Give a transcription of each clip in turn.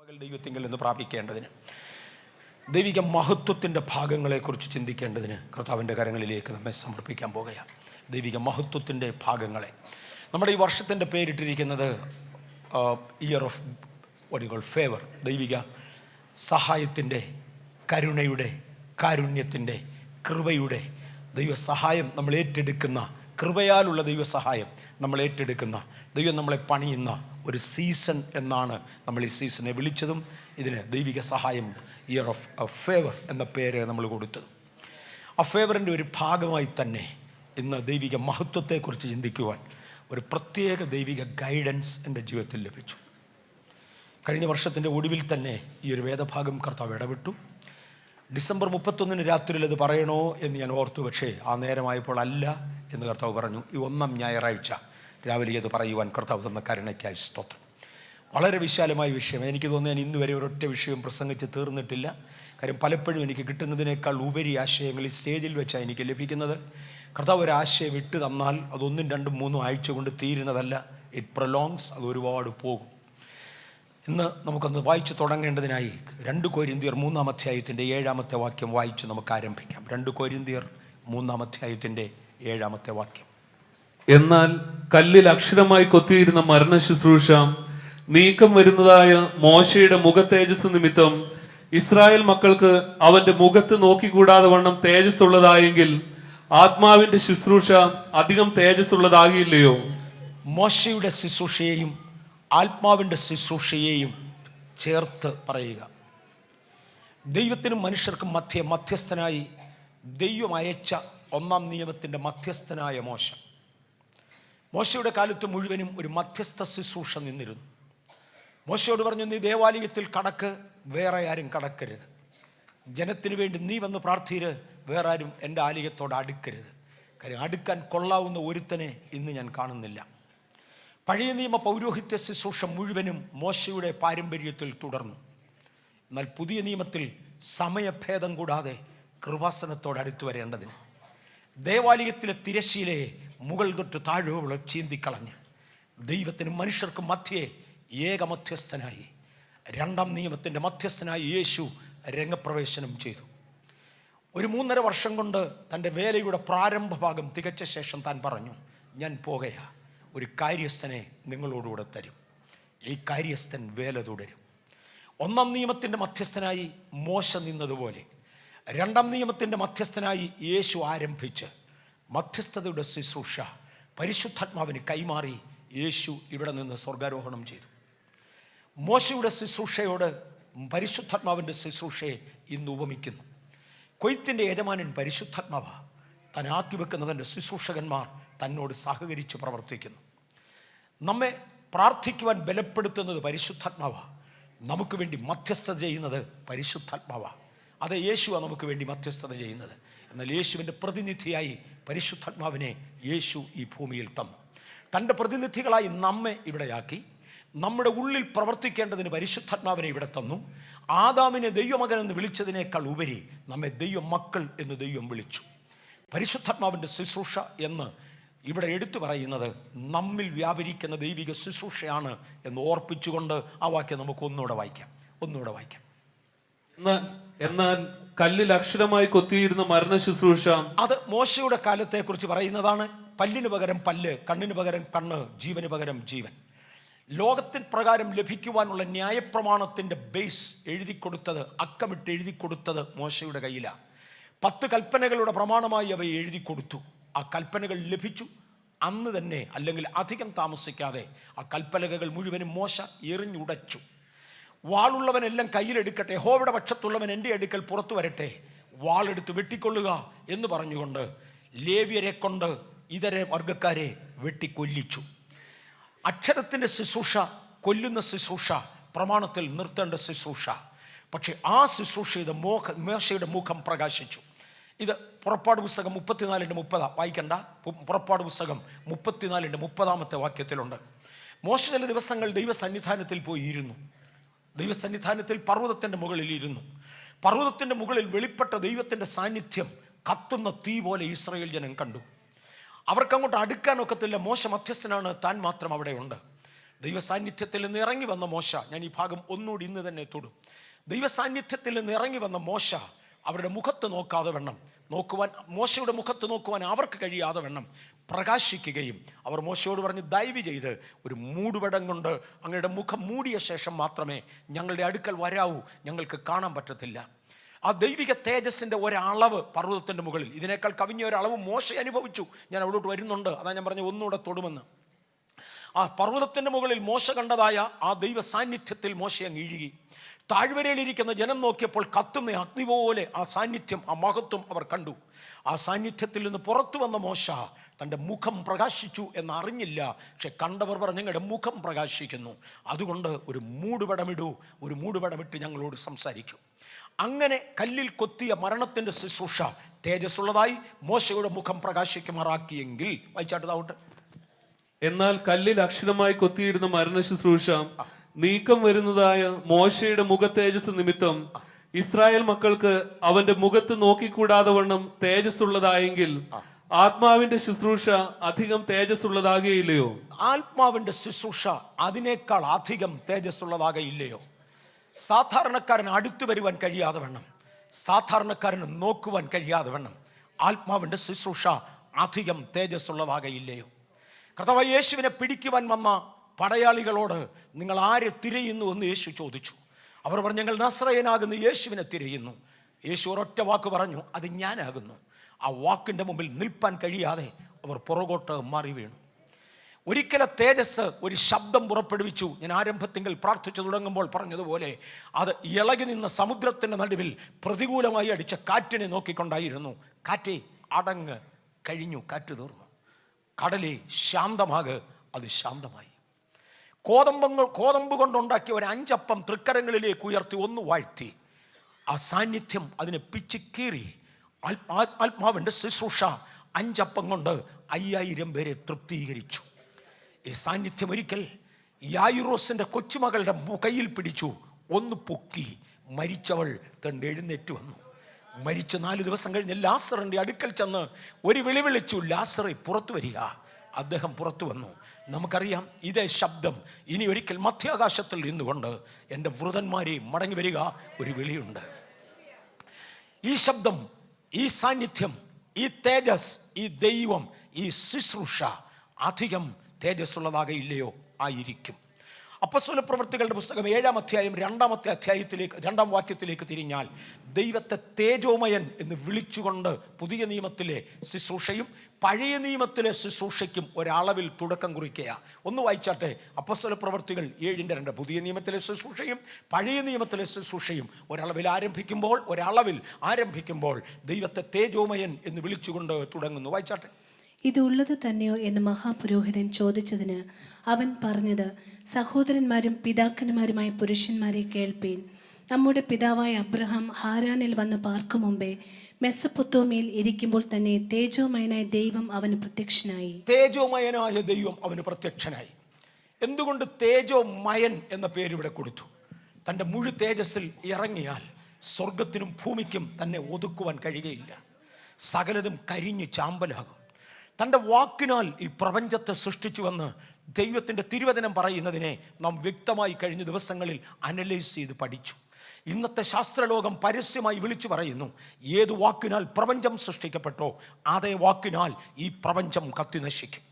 ദൈവത്തിങ്കിൽ നിന്ന് പ്രാപിക്കേണ്ടതിന്, ദൈവിക മഹത്വത്തിൻ്റെ ഭാഗങ്ങളെക്കുറിച്ച് ചിന്തിക്കേണ്ടതിന് കർത്താവിൻ്റെ കരങ്ങളിലേക്ക് നമ്മെ സമർപ്പിക്കാൻ പോകുകയാണ്. ദൈവിക മഹത്വത്തിൻ്റെ ഭാഗങ്ങളെ നമ്മുടെ ഈ വർഷത്തിൻ്റെ പേരിട്ടിരിക്കുന്നത് ഇയർ ഓഫ് ഫേവർ, ദൈവിക സഹായത്തിൻ്റെ, കരുണയുടെ, കാരുണ്യത്തിൻ്റെ, കൃപയുടെ ദൈവസഹായം നമ്മൾ ഏറ്റെടുക്കുന്ന, കൃപയാലുള്ള ദൈവസഹായം നമ്മൾ ഏറ്റെടുക്കുന്ന, ദൈവം നമ്മളെ പണിയുന്ന ഒരു സീസൺ എന്നാണ് നമ്മൾ ഈ സീസണെ വിളിച്ചതും. ഇതിന് ദൈവിക സഹായം, ഇയർ ഓഫ് ഫേവർ എന്ന പേര് നമ്മൾ കൊടുത്തത്. ആ ഫേവറിൻ്റെ ഒരു ഭാഗമായി തന്നെ ഇന്ന് ദൈവിക മഹത്വത്തെക്കുറിച്ച് ചിന്തിക്കുവാൻ ഒരു പ്രത്യേക ദൈവിക ഗൈഡൻസ് എൻ്റെ ജീവിതത്തിൽ ലഭിച്ചു. കഴിഞ്ഞ വർഷത്തിൻ്റെ ഒടുവിൽ തന്നെ ഈ ഒരു വേദഭാഗം കർത്താവ് ഇടപെട്ടു. ഡിസംബർ 31 രാത്രിയിൽ അത് പറയണോ എന്ന് ഞാൻ ഓർത്തു, പക്ഷേ ആ നേരമായപ്പോൾ അല്ല എന്ന് കർത്താവ് പറഞ്ഞു. ഈ 1-ാം ഞായറാഴ്ച രാവിലെ അത് പറയുവാൻ കർത്താവ് തന്ന കരുണയ്ക്കായി സ്തോത്രം. വളരെ വിശാലമായ വിഷയം. എനിക്ക് തോന്നുന്നു ഞാൻ ഇന്ന് വരെ ഒരൊറ്റ വിഷയം പ്രസംഗിച്ച് തീർന്നിട്ടില്ല. കാര്യം പലപ്പോഴും എനിക്ക് കിട്ടുന്നതിനേക്കാൾ ഉപരി ആശയങ്ങൾ ഈ സ്റ്റേജിൽ വെച്ചാണ് എനിക്ക് ലഭിക്കുന്നത്. കർത്താവ് ഒരു ആശയം ഇട്ട് തന്നാൽ അത് 1, 2, 3 ആഴ്ച കൊണ്ട് തീരുന്നതല്ല. ഇറ്റ് പ്രൊലോങ്സ്, അത് ഒരുപാട് പോകും. ഇന്ന് നമുക്കൊന്ന് വായിച്ച് തുടങ്ങേണ്ടതിനായി 2 കൊരിന്ത്യർ 3-ാം അധ്യായത്തിൻ്റെ 7-ാമത്തെ വാക്യം വായിച്ച് നമുക്ക് ആരംഭിക്കാം. 2 കൊരിന്ത്യർ 3-ാം അധ്യായത്തിൻ്റെ 7-ാമത്തെ വാക്യം. എന്നാൽ കല്ലിൽ അക്ഷരമായി കൊത്തിയിരുന്ന മരണ ശുശ്രൂഷ നീക്കം വരുന്നതായ മോശയുടെ മുഖ തേജസ് നിമിത്തം ഇസ്രായേൽ മക്കൾക്ക് അവന്റെ മുഖത്ത് നോക്കിക്കൂടാതെ വണ്ണം തേജസ് ഉള്ളതായെങ്കിൽ ആത്മാവിന്റെ ശുശ്രൂഷ അധികം തേജസ് ഉള്ളതാകില്ലയോ? മോശയുടെ ശുശ്രൂഷയെയും ആത്മാവിൻ്റെ ശുശ്രൂഷയെയും ചേർത്ത് പറയുക. ദൈവത്തിനും മനുഷ്യർക്കും മധ്യസ്ഥനായി ദൈവം അയച്ച 1-ാം നിയമത്തിൻ്റെ മധ്യസ്ഥനായ മോശയുടെ കാലത്ത് മുഴുവനും ഒരു മധ്യസ്ഥ ശുശ്രൂഷ നിന്നിരുന്നു. മോശയോട് പറഞ്ഞു, നീ ദേവാലയത്തിൽ കടക്ക്, വേറെ ആരും കടക്കരുത്. ജനത്തിന് വേണ്ടി നീ വന്ന് പ്രാർത്ഥിര്, വേറെ ആരും എൻ്റെ ആലയത്തോട് അടുക്കരുത്. കാര്യം അടുക്കാൻ കൊള്ളാവുന്ന ഒരുത്തനെ ഇന്ന് ഞാൻ കാണുന്നില്ല. പഴയ നിയമ പൗരോഹിത്യ ശുശ്രൂഷ മുഴുവനും മോശയുടെ പാരമ്പര്യത്തിൽ തുടർന്നു. എന്നാൽ പുതിയ നിയമത്തിൽ സമയഭേദം കൂടാതെ കൃപാസനത്തോട് അടുത്തു വരേണ്ടതിന് ദേവാലയത്തിലെ തിരശ്ശീലയെ മുകൾ തൊട്ട് താഴോളം ചീന്തിക്കളഞ്ഞ് ദൈവത്തിനും മനുഷ്യർക്കും മധ്യേ ഏകമധ്യസ്ഥനായി 2-ാം നിയമത്തിൻ്റെ മധ്യസ്ഥനായി യേശു രംഗപ്രവേശനം ചെയ്തു. ഒരു 3.5 വർഷം കൊണ്ട് തൻ്റെ വേലയുടെ പ്രാരംഭ ഭാഗം തികച്ച ശേഷം താൻ പറഞ്ഞു, ഞാൻ പോകയാ, ഒരു കാര്യസ്ഥനെ നിങ്ങളോടുകൂടെ തരും. ഈ കാര്യസ്ഥൻ വേല തുടരും. 1-ാം നിയമത്തിൻ്റെ മധ്യസ്ഥനായി മോശ നിന്നതുപോലെ 2-ാം നിയമത്തിൻ്റെ മധ്യസ്ഥനായി യേശു ആരംഭിച്ച് മധ്യസ്ഥതയുടെ ശുശ്രൂഷ പരിശുദ്ധാത്മാവിന് കൈമാറി യേശു ഇവിടെ നിന്ന് സ്വർഗാരോഹണം ചെയ്തു. മോശയുടെ ശുശ്രൂഷയോട് പരിശുദ്ധാത്മാവിൻ്റെ ശുശ്രൂഷയെ ഇന്ന് ഉപമിക്കുന്നു. കൊയ്ത്തിൻ്റെ യജമാനൻ പരിശുദ്ധാത്മാവ, താൻ ആക്കി വെക്കുന്നതിൻ്റെ ശുശ്രൂഷകന്മാർ തന്നോട് സഹകരിച്ച് പ്രവർത്തിക്കുന്നു. നമ്മെ പ്രാർത്ഥിക്കുവാൻ ബലപ്പെടുത്തുന്നത് പരിശുദ്ധാത്മാവ, നമുക്ക് വേണ്ടി മധ്യസ്ഥത ചെയ്യുന്നത് പരിശുദ്ധാത്മാവ. അത് യേശുവാണ് നമുക്ക് വേണ്ടി മധ്യസ്ഥത ചെയ്യുന്നത്. എന്നാൽ യേശുവിൻ്റെ പ്രതിനിധിയായി പരിശുദ്ധാത്മാവിനെ യേശു ഈ ഭൂമിയിൽ തന്നു. തൻ്റെ പ്രതിനിധികളായി നമ്മെ ഇവിടെയാക്കി നമ്മുടെ ഉള്ളിൽ പ്രവർത്തിക്കേണ്ടതിന് പരിശുദ്ധാത്മാവിനെ ഇവിടെ തന്നു. ആദാമിനെ ദൈവമകൻ എന്ന് വിളിച്ചതിനേക്കാൾ ഉപരി നമ്മെ ദൈവമക്കൾ എന്ന് ദൈവം വിളിച്ചു. പരിശുദ്ധാത്മാവിൻ്റെ ശുശ്രൂഷ എന്ന് ഇവിടെ എടുത്തു പറയുന്നത് നമ്മിൽ വ്യാപരിക്കുന്ന ദൈവിക ശുശ്രൂഷയാണ് എന്ന് ഓർപ്പിച്ചുകൊണ്ട് ആ വാക്യം നമുക്ക് ഒന്നുകൂടെ വായിക്കാം. എന്നാൽ കല്ലിൽ അക്ഷരമായി കൊത്തിയിരുന്ന മരണ ശുശ്രൂഷ, അത് മോശയുടെ കാലത്തെ കുറിച്ച് പറയുന്നതാണ്. പല്ലിന് പകരം പല്ല്, കണ്ണിന് പകരം കണ്ണ്, ജീവന് പകരം ജീവൻ. ലോകത്തിൻ പ്രകാരം ലഭിക്കുവാനുള്ള ന്യായപ്രമാണത്തിൻ്റെ ബേസ് എഴുതിക്കൊടുത്തത്, അക്കമിട്ട് എഴുതിക്കൊടുത്തത് മോശയുടെ കയ്യിലാണ്. 10 കൽപ്പനകളുടെ പ്രമാണമായി അവ എഴുതി കൊടുത്തു. ആ കൽപ്പനകൾ ലഭിച്ചു. അന്ന് തന്നെ, അല്ലെങ്കിൽ അധികം താമസിക്കാതെ ആ കൽപ്പനകൾ മുഴുവനും മോശ എറിഞ്ഞുടച്ചു. വാളുള്ളവനെല്ലാം കയ്യിലെടുക്കട്ടെ, യഹോവയുടെ പക്ഷത്തുള്ളവൻ എൻ്റെ അടുക്കൽ പുറത്തു വരട്ടെ, വാളെടുത്ത് വെട്ടിക്കൊള്ളുക എന്ന് പറഞ്ഞുകൊണ്ട് ലേവ്യരെ കൊണ്ട് ഇതര വർഗക്കാരെ വെട്ടിക്കൊല്ലിച്ചു. അക്ഷരത്തിൻ്റെ ശുശ്രൂഷ, കൊല്ലുന്ന ശുശ്രൂഷ, പ്രമാണത്തിൽ നിർത്തേണ്ട ശുശ്രൂഷ. പക്ഷേ ആ ശുശ്രൂഷയുടെ മോശയുടെ മുഖം പ്രകാശിച്ചു. ഇത് പുറപ്പാട് പുസ്തകം 34:30 വായിക്കണ്ട. പുറപ്പാട് പുസ്തകം 34:30 വാക്യത്തിലുണ്ട്. മോശ ചില ദിവസങ്ങൾ ദൈവസന്നിധാനത്തിൽ പോയി ഇരുന്നു. ദൈവസന്നിധാനത്തിൽ പർവ്വതത്തിൻ്റെ മുകളിൽ ഇരുന്നു. പർവ്വതത്തിൻ്റെ മുകളിൽ വെളിപ്പെട്ട ദൈവത്തിൻ്റെ സാന്നിധ്യം കത്തുന്ന തീ പോലെ ഇസ്രായേൽ ജനം കണ്ടു. അവർക്കങ്ങോട്ട് അടുക്കാൻ ഒക്കത്തില്ല. മോശ മധ്യസ്ഥനാണ്, താൻ മാത്രം അവിടെ ഉണ്ട്. ദൈവസാന്നിധ്യത്തിൽ നിന്ന് ഇറങ്ങി വന്ന മോശ, ഞാൻ ഈ ഭാഗം ഒന്നുകൂടി ഇന്ന് തന്നെ തൊടും. ദൈവസാന്നിധ്യത്തിൽ നിന്ന് ഇറങ്ങി വന്ന മോശ അവരുടെ മുഖത്ത് നോക്കാതെ വണ്ണം മോശയുടെ മുഖത്ത് നോക്കുവാൻ അവർക്ക് കഴിയാതെ വണ്ണം പ്രകാശിക്കുകയും അവർ മോശയോട് പറഞ്ഞ്, ദയവ് ചെയ്ത് ഒരു മൂടുപടം കൊണ്ട് അങ്ങയുടെ മുഖം മൂടിയ ശേഷം മാത്രമേ ഞങ്ങളുടെ അടുക്കൽ വരാവൂ, ഞങ്ങൾക്ക് കാണാൻ പറ്റത്തില്ല. ആ ദൈവിക തേജസ്സിൻ്റെ ഒരളവ് പർവ്വതത്തിൻ്റെ മുകളിൽ, ഇതിനേക്കാൾ കവിഞ്ഞ ഒരളവ് മോശ അനുഭവിച്ചു. ഞാൻ അവിടോട്ട് വരുന്നുണ്ട്, അതാ ഞാൻ പറഞ്ഞ ഒന്നുകൂടെ തൊടുമെന്ന്. ആ പർവ്വതത്തിൻ്റെ മുകളിൽ മോശ കണ്ടതായ ആ ദൈവ സാന്നിധ്യത്തിൽ മോശ അങ്ങ് ഇഴുകി. താഴ്വരയിലിരിക്കുന്ന ജനം നോക്കിയപ്പോൾ കത്തുന്ന അഗ്നി പോലെ ആ സാന്നിധ്യം, ആ മഹത്വം അവർ കണ്ടു. ആ സാന്നിധ്യത്തിൽ നിന്ന് പുറത്തു വന്ന മോശ തൻ്റെ മുഖം പ്രകാശിച്ചു എന്നറിഞ്ഞില്ല. പക്ഷെ കണ്ടവർ പറഞ്ഞു, ഞങ്ങളുടെ മുഖം പ്രകാശിക്കുന്നു, അതുകൊണ്ട് ഒരു മൂടുപടമിട്ട് ഞങ്ങളോട് സംസാരിക്കൂ. അങ്ങനെ കല്ലിൽ കൊത്തിയ മരണത്തിൻ്റെ ശുശ്രൂഷ തേജസ്സുള്ളതായി മോശയുടെ മുഖം പ്രകാശിക്കുമാറാക്കിയെങ്കിൽ, വായിച്ചാട്ടതാവട്ടെ. എന്നാൽ കല്ലിൽ അക്ഷരമായി കൊത്തിയിരുന്ന മരണ ശുശ്രൂഷ നീക്കം വരുന്നതായ മോശയുടെ മുഖ തേജസ് നിമിത്തം ഇസ്രായേൽ മക്കൾക്ക് അവന്റെ മുഖത്ത് നോക്കിക്കൂടാതെ വണ്ണം തേജസ്സുള്ളതായെങ്കിൽ ആത്മാവിന്റെ ശുശ്രൂഷ അധികം തേജസ്സുള്ളതാകുകയില്ലയോ? ആത്മാവിന്റെ ശുശ്രൂഷ അതിനേക്കാൾ അധികം തേജസ്സുള്ളതാകയില്ലയോ? സാധാരണക്കാരന് അടുത്തു വരുവാൻ കഴിയാതെ വണ്ണം, സാധാരണക്കാരന് നോക്കുവാൻ കഴിയാതെ വണ്ണം ആത്മാവിന്റെ ശുശ്രൂഷ അധികം തേജസ്സുള്ളതാകയില്ലയോ? കർത്താവായ യേശുവിനെ പിടിക്കുവാൻ വന്ന പടയാളികളോട് നിങ്ങൾ ആരെ തിരയുന്നു എന്ന് യേശു ചോദിച്ചു. അവർ പറഞ്ഞു, ഞങ്ങൾ നസ്രയനാകുന്ന യേശുവിനെ തിരയുന്നു. യേശു ഒരൊറ്റ വാക്ക് പറഞ്ഞു, അത് ഞാനാകുന്നു. ആ വാക്കിൻ്റെ മുമ്പിൽ നിൽപ്പാൻ കഴിയാതെ അവർ പുറകോട്ട് മാറി വീണു. ഒരിക്കലെ തേജസ് ഒരു ശബ്ദം പുറപ്പെടുവിച്ചു. ഞാൻ ആരംഭത്തിൽ പ്രാർത്ഥിച്ചു തുടങ്ങുമ്പോൾ പറഞ്ഞതുപോലെ അത് ഇളകി നിന്ന സമുദ്രത്തിൻ്റെ നടുവിൽ പ്രതികൂലമായി അടിച്ച കാറ്റിനെ നോക്കിക്കൊണ്ടായിരുന്നു. കാറ്റേ അടങ്ങ്, കഴിഞ്ഞു, കാറ്റ് തീർന്നു. കടലേ ശാന്തമാക്, അത് ശാന്തമായി. കോതമ്പ് കൊണ്ടുണ്ടാക്കിയ ഒരു 5 അപ്പം തൃക്കരങ്ങളിലേക്ക് ഉയർത്തി ഒന്ന് വാഴ്ത്തി. ആ സാന്നിധ്യം അതിനെ പിച്ച് കീറി. ആത്മാവിൻ്റെ ശുശ്രൂഷ 5 അപ്പം കൊണ്ട് 5000 പേരെ തൃപ്തീകരിച്ചു. ഈ സാന്നിധ്യം ഒരിക്കൽ യായിറോസിൻ്റെ കൊച്ചുമകളുടെ കയ്യിൽ പിടിച്ചു, ഒന്ന് പൊക്കി. മരിച്ചവൾ തൻ്റെ എഴുന്നേറ്റ് വന്നു. മരിച്ച് 4 ദിവസം കഴിഞ്ഞ് ലാസറിൻ്റെ അടുക്കൽ ചെന്ന് ഒരു വിളി വിളിച്ചു, ലാസറെ പുറത്തു വരിക. അദ്ദേഹം പുറത്തു വന്നു. നമുക്കറിയാം ഇതേ ശബ്ദം ഇനി ഒരിക്കൽ മധ്യാകാശത്തിൽ നിന്നുകൊണ്ട് എൻ്റെ വൃതന്മാരെ മടങ്ങി വരിക ഒരു വിളിയുണ്ട്. ഈ ശബ്ദം, ഈ സാന്നിധ്യം, ഈ തേജസ്, ഈ ദൈവം, ഈ ശുശ്രൂഷ അധികം തേജസ്സുള്ളതാകയില്ലയോ? ആയിരിക്കും. അപ്പോസ്തലപ്രവൃത്തികളുടെ പുസ്തകം 7-ാം അധ്യായം 2-ാം വാക്യത്തിലേക്ക് തിരിഞ്ഞാൽ ദൈവത്തെ തേജോമയൻ എന്ന് വിളിച്ചുകൊണ്ട് പുതിയ നിയമത്തിലെ ശുശ്രൂഷയും പഴയ നിയമത്തിലെ ശുശ്രൂഷയ്ക്കും ഒരളവിൽ തുടക്കം കുറിക്കുക. ഒന്ന് വായിച്ചാട്ടെ, അപ്പോസ്തലപ്രവൃത്തികൾ 7:2. പുതിയ നിയമത്തിലെ ശുശ്രൂഷയും പഴയ നിയമത്തിലെ ശുശ്രൂഷയും ഒരളവിൽ ആരംഭിക്കുമ്പോൾ ദൈവത്തെ തേജോമയൻ എന്ന് വിളിച്ചുകൊണ്ട് തുടങ്ങുന്നു. വായിച്ചാട്ടെ. ഇതുള്ളത് തന്നെയോ എന്ന് മഹാപുരോഹിതൻ ചോദിച്ചതിന് അവൻ പറഞ്ഞത്, സഹോദരന്മാരും പിതാക്കന്മാരുമായ പുരുഷന്മാരെ കേൾപ്പീൻ. നമ്മുടെ പിതാവായ അബ്രഹാം ഹാരാനിൽ വന്ന് പാർക്കും മുമ്പേ മെസ്സപ്പൊത്തോമിയിൽ ഇരിക്കുമ്പോൾ തന്നെ തേജോമയനായ ദൈവം അവന് പ്രത്യക്ഷനായി. എന്തുകൊണ്ട് തേജോമയൻ എന്ന പേര് ഇവിടെ കൊടുത്തു? തൻ്റെ മുഴു തേജസ്സിൽ ഇറങ്ങിയാൽ സ്വർഗത്തിനും ഭൂമിക്കും തന്നെ ഒതുക്കുവാൻ കഴിയുകയില്ല. സകലതും കരിഞ്ഞ് ചാമ്പലാകും. തൻ്റെ വാക്കിനാൽ ഈ പ്രപഞ്ചത്തെ സൃഷ്ടിച്ചുവെന്ന് ദൈവത്തിൻ്റെ തിരുവചനം പറയുന്നതിനെ നാം വ്യക്തമായി കഴിഞ്ഞ ദിവസങ്ങളിൽ അനലൈസ് ചെയ്ത് പഠിച്ചു. ഇന്നത്തെ ശാസ്ത്രലോകം പരസ്യമായി വിളിച്ചു പറയുന്നു, ഏത് വാക്കിനാൽ പ്രപഞ്ചം സൃഷ്ടിക്കപ്പെട്ടോ അതേ വാക്കിനാൽ ഈ പ്രപഞ്ചം കത്തി നശിക്കും.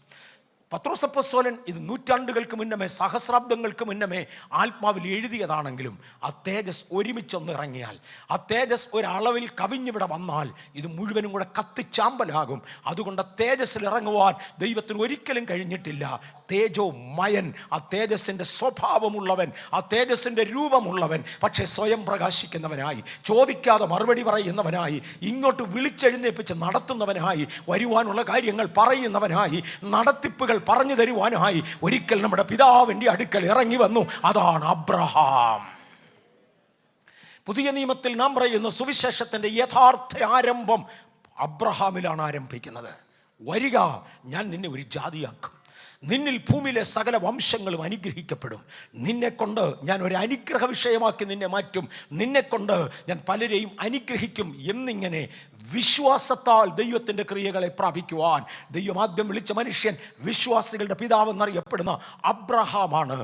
പത്രോസ് അപ്പോസ്തലൻ ഇത് നൂറ്റാണ്ടുകൾക്ക് മുന്നമേ, സഹസ്രാബ്ദങ്ങൾക്ക് മുന്നമേ ആത്മാവിൽ എഴുതിയതാണെങ്കിലും ആ തേജസ് ഒരുമിച്ചൊന്ന് ഇറങ്ങിയാൽ, ആ തേജസ് ഒരളവിൽ കവിഞ്ഞിവിടെ വന്നാൽ ഇത് മുഴുവനും കൂടെ കത്തിച്ചാമ്പലാകും. അതുകൊണ്ട് തേജസ്സിൽ ഇറങ്ങുവാൻ ദൈവത്തിന് ഒരിക്കലും കഴിഞ്ഞിട്ടില്ല. തേജോമയൻ, ആ തേജസ്സിൻ്റെ സ്വഭാവമുള്ളവൻ, ആ തേജസ്സിൻ്റെ രൂപമുള്ളവൻ, പക്ഷേ സ്വയം പ്രകാശിക്കുന്നവനായി, ചോദിക്കാതെ മറുപടി പറയുന്നവനായി, ഇങ്ങോട്ട് വിളിച്ചെഴുന്നേൽപ്പിച്ച് നടത്തുന്നവനായി, വരുവാനുള്ള കാര്യങ്ങൾ പറയുന്നവനായി, നടത്തിപ്പുകൾ പറഞ്ഞു തരുവാനായി ഒരിക്കൽ നമ്മുടെ പിതാവിൻ്റെ അടുക്കൽ ഇറങ്ങി വന്നു. അതാണ് അബ്രഹാം. പുതിയ നിയമത്തിൽ നാം പറയുന്ന സുവിശേഷത്തിൻ്റെ യഥാർത്ഥ ആരംഭം അബ്രഹാമിലാണ് ആരംഭിക്കുന്നത്. വരിക, ഞാൻ നിന്നെ ഒരു ജാതിയാക്കും, നിന്നിൽ ഭൂമിയിലെ സകല വംശങ്ങളും അനുഗ്രഹിക്കപ്പെടും, നിന്നെക്കൊണ്ട് ഞാൻ ഒരു അനുഗ്രഹ വിഷയമാക്കി നിന്നെ മാറ്റും, നിന്നെക്കൊണ്ട് ഞാൻ പലരെയും അനുഗ്രഹിക്കും എന്നിങ്ങനെ വിശ്വാസത്താൽ ദൈവത്തിൻ്റെ ക്രിയകളെ പ്രാപിക്കുവാൻ ദൈവം ആദ്യം വിളിച്ച മനുഷ്യൻ വിശ്വാസികളുടെ പിതാവെന്നറിയപ്പെടുന്ന അബ്രഹാമാണ്.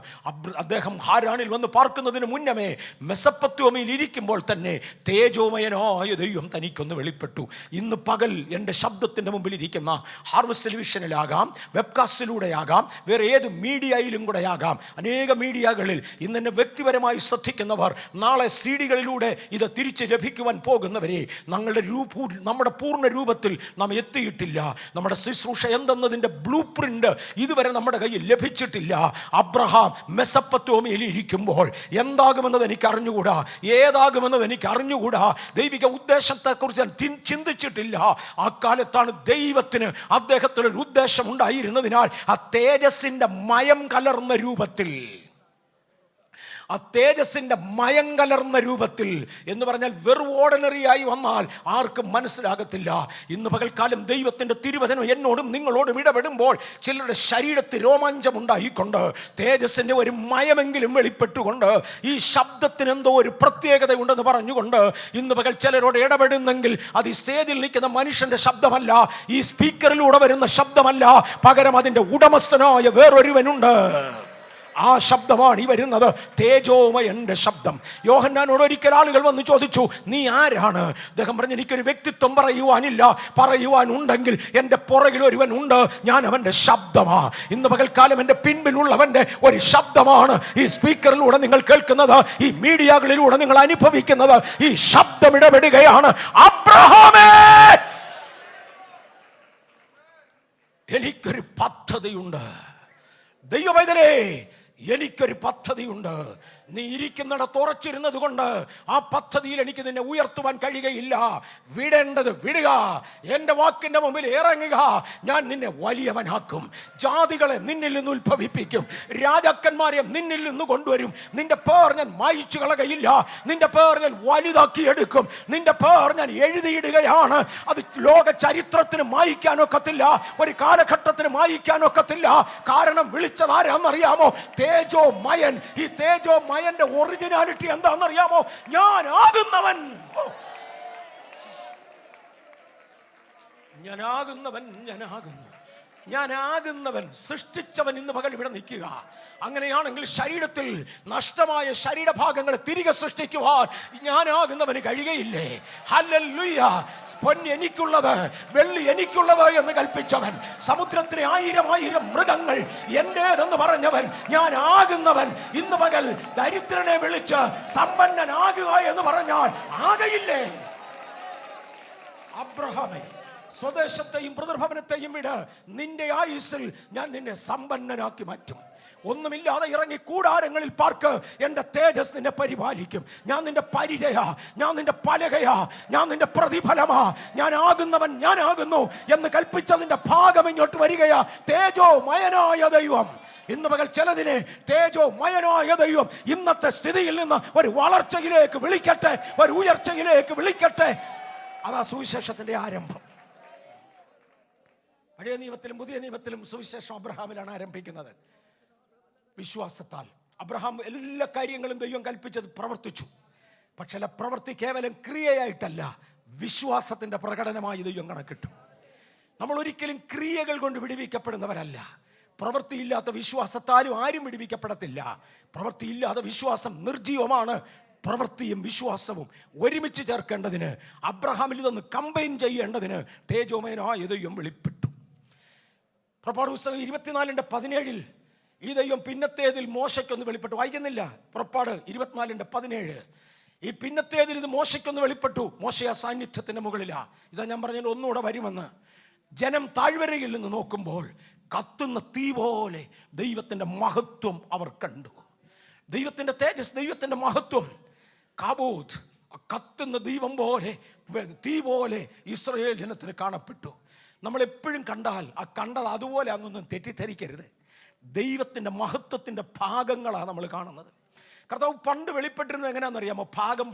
അദ്ദേഹം ഹാരാനിൽ വന്ന് പാർക്കുന്നതിന് മുന്നമേ മെസപ്പൊത്താമിയയിൽ ഇരിക്കുമ്പോൾ തന്നെ തേജോമയനായ ദൈവം തനിക്കൊന്ന് വെളിപ്പെട്ടു. ഇന്ന് പകൽ എൻ്റെ ശബ്ദത്തിൻ്റെ മുമ്പിൽ ഇരിക്കുന്ന ഹാർവസ്റ്റ് ടെലിവിഷനിലാകാം, വെബ്കാസ്റ്റിലൂടെയാകാം, വേറെ ഏത് മീഡിയയിലും കൂടെയാകാം, അനേക മീഡിയകളിൽ ഇന്നെന്നെ വ്യക്തിപരമായി ശ്രദ്ധിക്കുന്നവർ, നാളെ CD-കളിലൂടെ ഇത് തിരിച്ച് ലഭിക്കുവാൻ പോകുന്നവരെ, നമ്മുടെ പൂർണ്ണ രൂപത്തിൽ നാം എത്തിയിട്ടില്ല. നമ്മുടെ ശുശ്രൂഷ എന്തെന്നതിൻ്റെ ബ്ലൂ പ്രിന്റ് ഇതുവരെ നമ്മുടെ കയ്യിൽ ലഭിച്ചിട്ടില്ല. അബ്രഹാം മെസപ്പൊത്താമിയയിൽ ഇരിക്കുമ്പോൾ എന്താകുമെന്നത് എനിക്ക് അറിഞ്ഞുകൂടാ, ഏതാകുമെന്നത് എനിക്ക് അറിഞ്ഞുകൂടാ, ദൈവിക ഉദ്ദേശത്തെക്കുറിച്ച് ഞാൻ ചിന്തിച്ചിട്ടില്ല. ആ കാലത്താണ് ദൈവത്തിന് അദ്ദേഹത്തിനൊരു ഉദ്ദേശം ഉണ്ടായിരുന്നതിനാൽ ആ തേജസ്സിൻ്റെ മയം കലർന്ന രൂപത്തിൽ, ആ തേജസ്സിൻ്റെ മയം കലർന്ന രൂപത്തിൽ എന്ന് പറഞ്ഞാൽ വെറും ഓർഡിനറി ആയി വന്നാൽ ആർക്കും മനസ്സിലാകത്തില്ല. ഇന്ന് പകൽക്കാലം ദൈവത്തിൻ്റെ തിരുവചനം എന്നോടും നിങ്ങളോടും ഇടപെടുമ്പോൾ ചിലരുടെ ശരീരത്തിൽ രോമാഞ്ചം ഉണ്ടായിക്കൊണ്ട് തേജസ്സിൻ്റെ ഒരു മയമെങ്കിലും വെളിപ്പെട്ടുകൊണ്ട് ഈ ശബ്ദത്തിന് എന്തോ ഒരു പ്രത്യേകത ഉണ്ടെന്ന് പറഞ്ഞുകൊണ്ട് ഇന്ന് പകൽ ചിലരോട് ഇടപെടുന്നെങ്കിൽ അത് ഈ സ്റ്റേജിൽ നിൽക്കുന്ന മനുഷ്യൻ്റെ ശബ്ദമല്ല, ഈ സ്പീക്കറിലൂടെ വരുന്ന ശബ്ദമല്ല, പകരം അതിൻ്റെ ഉടമസ്ഥനായ വേറൊരുവനുണ്ട്. ആ ശബ്ദമാണ് ഈ വരുന്നത്, തേജോമയന്റെ ശബ്ദം. യോഹന്നാനോട് ഒരിക്കൽ ആളുകൾ വന്ന് ചോദിച്ചു, നീ ആരാണ്? അദ്ദേഹം പറഞ്ഞു, എനിക്കൊരു വ്യക്തിത്വം പറയുവാനില്ല, പറയുവാനുണ്ടെങ്കിൽ എൻ്റെ പുറകിൽ ഒരുവൻ ഉണ്ട്, ഞാൻ അവൻ്റെ ശബ്ദമാ. ഇന്ന് പകൽക്കാലം എൻ്റെ പിൻപിലുള്ളവൻ്റെ ഒരു ശബ്ദമാണ് ഈ സ്പീക്കറിലൂടെ നിങ്ങൾ കേൾക്കുന്നത്, ഈ മീഡിയകളിലൂടെ നിങ്ങൾ അനുഭവിക്കുന്നത്. ഈ ശബ്ദം ഇടപെടുകയാണ്. അബ്രഹാമേ, എനിക്കൊരു പദ്ധതിയുണ്ട്. ദൈവമൈതലേ, എനിക്കൊരു പദ്ധതിയുണ്ട്. നീ ഇരിക്കുന്നിടത്ത് ഉറച്ചിരുന്നത് കൊണ്ട് ആ പദ്ധതിയിൽ എനിക്ക് നിന്നെ ഉയർത്തുവാൻ കഴിയുകയില്ല. വിടേണ്ടത് വിടുക, എൻ്റെ വാക്കിൻ്റെ മുമ്പിൽ ഇറങ്ങുക. ഞാൻ നിന്നെ വലിയവനാക്കും, ജാതികളെ നിന്നിൽ നിന്ന് ഉത്ഭവിപ്പിക്കും, രാജാക്കന്മാരെ നിന്നിൽ നിന്ന് കൊണ്ടുവരും. നിന്റെ പേർ ഞാൻ മായിച്ചു കളകയില്ല, നിന്റെ പേർ ഞാൻ വലുതാക്കി എടുക്കും, നിന്റെ പേർ ഞാൻ എഴുതിയിടുകയാണ്. അത് ലോക ചരിത്രത്തിന് മായിക്കാനൊക്കത്തില്ല, ഒരു കാലഘട്ടത്തിന് മായിക്കാനൊക്കത്തില്ല. കാരണം വിളിച്ചതാരാന്നറിയാമോ? തേജോമയൻ. ഈ തേജോമയന്റെ ഒറിജിനാലിറ്റി എന്താണെന്നറിയാമോ? ഞാനാകുന്നവൻ. ഞാനാകുന്നവൻ സൃഷ്ടിച്ചവൻ ഇന്ന് പകൽ ഇവിടെ നിൽക്കുക. അങ്ങനെയാണെങ്കിൽ ശരീരത്തിൽ നഷ്ടമായ ശരീരഭാഗങ്ങളെ തിരികെ സൃഷ്ടിക്കുവാൻ ഞാനാകുന്നവന് കഴിയുകയില്ലേ? ഹല്ലേലൂയ. പൊന്ന് എനിക്കുള്ളത്, വെള്ളി എനിക്കുള്ളത് എന്ന് കൽപ്പിച്ചവൻ, സമുദ്രത്തിലെ 1000 മൃഗങ്ങൾ എന്റേതെന്ന് പറഞ്ഞവൻ, ഞാൻ ആകുന്നവൻ ഇന്ന് പകൽ ദരിദ്രനെ വിളിച്ച് സമ്പന്നനാകുക എന്ന് പറഞ്ഞാൽ ആകയില്ലേ? അബ്രഹാമേ, സ്വദേശത്തെയും പിതൃഭവനത്തെയും വിട്, നിന്റെ ആയുസ്സിൽ ഞാൻ നിന്നെ സമ്പന്നനാക്കി മാറ്റും. ഒന്നുമില്ലാതെ ഇറങ്ങി കൂടാരങ്ങളിൽ പാർക്ക്, എൻ്റെ തേജസ് നിന്നെ പരിപാലിക്കും. ഞാൻ നിന്റെ പരിചയ, ഞാൻ നിന്റെ പലകയാ, ഞാൻ നിന്റെ പ്രതിഫലമാ. ഞാൻ ആകുന്നവൻ ഞാനാകുന്നു എന്ന് കൽപ്പിച്ചതിന്റെ ഭാഗം ഇങ്ങോട്ട് വരികയാ. തേജോമയനായ ദൈവം. ഇന്ന് പകൽ ചിലതിനെ തേജോമയനായ ദൈവം ഇന്നത്തെ സ്ഥിതിയിൽ നിന്ന് ഒരു വളർച്ചയിലേക്ക് വിളിക്കട്ടെ, ഒരു ഉയർച്ചയിലേക്ക് വിളിക്കട്ടെ. അതാ സുവിശേഷത്തിന്റെ ആരംഭം. പഴയ നിയമത്തിലും പുതിയ നിയമത്തിലും സുവിശേഷം അബ്രഹാമിലാണ് ആരംഭിക്കുന്നത്. വിശ്വാസത്താൽ അബ്രഹാം എല്ലാ കാര്യങ്ങളും ദൈവം കൽപ്പിച്ചത് പ്രവർത്തിച്ചു. പക്ഷേ പ്രവൃത്തി കേവലം ക്രിയയായിട്ടല്ല, വിശ്വാസത്തിന്റെ പ്രകടനമായി ദൈവം കണക്കിട്ടു. നമ്മൾ ഒരിക്കലും ക്രിയകൾ കൊണ്ട് വിടുവിക്കപ്പെടുന്നവരല്ല. പ്രവൃത്തിയില്ലാത്ത വിശ്വാസത്താലും ആരും വിടുവിക്കപ്പെടത്തില്ല. പ്രവൃത്തിയില്ലാത്ത വിശ്വാസം നിർജീവമാണ്. പ്രവൃത്തിയും വിശ്വാസവും ഒരുമിച്ച് ചേർക്കേണ്ടതിന്, അബ്രഹാമിൽ ഇതൊന്ന് കമ്പൈൻ ചെയ്യേണ്ടതിന് തേജോമയനായ ദൈവം വെളിപ്പെട്ടു. പുറപ്പാട് പുസ്തകം 24:17 ഈ ദൈവം പിന്നത്തേതിൽ മോശയ്ക്കൊന്ന് വെളിപ്പെട്ടു. വായിക്കുന്നില്ല? പുറപ്പാട് 24:17. ഈ പിന്നത്തേതിൽ ഇത് മോശയ്ക്കൊന്ന് വെളിപ്പെട്ടു. മോശ സാന്നിധ്യത്തിന്റെ മുകളിലാ. ഇതാ ഞാൻ പറഞ്ഞത്, ഒന്നുകൂടെ വരുമെന്ന്. ജനം താഴ്വരയിൽ നിന്ന് നോക്കുമ്പോൾ കത്തുന്ന തീ പോലെ ദൈവത്തിന്റെ മഹത്വം അവർ കണ്ടു. ദൈവത്തിന്റെ തേജസ്, ദൈവത്തിന്റെ മഹത്വം. കാബൂത്ത്, കത്തുന്ന ദീപം പോലെ, തീ പോലെ ഇസ്രായേൽ ജനത്തിന് കാണപ്പെട്ടു. നമ്മളെപ്പോഴും കണ്ടാൽ ആ കണ്ടത് അതുപോലെ അതൊന്നും തെറ്റിദ്ധരിക്കരുത്. ദൈവത്തിൻ്റെ മഹത്വത്തിൻ്റെ ഭാഗങ്ങളാണ് നമ്മൾ കാണുന്നത്. കർത്താവ് പണ്ട് വെളിപ്പെട്ടിരുന്നത് എങ്ങനെയാണെന്നറിയാമോ?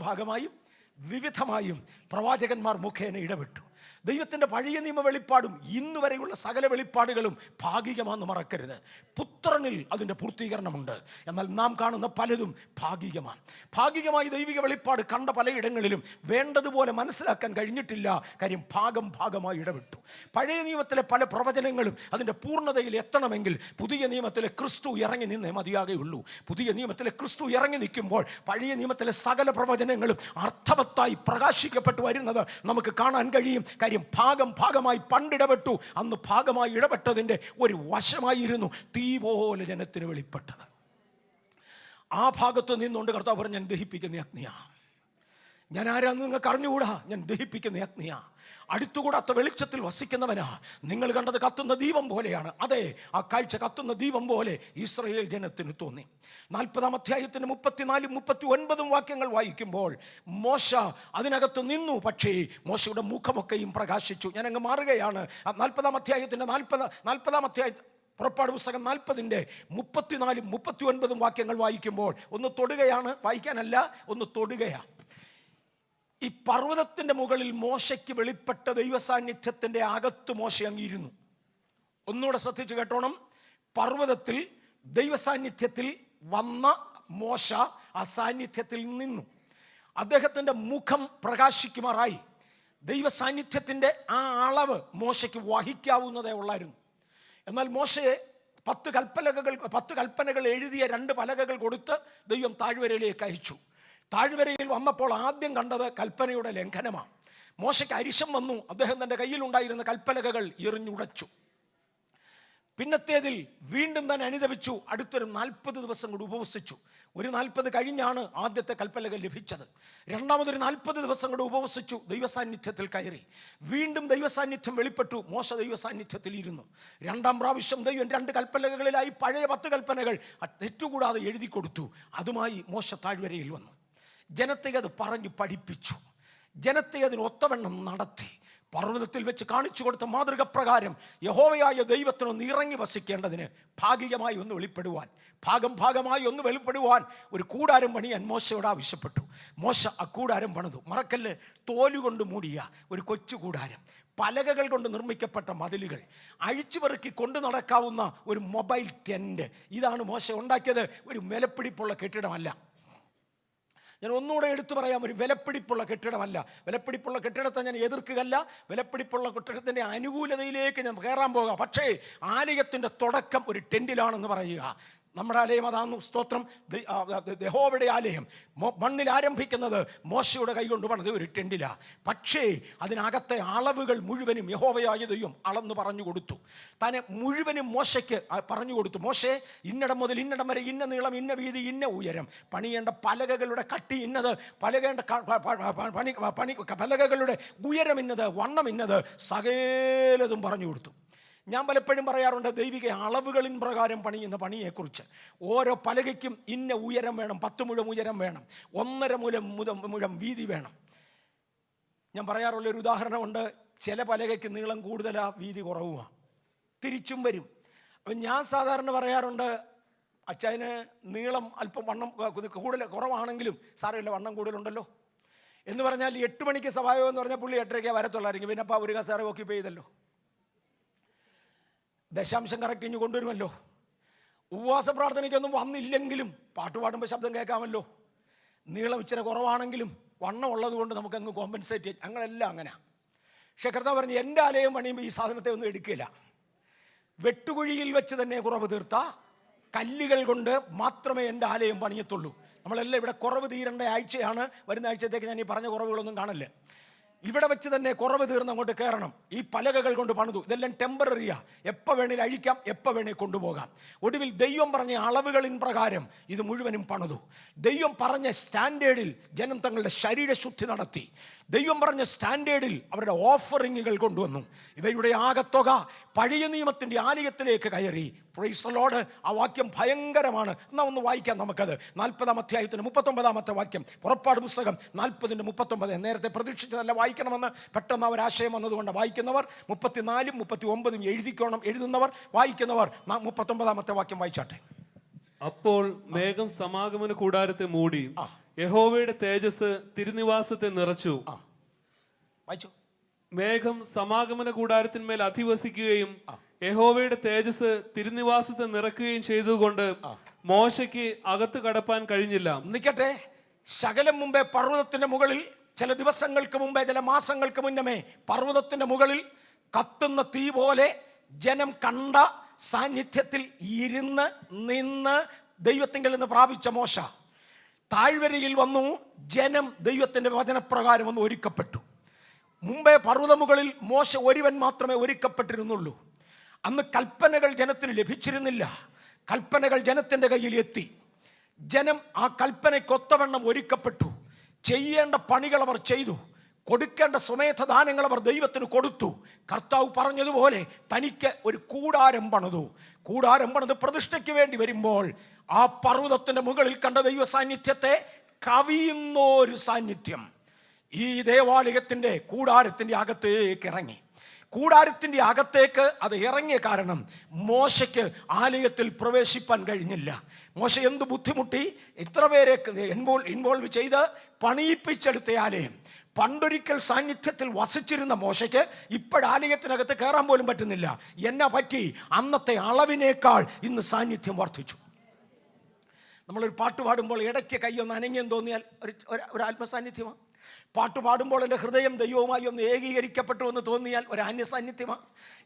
ഭാഗമായും വിവിധമായും പ്രവാചകന്മാർ മുഖേന ഇടപെട്ടു. ദൈവത്തിൻ്റെ പഴയ നിയമ വെളിപ്പാടും ഇന്ന് വരെയുള്ള സകല വെളിപ്പാടുകളും ഭാഗികമാണെന്ന് മറക്കരുത്. പുത്രനിൽ അതിൻ്റെ പൂർത്തീകരണമുണ്ട്. എന്നാൽ നാം കാണുന്ന പലതും ഭാഗികമാണ്. ഭാഗികമായി ദൈവിക വെളിപ്പാട് കണ്ട പലയിടങ്ങളിലും വേണ്ടതുപോലെ മനസ്സിലാക്കാൻ കഴിഞ്ഞിട്ടില്ല. കാര്യം ഭാഗമായി ഇടപെട്ടു. പഴയ നിയമത്തിലെ പല പ്രവചനങ്ങളും അതിൻ്റെ പൂർണ്ണതയിൽ എത്തണമെങ്കിൽ പുതിയ നിയമത്തിലെ ക്രിസ്തു ഇറങ്ങി നിന്നേ മതിയാകുകയുള്ളൂ. പുതിയ നിയമത്തിലെ ക്രിസ്തു ഇറങ്ങി നിൽക്കുമ്പോൾ പഴയ നിയമത്തിലെ സകല പ്രവചനങ്ങളും അർത്ഥവത്തായി പ്രകാശിക്കപ്പെട്ടു വരുന്നത് നമുക്ക് കാണാൻ കഴിയും. കാര്യം ഭാഗമായി പണ്ടിടപെട്ടു. അന്ന് ഭാഗമായി ഇടപെട്ടതിൻ്റെ ഒരു വശമായിരുന്നു തീ പോലെ ജനത്തിന് വെളിപ്പെട്ടത്. ആ ഭാഗത്ത് നിന്നുകൊണ്ട് കർത്താവ് പറഞ്ഞു, ഞാൻ ദഹിപ്പിക്കുന്ന അഗ്നിയാ. ഞാൻ ആരാന്ന് നിങ്ങൾക്ക് അറിഞ്ഞുകൂടാ, ഞാൻ ദഹിപ്പിക്കുന്ന അഗ്നിയാ. അടുത്തുകൂടാത്ത വെളിച്ചത്തിൽ വസിക്കുന്നവനാ. നിങ്ങൾ കണ്ടത് കത്തുന്ന ദീപം പോലെയാണ്. അതെ, ആ കാഴ്ച കത്തുന്ന ദീപം പോലെ ഇസ്രായേൽ ജനത്തിന് തോന്നി. 40-ാം അധ്യായത്തിന് 34, 39 വാക്യങ്ങൾ വായിക്കുമ്പോൾ മോശ അതിനകത്ത് നിന്നു, പക്ഷേ മോശയുടെ മുഖമൊക്കെയും പ്രകാശിച്ചു. ഞാൻ അങ്ങ് മാറുകയാണ്. 40-ാം അധ്യായത്തിൻ്റെ 40-ാം അധ്യായം പുറപ്പാട് പുസ്തകം 40-ന്റെ 34, 39 വാക്യങ്ങൾ വായിക്കുമ്പോൾ ഒന്ന് തൊടുകയാണ്, വായിക്കാനല്ല, ഒന്ന് തൊടുകയാണ്. ഈ പർവ്വതത്തിൻ്റെ മുകളിൽ മോശയ്ക്ക് വെളിപ്പെട്ട ദൈവസാന്നിധ്യത്തിൻ്റെ അകത്ത് മോശ അങ്ങിരുന്നു. ഒന്നുകൂടെ ശ്രദ്ധിച്ച് കേട്ടോണം. പർവ്വതത്തിൽ ദൈവസാന്നിധ്യത്തിൽ വന്ന മോശ ആ സാന്നിധ്യത്തിൽ നിന്നു. അദ്ദേഹത്തിൻ്റെ മുഖം പ്രകാശിക്കുമാറായി. ദൈവസാന്നിധ്യത്തിൻ്റെ ആ അളവ് മോശയ്ക്ക് വഹിക്കാവുന്നതേ ഉള്ളായിരുന്നു. എന്നാൽ മോശയെ 10 കൽപ്പനകൾ എഴുതിയ 2 പലകകൾ കൊടുത്ത് ദൈവം താഴ്വരയിലേക്ക് അയച്ചു. താഴ്വരയിൽ വന്നപ്പോൾ ആദ്യം കണ്ടത് കൽപ്പനയുടെ ലംഘനമാണ്. മോശയ്ക്ക് അരിശം വന്നു. അദ്ദേഹം തൻ്റെ കയ്യിലുണ്ടായിരുന്ന കൽപ്പലകകൾ എറിഞ്ഞുടച്ചു. പിന്നത്തേതിൽ വീണ്ടും തന്നെ അനുദപിച്ചു. അടുത്തൊരു 40 ദിവസം കൂടി ഉപവസിച്ചു. ഒരു 40 കഴിഞ്ഞാണ് ആദ്യത്തെ കൽപ്പലകൾ ലഭിച്ചത്. രണ്ടാമതൊരു 40 ദിവസം കൂടി ഉപവസിച്ചു. ദൈവസാന്നിധ്യത്തിൽ കയറി. വീണ്ടും ദൈവസാന്നിധ്യം വെളിപ്പെട്ടു. മോശ ദൈവസാന്നിധ്യത്തിൽ ഇരുന്നു. 2-ാം പ്രാവശ്യം ദൈവം 2 കൽപ്പലകളിലായി പഴയ 10 കൽപ്പനകൾ തെറ്റുകൂടാതെ എഴുതി കൊടുത്തു. അതുമായി മോശ താഴ്വരയിൽ വന്നു. ജനത്തെ അത് പറഞ്ഞു പഠിപ്പിച്ചു. ജനത്തെ അതിന് ഒത്തവണ്ണം നടത്തി. പർവ്വതത്തിൽ വെച്ച് കാണിച്ചു കൊടുത്ത മാതൃക പ്രകാരം യഹോവയായ ദൈവത്തിനൊന്ന് ഇറങ്ങി വസിക്കേണ്ടതിന് ഭാഗികമായി ഒന്ന് വെളിപ്പെടുവാൻ, ഭാഗമായി ഒന്ന് വെളിപ്പെടുവാൻ ഒരു കൂടാരം പണിയാൻ മോശയോട് ആവശ്യപ്പെട്ടു. മോശ ആ കൂടാരം പണിതു. മറക്കല്ല്, തോലുകൊണ്ട് മൂടിയ ഒരു കൊച്ചു കൂടാരം, പലകകൾ കൊണ്ട് നിർമ്മിക്കപ്പെട്ട മതിലുകൾ, അഴിച്ചുപെറുക്കി കൊണ്ടു നടക്കാവുന്ന ഒരു മൊബൈൽ ടെൻറ്റ്. ഇതാണ് മോശ ഉണ്ടാക്കിയത്. ഒരു വിലപിടിപ്പുള്ള കെട്ടിടമല്ല. ഞാൻ ഒന്നുകൂടെ എടുത്തു പറയാം, ഒരു വിലപ്പിടിപ്പുള്ള കെട്ടിടമല്ല. വിലപ്പിടിപ്പുള്ള കെട്ടിടത്തെ ഞാൻ എതിർക്കുകയല്ല. വിലപ്പിടിപ്പുള്ള കെട്ടിടത്തിൻ്റെ അനുകൂലതയിലേക്ക് ഞാൻ കയറാൻ പോകാം. പക്ഷേ ആലയത്തിൻ്റെ തുടക്കം ഒരു ടെൻറ്റിലാണെന്ന് പറയുക. നമ്മുടെ ആലയം അതാന്നു. സ്തോത്രം. യഹോവയുടെ ആലയം മണ്ണിൽ ആരംഭിക്കുന്നത് മോശയുടെ കൈകൊണ്ട് പണിത് ഒരു ടെൻറ്റിലാണ്. പക്ഷേ അതിനകത്തെ അളവുകൾ മുഴുവനും യഹോവയായ ദൈവം അളന്ന് പറഞ്ഞു കൊടുത്തു. തന്നെ മുഴുവനും മോശയ്ക്ക് പറഞ്ഞു കൊടുത്തു. മോശേ, ഇന്നിടം മുതൽ ഇന്നിടം വരെ ഇന്ന നീളം, ഇന്ന വീതി, ഇന്ന ഉയരം, പണിയേണ്ട പലകകളുടെ കട്ടി ഇന്നത്, പലകകളുടെ ഉയരം ഇന്നത്, വണ്ണം ഇന്നത്, സകലതും പറഞ്ഞു കൊടുത്തു. ഞാൻ പലപ്പോഴും പറയാറുണ്ട്, ദൈവിക അളവുകളിൻ പ്രകാരം പണിയുന്ന പണിയെക്കുറിച്ച്. ഓരോ പലകയ്ക്കും ഇന്ന ഉയരം വേണം, 10 മുഴം ഉയരം വേണം, 1.5 മുഴം വീതി വേണം. ഞാൻ പറയാറുള്ളൊരു ഉദാഹരണമുണ്ട്. ചില പലകയ്ക്ക് നീളം കൂടുതലാണ്, വീതി കുറവുമാണ്. തിരിച്ചും വരും. അപ്പം ഞാൻ സാധാരണ പറയാറുണ്ട്, അച്ചായന് നീളം അല്പം വണ്ണം കുറവാണെങ്കിലും സാരമില്ല, വണ്ണം കൂടുതലുണ്ടല്ലോ എന്ന് പറഞ്ഞാൽ 8 മണിക്ക് സഭായോഗം എന്ന് പറഞ്ഞാൽ പുള്ളി 8:30 വരത്തുള്ളായിരിക്കും. പിന്നെ അപ്പോൾ ഒരു കസേര ഓക്കിപ്പേ ചെയ്തല്ലോ, ദശാംശം കറക്റ്റ് ഇഞ്ഞ് കൊണ്ടുവരുമല്ലോ. ഉപവാസ പ്രാർത്ഥനയ്ക്കൊന്നും വന്നില്ലെങ്കിലും പാട്ട് പാടുമ്പോൾ ശബ്ദം കേൾക്കാമല്ലോ. നീളം ഇച്ചിരി കുറവാണെങ്കിലും വണ്ണം ഉള്ളത് കൊണ്ട് നമുക്കങ്ങ് കോമ്പൻസേറ്റ് ചെയ്യാം. ഞങ്ങളെല്ലാം അങ്ങനെ. പക്ഷേ കർത്താവ് പറഞ്ഞു, എൻ്റെ ആലയം പണിയുമ്പോൾ ഈ സാധനത്തെ ഒന്നും എടുക്കില്ല. വെട്ടുകുഴിയിൽ വെച്ച് തന്നെ കുറവ് തീർത്ത കല്ലുകൾ കൊണ്ട് മാത്രമേ എൻ്റെ ആലയം പണിയത്തുള്ളൂ. നമ്മളെല്ലാം ഇവിടെ കുറവ് തീരേണ്ട ആഴ്ചയാണ്. വരുന്ന ആഴ്ചത്തേക്ക് ഞാൻ ഈ പറഞ്ഞ കുറവുകളൊന്നും കാണില്ല. ഇവിടെ വെച്ച് തന്നെ കുറവ് തീർന്ന് അങ്ങോട്ട് കയറണം. ഈ പലകകൾ കൊണ്ട് പണിതു. ഇതെല്ലാം ടെമ്പററിയാ. എപ്പോൾ വേണേലും അഴിക്കാം, എപ്പോൾ വേണേൽ കൊണ്ടുപോകാം. ഒടുവിൽ ദൈവം പറഞ്ഞ അളവുകളിൻ പ്രകാരം ഇത് മുഴുവനും പണിതു. ദൈവം പറഞ്ഞ സ്റ്റാൻഡേർഡിൽ ജനം തങ്ങളുടെ ശരീരശുദ്ധി നടത്തി. ദൈവം പറഞ്ഞ സ്റ്റാൻഡേർഡിൽ അവരുടെ ഓഫറിങ്ങുകൾ കൊണ്ടുവന്നു. ഇവയുടെ ആകത്തുക പഴയ നിയമത്തിൻ്റെ ആലയത്തിലേക്ക് കയറി. Praise the Lord. ആ വാക്യം ഭയങ്കരമാണ്. എന്നാൽ ഒന്ന് വായിക്കാം നമുക്കത്. 40-ാം അധ്യായത്തിന് 39-ാമത്തെ വാക്യം, പുറപ്പാട് പുസ്തകം 40-ന്റെ 39. നേരത്തെ പ്രതീക്ഷിച്ചതല്ല വായിക്കണമെന്ന്, പെട്ടെന്ന് ഒരാശയം വന്നതുകൊണ്ട് വായിക്കുന്നവർ 34-ഉം 39-ഉം എഴുതുന്നവർ വായിക്കുന്നവർ 39-ാമത്തെ വാക്യം വായിച്ചാട്ടെ. അപ്പോൾ മേഘം സമാഗമന കൂടാരത്തെ മൂടി, യഹോവയുടെ തേജസ് തിരുനിവാസത്തെ നിറച്ചു. വായിച്ചു. മേഘം സമാഗമന കൂടാരത്തിന്മേൽ അധിവസിക്കുകയും യഹോവയുടെ തേജസ് തിരുനിവാസത്തെ നിറയ്ക്കുകയും ചെയ്തുകൊണ്ട് മോശയ്ക്ക് അകത്ത് കടപ്പാൻ കഴിഞ്ഞില്ല. നിൽക്കട്ടെ, ശകലം മുമ്പേ പർവ്വതത്തിന്റെ മുകളിൽ, ചില ദിവസങ്ങൾക്ക് മുമ്പേ, ചില മാസങ്ങൾക്ക് മുന്നമേ പർവ്വതത്തിന്റെ മുകളിൽ കത്തുന്ന തീ പോലെ ജനം കണ്ട സാന്നിധ്യത്തിൽ ഇരുന്ന് നിന്ന് ദൈവത്തിങ്കിൽ നിന്ന് പ്രാപിച്ച മോശ താഴ്വരയിൽ വന്നു. ജനം ദൈവത്തിന്റെ വചനപ്രകാരം ഒന്ന് ഒരുക്കപ്പെട്ടു. മുമ്പേ പർവ്വതമുകളിൽ മോശ ഒരുവൻ മാത്രമേ ഒരുക്കപ്പെട്ടിരുന്നുള്ളൂ. അന്ന് കൽപ്പനകൾ ജനത്തിന് ലഭിച്ചിരുന്നില്ല. കൽപ്പനകൾ ജനത്തിൻ്റെ കയ്യിൽ എത്തി. ജനം ആ കൽപ്പനയ്ക്കൊത്തവണ്ണം ഒരുക്കപ്പെട്ടു. ചെയ്യേണ്ട പണികൾ അവർ ചെയ്തു. കൊടുക്കേണ്ട സ്വമേധദാനങ്ങൾ അവർ ദൈവത്തിന് കൊടുത്തു. കർത്താവ് പറഞ്ഞതുപോലെ തനിക്ക് ഒരു കൂടാരം പണിതു. കൂടാരം പണിത് പ്രതിഷ്ഠയ്ക്ക് വേണ്ടി വരുമ്പോൾ ആ പർവ്വതത്തിൻ്റെ മുകളിൽ കണ്ട ദൈവ സാന്നിധ്യത്തെ കവിയുന്ന ഒരു സാന്നിധ്യം ഈ ദേവാലയത്തിൻ്റെ കൂടാരത്തിൻ്റെ അകത്തേക്ക് ഇറങ്ങി. കൂടാരത്തിൻ്റെ അകത്തേക്ക് അത് ഇറങ്ങിയ കാരണം മോശയ്ക്ക് ആലയത്തിൽ പ്രവേശിപ്പാൻ കഴിഞ്ഞില്ല. മോശ എന്ത് ബുദ്ധിമുട്ടി, ഇത്ര പേരെ ഇൻവോൾവ് ചെയ്ത് പണിയിപ്പിച്ചെടുത്ത ആലയം. പണ്ടൊരിക്കൽ സാന്നിധ്യത്തിൽ വസിച്ചിരുന്ന മോശയ്ക്ക് ഇപ്പോഴാലയത്തിനകത്ത് കയറാൻ പോലും പറ്റുന്നില്ല. എന്നാ പറ്റി? അന്നത്തെ അളവിനേക്കാൾ ഇന്ന് സാന്നിധ്യം വർദ്ധിച്ചു. നമ്മളൊരു പാട്ട് പാടുമ്പോൾ ഇടയ്ക്ക് കൈയൊന്ന് അനങ്ങിയെന്ന് തോന്നിയാൽ ഒരു ആത്മസാന്നിധ്യമാണ്. പാട്ട് പാടുമ്പോൾ എൻ്റെ ഹൃദയം ദൈവവുമായി ഒന്ന് ഏകീകരിക്കപ്പെട്ടു എന്ന് തോന്നിയാൽ ഒരു ആത്മസാന്നിധ്യമാണ്.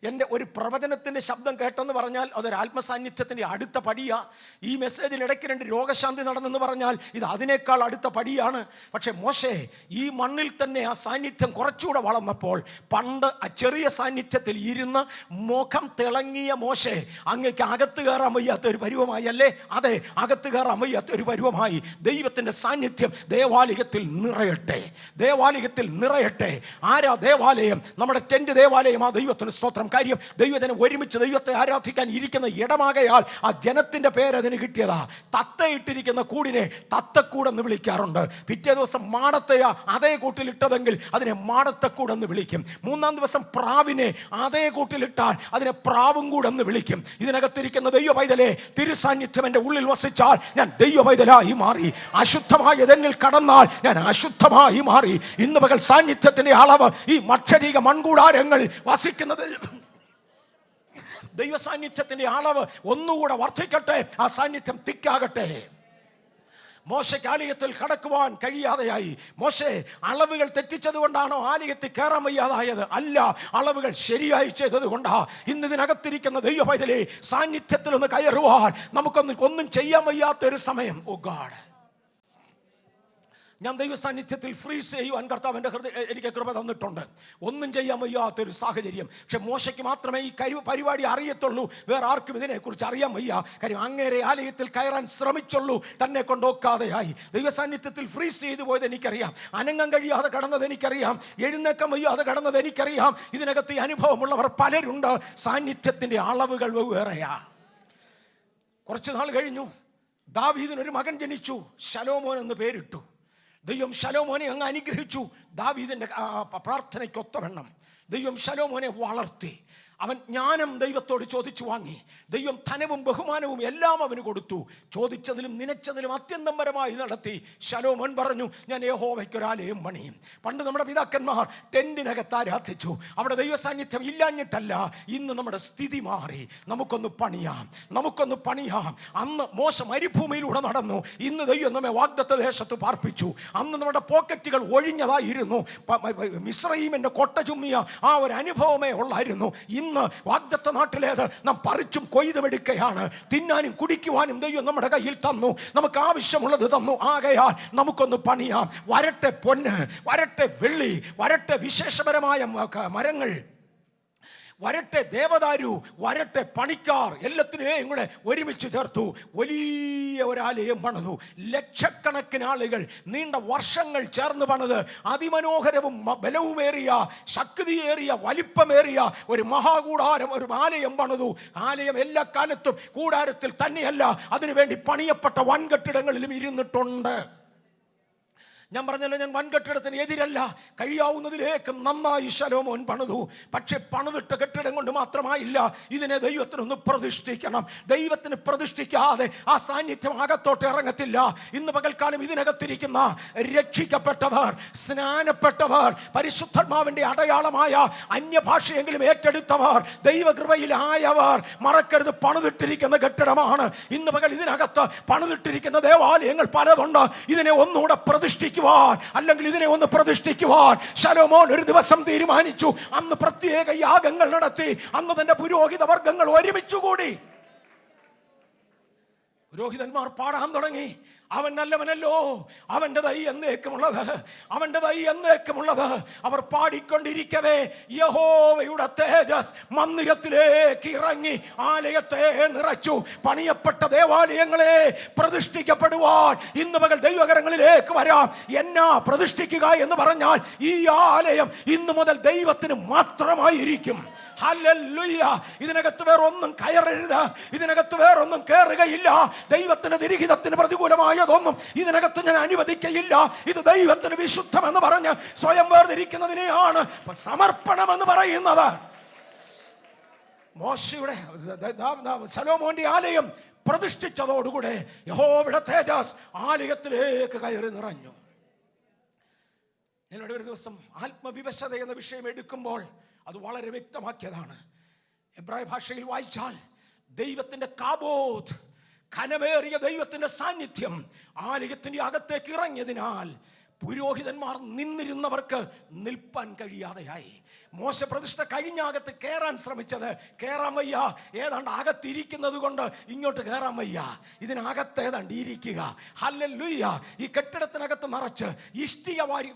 എൻ്റെ ഒരു പ്രവചനത്തിൻ്റെ ശബ്ദം കേട്ടെന്ന് പറഞ്ഞാൽ അതൊരു ആത്മസാന്നിധ്യത്തിൻ്റെ അടുത്ത പടിയാണ്. ഈ മെസ്സേജിൽ ഇടയ്ക്ക് 2 രോഗശാന്തി നടന്നെന്ന് പറഞ്ഞാൽ ഇത് അതിനേക്കാൾ അടുത്ത പടിയാണ്. പക്ഷേ മോശേ ഈ മണ്ണിൽ തന്നെ ആ സാന്നിധ്യം കുറച്ചുകൂടെ വളർന്നപ്പോൾ പണ്ട് ആ ചെറിയ സാന്നിധ്യത്തിൽ ഇരുന്ന് മുഖം തിളങ്ങിയ മോശേ അങ്ങേക്ക് അകത്ത് കയറാൻ വയ്യാത്ത ഒരു പരുവമായി അല്ലേ? അതെ, അകത്ത് കയറാൻ വയ്യാത്ത ഒരു പരുവമായി. ദൈവത്തിൻ്റെ സാന്നിധ്യം ദേവാലയത്തിൽ നിറയട്ടെ, ദേവാലയത്തിൽ നിറയട്ടെ. ആരാ ദേവാലയം? നമ്മുടെ ടെന്റ് ദേവാലയം. ആ ദൈവത്തിന് സ്തോത്രം. കാര്യം ദൈവജനം ഒരുമിച്ച് ദൈവത്തെ ആരാധിക്കാൻ ഇരിക്കുന്ന ഇടമാകയാൽ ആ ജനത്തിന്റെ പേര് അതിന് കിട്ടിയതാ. തത്തയിട്ടിരിക്കുന്ന കൂടിനെ തത്തക്കൂടെന്ന് വിളിക്കാറുണ്ട്. പിറ്റേ ദിവസം മാടത്തെയാ അതേ കൂട്ടിലിട്ടതെങ്കിൽ അതിനെ മാടത്തക്കൂടെന്ന് വിളിക്കും. 3-ാം ദിവസം പ്രാവിനെ അതേ കൂട്ടിലിട്ടാൽ അതിനെ പ്രാവും കൂടെന്ന് വിളിക്കും. ഇതിനകത്തിരിക്കുന്ന ദൈവ പൈതലെ, തിരുസാന്നിധ്യം എൻ്റെ ഉള്ളിൽ വസിച്ചാൽ ഞാൻ ദൈവ പൈതലായി മാറി. അശുദ്ധമായതെന്നിൽ കടന്നാൽ ഞാൻ അശുദ്ധമായി മാറി. ഇന്ന് പകൽ സാന്നിധ്യത്തിന്റെ അളവ് ഈ മക്ഷരീക മൺകൂടാരങ്ങളിൽ വസിക്കുന്നത് ദൈവ സാന്നിധ്യത്തിന്റെ അളവ് ഒന്നുകൂടെ വർദ്ധിക്കട്ടെ. ആ സാന്നിധ്യം തിക്കാകട്ടെ. മോശയ്ക്ക് ആലയത്തിൽ കടക്കുവാൻ കഴിയാതെയായി. മോശെ അളവുകൾ തെറ്റിച്ചത് കൊണ്ടാണോ ആലയത്തിൽ കയറാൻ വയ്യാതായത്? അല്ല, അളവുകൾ ശരിയായി ചെയ്തത് കൊണ്ടാ. ഇന്ന് ഇതിനകത്തിരിക്കുന്ന ദൈവ പൈതലേ, സാന്നിധ്യത്തിൽ ഒന്ന് കയറുവാൻ ഒന്നും ചെയ്യാൻ വയ്യാത്തൊരു സമയം. ഓ ഗാഡ്, ഞാൻ ദൈവ സാന്നിധ്യത്തിൽ ഫ്രീസ് ചെയ്യുവാൻ കർത്താവിൻ്റെ എനിക്ക് കൃപ തന്നിട്ടുണ്ട്. ഒന്നും ചെയ്യാൻ വയ്യാത്തൊരു സാഹചര്യം. പക്ഷെ മോശയ്ക്ക് മാത്രമേ ഈ പരിപാടി അറിയത്തുള്ളൂ. വേറെ ആർക്കും ഇതിനെക്കുറിച്ച് അറിയാൻ വയ്യ. കാര്യം അങ്ങേരെ ആലയത്തിൽ കയറാൻ ശ്രമിച്ചുള്ളൂ, തന്നെ കൊണ്ടൊക്കാതെയായി. ദൈവ സാന്നിധ്യത്തിൽ ഫ്രീസ് ചെയ്തു പോയത് എനിക്കറിയാം. അനങ്ങാൻ കഴിയാതെ കടന്നത് എനിക്കറിയാം. എഴുന്നേക്കാൻ വയ്യാതെ കടന്നത് എനിക്കറിയാം. ഇതിനകത്ത് ഈ അനുഭവമുള്ളവർ പലരുണ്ട്. സാന്നിധ്യത്തിൻ്റെ അളവുകൾ വേറെയാ. കുറച്ച് നാൾ കഴിഞ്ഞു, ദാവീദിനൊരു മകൻ ജനിച്ചു. ശലോമോൻ എന്ന് പേരിട്ടു. ദൈവം ശലോമോനെ അങ്ങ് അനുഗ്രഹിച്ചു. ദാവീദിന്റെ പ്രാർത്ഥനയ്ക്കൊത്തവണ്ണം ദൈവം ശലോമോനെ വളർത്തി. അവൻ ജ്ഞാനം ദൈവത്തോട് ചോദിച്ചു വാങ്ങി. ദൈവം ധനവും ബഹുമാനവും എല്ലാം അവന് കൊടുത്തു. ചോദിച്ചതിലും നനച്ചതിലും അത്യന്തം പരമായി നടത്തി. ശലോമോൻ പറഞ്ഞു, ഞാൻ യഹോവയ്ക്കൊരാലയം പണിയും. പണ്ട് നമ്മുടെ പിതാക്കന്മാർ ടെന്റിനകത്ത് ആരാധിച്ചു. അവിടെ ദൈവ സാന്നിധ്യം ഇല്ലാഞ്ഞിട്ടല്ല. ഇന്ന് നമ്മുടെ സ്ഥിതി മാറി. നമുക്കൊന്ന് പണിയാം. അന്ന് മോശ മരുഭൂമിയിലൂടെ നടന്നു. ഇന്ന് ദൈവം നമ്മെ വാഗ്ദത്ത ദേശത്ത് പാർപ്പിച്ചു. അന്ന് നമ്മുടെ പോക്കറ്റുകൾ ഒഴിഞ്ഞതായിരുന്നു. മിസ്രയീമിന്റെ കൊട്ട ചുമ്മിയ ആ ഒരു അനുഭവമേ ഉള്ളായിരുന്നു. ഇന്ന് വാഗ്ദത്ത നാട്ടിലേത് നാം പറിച്ചും കൊയ്തുമെടുക്കുകയാണ്. തിന്നാനും കുടിക്കുവാനും ദൈവം നമ്മുടെ കയ്യിൽ തന്നു. നമുക്ക് ആവശ്യമുള്ളത് തന്നു. ആകയാൽ നമുക്കൊന്ന് പണിയാം. വരട്ടെ പൊന്ന്, വരട്ടെ വെള്ളി, വരട്ടെ വിശേഷപരമായ മരങ്ങൾ, വരട്ടെ ദേവദാരു, വരട്ടെ പണിക്കാർ, എല്ലാത്തിനെയും കൂടെ ഒരുമിച്ച് ചേർത്തു വലിയ ഒരാലയം പണിതു. ലക്ഷക്കണക്കിന് ആളുകൾ നീണ്ട വർഷങ്ങൾ ചേർന്ന് പണിത് അതിമനോഹരവും ബലവുമേറിയ ശക്തിയേറിയ വലിപ്പമേറിയ ഒരു മഹാകൂടാരം, ഒരു ആലയം പണിതു. ആലയം എല്ലാ കാലത്തും കൂടാരത്തിൽ തന്നെയല്ല, അതിനുവേണ്ടി പണിയപ്പെട്ട വൻകെട്ടിടങ്ങളിലും ഇരുന്നിട്ടുണ്ട്. ഞാൻ പറഞ്ഞല്ലോ, ഞാൻ വൻകെട്ടിടത്തിന് എതിരല്ല. കഴിയാവുന്നതിലേക്ക് നന്നായി ശലോമോൻ പണിതു. പക്ഷെ പണിതിട്ട കെട്ടിടം കൊണ്ട് മാത്രമായില്ല, ഇതിനെ ദൈവത്തിനൊന്ന് പ്രതിഷ്ഠിക്കണം. ദൈവത്തിന് പ്രതിഷ്ഠിക്കാതെ ആ സാന്നിധ്യം അകത്തോട്ട് ഇറങ്ങത്തില്ല. ഇന്ന് പകൽക്കാലം ഇതിനകത്തിരിക്കുന്ന രക്ഷിക്കപ്പെട്ടവർ, സ്നാനപ്പെട്ടവർ, പരിശുദ്ധാത്മാവിന്റെ അടയാളമായ അന്യഭാഷയെങ്കിലും ഏറ്റെടുത്തവർ, ദൈവകൃപയിലായവർ, മറക്കരുത്, പണിതിട്ടിരിക്കുന്ന കെട്ടിടമാണ്. ഇന്ന് പകൽ ഇതിനകത്ത് പണിതിട്ടിരിക്കുന്ന ദേവാലയങ്ങൾ പലതുണ്ട്. ഇതിനെ ഒന്നുകൂടെ പ്രതിഷ്ഠിക്കുവാൻ, അല്ലെങ്കിൽ ഇതിനെ ഒന്ന് പ്രതിഷ്ഠിക്കുവാൻ ശലോമോൻ ഒരു ദിവസം തീരുമാനിച്ചു. അന്ന് പ്രത്യേക യാഗങ്ങൾ നടത്തി. അന്ന് തന്റെ പുരോഹിത വർഗങ്ങൾ ഒരുമിച്ചുകൂടി. പുരോഹിതന്മാർ പാടാൻ തുടങ്ങി, അവൻ നല്ലവനല്ലോ, അവന്റെ ദൈ എന്നേക്കുമുള്ളത്, അവന്റെ ദൈ എന്നേക്കുമുള്ളത്. അവർ പാടിക്കൊണ്ടിരിക്കവേ യഹോവയുടെ തേജസ് മന്ദിരത്തിലേക്ക് ഇറങ്ങി ആലയത്തെ നിറച്ചു. പണിയപ്പെട്ട ദേവാലയങ്ങളെ പ്രതിഷ്ഠിക്കപ്പെടുവാൻ ഇന്ന് പകൽ ദൈവകരങ്ങളിലേക്ക് വരാം. എന്നാ പ്രതിഷ്ഠിക്കുക എന്ന് പറഞ്ഞാൽ, ഈ ആലയം ഇന്നു മുതൽ ദൈവത്തിന് മാത്രമായിരിക്കും. ഹല്ലേലൂയ. ഇതിനകത്ത് വേറൊന്നും കയറരുത്, ഇതിനകത്ത് വേറൊന്നും കയറുകയില്ല. ദൈവത്തിന് തിരിഹിതത്തിന് പ്രതികൂലമായതൊന്നും ഇതിനകത്ത് ഞാൻ അനുവദിക്കയില്ല. ഇത് ദൈവത്തിന് വിശുദ്ധമെന്ന് പറഞ്ഞ് സ്വയം വേർതിരിക്കുന്നതിനെയാണ് സമർപ്പണം എന്ന് പറയുന്നത്. മോശയുടെ ശലോമോന്റെ ആലയം പ്രതിഷ്ഠിച്ചതോടുകൂടെ യഹോവയുടെ തേജസ് ആലയത്തിലേക്ക് കയറി നിറഞ്ഞു. എന്നോട് ഒരു ദിവസം ആത്മവിവശത എന്ന വിഷയം എടുക്കുമ്പോൾ അത് വളരെ വ്യക്തമാക്കിയതാണ്. എബ്രായ ഭാഷയിൽ വായിച്ചാൽ ദൈവത്തിന്റെ കാബോത്ത്, ഘനമേറിയ ദൈവത്തിന്റെ സാന്നിധ്യം ആലയത്തിന്റെ അകത്തേക്ക് ഇറങ്ങിയതിനാൽ പുരോഹിതന്മാർ നിന്നിരുന്നവർക്ക് നിൽപ്പാൻ കഴിയാതെയായി. മോശ പ്രതിഷ്ഠ കഴിഞ്ഞകത്ത് കയറാൻ ശ്രമിച്ചത്, കയറാൻ വയ്യ. ഏതാണ്ട് അകത്തിരിക്കുന്നത് കൊണ്ട് ഇങ്ങോട്ട് കയറാൻ വയ്യ. ഇതിനകത്ത് ഏതാണ്ട് ഇരിക്കുക. ഹല്ലേലൂയ. ഈ കെട്ടിടത്തിനകത്ത് നിറച്ച് ഇഷ്ടിക വാരി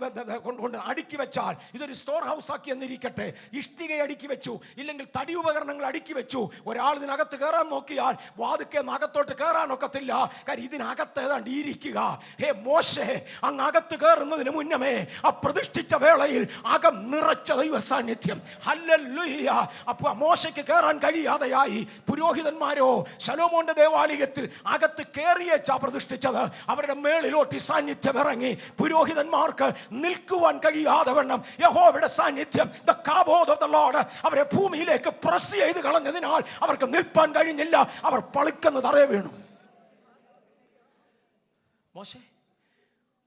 കൊണ്ട് അടുക്കി വെച്ചാൽ, ഇതൊരു സ്റ്റോർ ഹൗസ് ആക്കി എന്നിരിക്കട്ടെ, ഇഷ്ടിക അടുക്കി വെച്ചു, ഇല്ലെങ്കിൽ തടി ഉപകരണങ്ങൾ അടുക്കി വെച്ചു. ഒരാൾ ഇതിനകത്ത് കയറാൻ നോക്കിയാൽ വാതുക്കെ അകത്തോട്ട് കയറാനൊക്കത്തില്ല. കാര്യം ഇതിനകത്ത് ഏതാണ്ട് ഇരിക്കുക. ഹേ മോശേ, അങ്ങ് അകത്ത് കയറുന്നതിന് മുന്നമേ ആ പ്രതിഷ്ഠിച്ച വേളയിൽ അകം നിറച്ച ദൈവ സാന്നിധ്യം. ഹല്ലേലൂയ. അപ്പോൾ മോശയ്ക്ക് കയറാൻ കഴിയാതെയായി. പുരോഹിതന്മാരോ ശലോമോന്റെ ദേവാലയത്തിൽ അകത്ത് കയറിയേച്ചാ പ്രതിഷ്ഠിച്ചത്. അവരുടെ മേളിലോട്ട് ഈ സാന്നിധ്യം ഇറങ്ങി. പുരോഹിതന്മാർക്ക് നിൽക്കുവാൻ കഴിയാതെ വണ്ണം യഹോവയുടെ സാന്നിധ്യം, the kabod of the Lord, അവരെ ഭൂമിയിലേക്ക് പ്രസ് ചെയ്ത് കളഞ്ഞതിനാൽ അവർക്ക് നിൽപ്പാൻ കഴിഞ്ഞില്ല. അവർ പളുക്കെന്ന് തറയെ വീണു. മോശേ,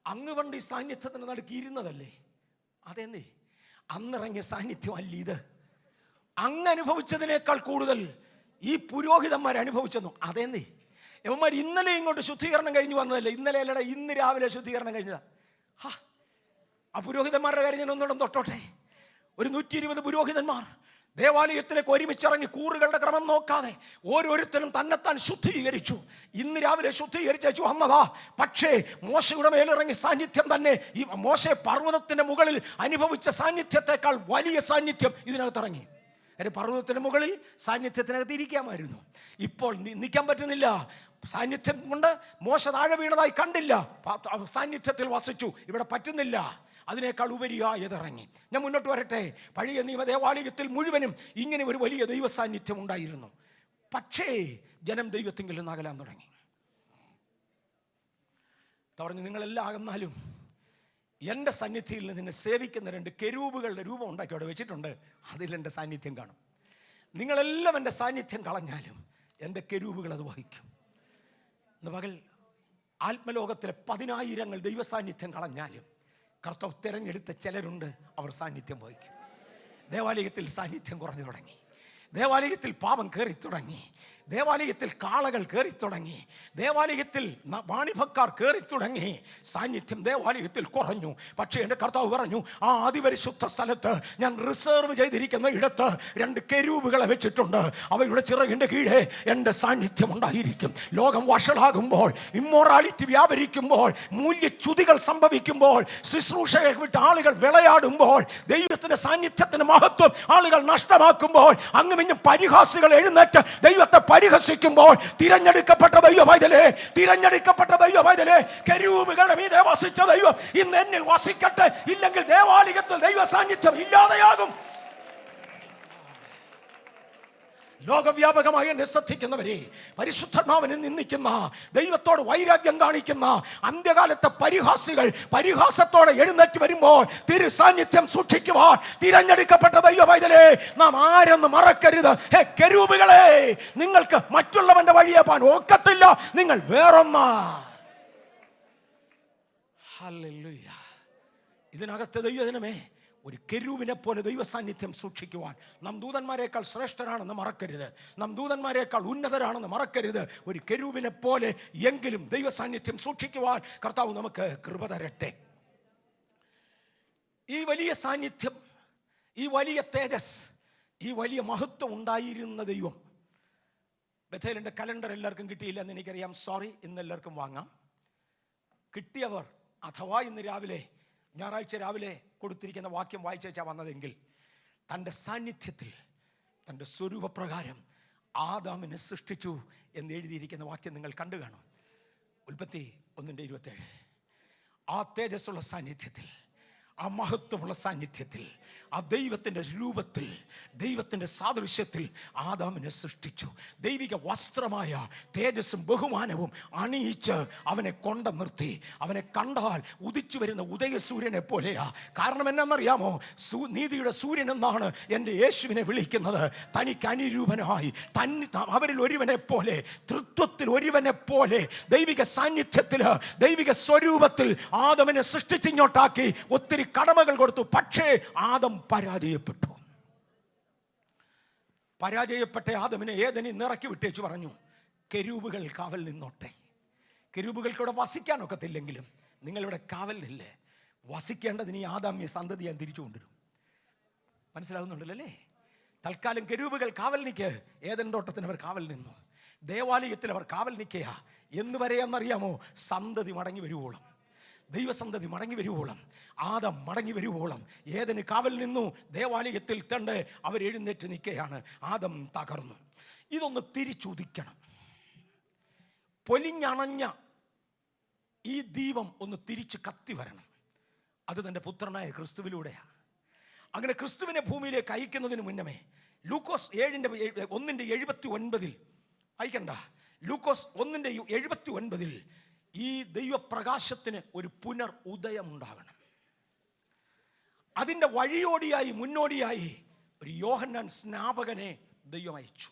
അങ്ങ് പണ്ട് ഈ സാന്നിധ്യത്തിന് നടുക്ക് ഇരുന്നതല്ലേ? അതെന്നേ, അന്നിറങ്ങിയ സാന്നിധ്യം അല്ല ഇത്. അങ്ങ് അനുഭവിച്ചതിനേക്കാൾ കൂടുതൽ ഈ പുരോഹിതന്മാർ അനുഭവിച്ചെന്നു. അതെന്നേ, ഇവന്മാർ ഇന്നലെ ഇങ്ങോട്ട് ശുദ്ധീകരണം കഴിഞ്ഞ് വന്നതല്ലേ? ഇന്നലെ അല്ലട, ഇന്ന് രാവിലെ ശുദ്ധീകരണം കഴിഞ്ഞതാ. ആ പുരോഹിതന്മാരുടെ കാര്യം ഞാൻ ഒന്നുകൂടെ തൊട്ടോട്ടെ. ഒരു 120 പുരോഹിതന്മാർ ദേവാലയത്തിലേക്ക് ഒരുമിച്ചിറങ്ങി കൂറുകളുടെ ക്രമം നോക്കാതെ ഓരോരുത്തരും തന്നെത്താൻ ശുദ്ധീകരിച്ചു. ഇന്ന് രാവിലെ ശുദ്ധീകരിച്ചു വന്നതാ. പക്ഷേ മോശയുടെ മേലിറങ്ങി സാന്നിധ്യം തന്നെ, ഈ മോശ പർവ്വതത്തിന്റെ മുകളിൽ അനുഭവിച്ച സാന്നിധ്യത്തെക്കാൾ വലിയ സാന്നിധ്യം ഇതിനകത്തിറങ്ങി. പർവ്വതത്തിന് മുകളിൽ സാന്നിധ്യത്തിനകത്ത് ഇരിക്കാമായിരുന്നു. ഇപ്പോൾ നിൽക്കാൻ പറ്റുന്നില്ല. സാന്നിധ്യം കൊണ്ട് മോശ താഴെ വീണതായി കണ്ടില്ല. സാന്നിധ്യത്തിൽ വസിച്ചു. ഇവിടെ പറ്റുന്നില്ല. അതിനേക്കാൾ ഉപരിയായതിറങ്ങി. ഞാൻ മുന്നോട്ട് വരട്ടെ. പഴയ നിയമ ദേവാലയത്തിൽ മുഴുവനും ഇങ്ങനെ ഒരു വലിയ ദൈവ സാന്നിധ്യം ഉണ്ടായിരുന്നു. പക്ഷേ ജനം ദൈവത്തിങ്കിൽ നിന്ന് അകലാൻ തുടങ്ങി. പറഞ്ഞു, നിങ്ങളെല്ലാം അകന്നാലും എൻ്റെ സന്നിധിയിൽ നിന്ന് നിന്നെ സേവിക്കുന്ന 2 കെരൂബുകളുടെ രൂപം ഉണ്ടാക്കി അവിടെ വെച്ചിട്ടുണ്ട്. അതിൽ എൻ്റെ സാന്നിധ്യം കാണും. നിങ്ങളെല്ലാം എൻ്റെ സാന്നിധ്യം കളഞ്ഞാലും എൻ്റെ കെരൂബുകൾ അത് വഹിക്കും. ഇന്ന് പകൽ ആത്മലോകത്തിലെ 10,000 ദൈവ സാന്നിധ്യം കളഞ്ഞാലും കർത്താവ് തിരഞ്ഞെടുത്ത ചിലരുണ്ട്, അവർ സാന്നിധ്യം വഹിക്കും. ദേവാലയത്തിൽ സാന്നിധ്യം കുറഞ്ഞു തുടങ്ങി. ദേവാലയത്തിൽ പാപം കയറി തുടങ്ങി. ദേവാലയത്തിൽ കാളകൾ കയറി തുടങ്ങി. ദേവാലയത്തിൽ വാണിഭക്കാർ കയറി തുടങ്ങി. സാന്നിധ്യം ദേവാലയത്തിൽ കുറഞ്ഞു. പക്ഷേ എൻ്റെ കർത്താവ് പറഞ്ഞു, ആ അതിപരിശുദ്ധ സ്ഥലത്ത് ഞാൻ റിസർവ് ചെയ്തിരിക്കുന്ന ഇടത്ത് 2 കെരൂബുകളെ വെച്ചിട്ടുണ്ട്. അവയുടെ ചിറകിൻ്റെ കീഴെ എൻ്റെ സാന്നിധ്യം ഉണ്ടായിരിക്കും. ലോകം വഷളാകുമ്പോൾ, ഇമ്മോറാലിറ്റി വ്യാപരിക്കുമ്പോൾ, മൂല്യച്യുതികൾ സംഭവിക്കുമ്പോൾ, ശുശ്രൂഷയെ വിട്ട് ആളുകൾ വിളയാടുമ്പോൾ, ദൈവത്തിൻ്റെ സാന്നിധ്യത്തിന് മഹത്വം ആളുകൾ നഷ്ടമാക്കുമ്പോൾ, അങ്ങുമിഞ്ഞും പരിഹാസികൾ എഴുന്നേറ്റ് ദൈവത്തെ പരിഹസിക്കുമ്പോൾ, തിരഞ്ഞെടുക്കപ്പെട്ട ദൈവമൈതലേ, തിരഞ്ഞെടുക്കപ്പെട്ട ദൈവമൈതലേ, കെരൂബുകളുടെ മീതെ വസിച്ച ദൈവം ഇന്ന് എന്നിൽ വസിക്കട്ടെ. ഇല്ലെങ്കിൽ ദേവാലയത്തിൽ ദൈവ സാന്നിധ്യം ഇല്ലാതെയാകും. ലോകവ്യാപകമായി എന്നെ ശ്രദ്ധിക്കുന്നവരെ, പരിശുദ്ധാത്മാവിനെ നിന്ദിക്കുന്ന, ദൈവത്തോട് വൈരാഗ്യം കാണിക്കുന്ന അന്ത്യകാലത്തെ പരിഹാസികൾ പരിഹാസത്തോടെ എഴുന്നേറ്റ് വരുമ്പോൾ തിരു സാന്നിധ്യം സൂക്ഷിക്കുവാൻ തിരഞ്ഞെടുക്കപ്പെട്ട ദൈവ പൈതലേ, നാം ആരെന്ന് മറക്കരുത്. ഹേ കെരൂബുകളെ, നിങ്ങൾക്ക് മറ്റുള്ളവന്റെ വഴിയെ പോകാൻ ഒക്കത്തില്ല, നിങ്ങൾ വേറൊന്നാ. ഹല്ലേലൂയ. ഇതിനകത്ത് ദൈവജനമേ, ഒരു കെരൂബിനെ പോലെ ദൈവ സാന്നിധ്യം സൂക്ഷിക്കുവാൻ നാം ദൂതന്മാരെക്കാൾ ശ്രേഷ്ഠരാണെന്ന് മറക്കരുത്, നാം ദൂതന്മാരെക്കാൾ ഉന്നതരാണെന്ന് മറക്കരുത്. ഒരു കെരൂബിനെ പോലെ എങ്കിലും ദൈവ സാന്നിധ്യം സൂക്ഷിക്കുവാൻ കർത്താവ് നമുക്ക് കൃപ തരട്ടെ. ഈ വലിയ സാന്നിധ്യം, ഈ വലിയ തേജസ്, ഈ വലിയ മഹത്വം ഉണ്ടായിരുന്ന ദൈവം. ബഥേലിൻ്റെ കലണ്ടർ എല്ലാവർക്കും കിട്ടിയില്ല എന്ന് എനിക്കറിയാം, സോറി. ഇന്ന് എല്ലാവർക്കും വാങ്ങാം. കിട്ടിയവർ അഥവാ ഇന്ന് രാവിലെ, ഞായറാഴ്ച രാവിലെ കൊടുത്തിരിക്കുന്ന വാക്യം വായിച്ചാ വന്നതെങ്കിൽ, തൻ്റെ സാന്നിധ്യത്തിൽ തൻ്റെ സ്വരൂപപ്രകാരം ആദാമിനെ സൃഷ്ടിച്ചു എന്ന് എഴുതിയിരിക്കുന്ന വാക്യം നിങ്ങൾ കണ്ടു കാണും. ഉൽപ്പത്തി 1:27. ആ തേജസ്സുള്ള സാന്നിധ്യത്തിൽ, ആ മഹത്വമുള്ള സാന്നിധ്യത്തിൽ, ആ ദൈവത്തിൻ്റെ രൂപത്തിൽ, ദൈവത്തിൻ്റെ സാദൃശ്യത്തിൽ ആദാമിനെ സൃഷ്ടിച്ചു. ദൈവിക വസ്ത്രമായ തേജസ്സും ബഹുമാനവും അണിയിച്ച് അവനെ കൊണ്ട നിർത്തി. അവനെ കണ്ടാൽ ഉദിച്ചു വരുന്ന ഉദയസൂര്യനെ പോലെയാ. കാരണം എന്നാണെന്നറിയാമോ? നീതിയുടെ സൂര്യൻ എന്നാണ് എൻ്റെ യേശുവിനെ വിളിക്കുന്നത്. തനിക്ക് അനുരൂപനായി, അവരിൽ ഒരുവനെ പോലെ, തൃത്വത്തിൽ ഒരുവനെ പോലെ, ദൈവിക സാന്നിധ്യത്തിൽ, ദൈവിക സ്വരൂപത്തിൽ ആദമിനെ സൃഷ്ടിച്ചിങ്ങോട്ടാക്കി ഒത്തിരി കടമകൾ കൊടുത്തു. പക്ഷേ ആദം പരാജയപ്പെട്ടു. പരാജയപ്പെട്ട ആദമിനെ ഏദനിൽ നിറക്കി വിട്ടേച്ചു പറഞ്ഞു, കെരൂബുകൾ കാവൽ നിന്നോട്ടെ. കെരൂബുകൾക്ക് ഇവിടെ വസിക്കാനൊക്കത്തില്ലെങ്കിലും നിങ്ങളിവിടെ കാവലില്ലേ, വസിക്കേണ്ടതിന് ഈ ആദാമ്യ സന്തതി ഞാൻ തിരിച്ചു കൊണ്ടുവരും. മനസ്സിലാകുന്നുണ്ടല്ലേ? തൽക്കാലം കെരൂബുകൾ കാവൽ നിൽക്കുക. ഏദൻ തോട്ടത്തിന് അവർ കാവൽ നിന്നു. ദേവാലയത്തിൽ അവർ കാവൽ നിൽക്കുക. എന്ന് വരെയെന്നറിയാമോ? സന്തതി മടങ്ങി വരുവോളം, ദൈവസന്തതി മടങ്ങി വരുവോളം, ആദം മടങ്ങി വരുവോളം ഏദന് കാവൽ നിന്നു. ദേവാലയത്തിൽ തണ്ട് അവർ എഴുന്നേറ്റ് നിൽക്കുകയാണ്. ആദം തകർന്നു. ഇതൊന്ന് തിരിച്ചുദിക്കണം. പൊലിഞ്ഞണഞ്ഞ ഈ ദീപം ഒന്ന് തിരിച്ച് കത്തി വരണം. അത് തൻ്റെ പുത്രനായ ക്രിസ്തുവിലൂടെയാണ്. അങ്ങനെ ക്രിസ്തുവിനെ ഭൂമിയിലേക്ക് അയക്കുന്നതിന് മുന്നമേ ലൂക്കോസ് 1:79 അയക്കണ്ട, ലൂക്കോസ് 1:79 ഈ ദൈവപ്രകാശത്തിന് ഒരു പുനർ ഉദയം ഉണ്ടാകണം. അതിൻ്റെ വഴിയോടിയായി, മുന്നോടിയായി ഒരു യോഹന്നാൻ സ്നാപകനെ ദൈവം അയച്ചു.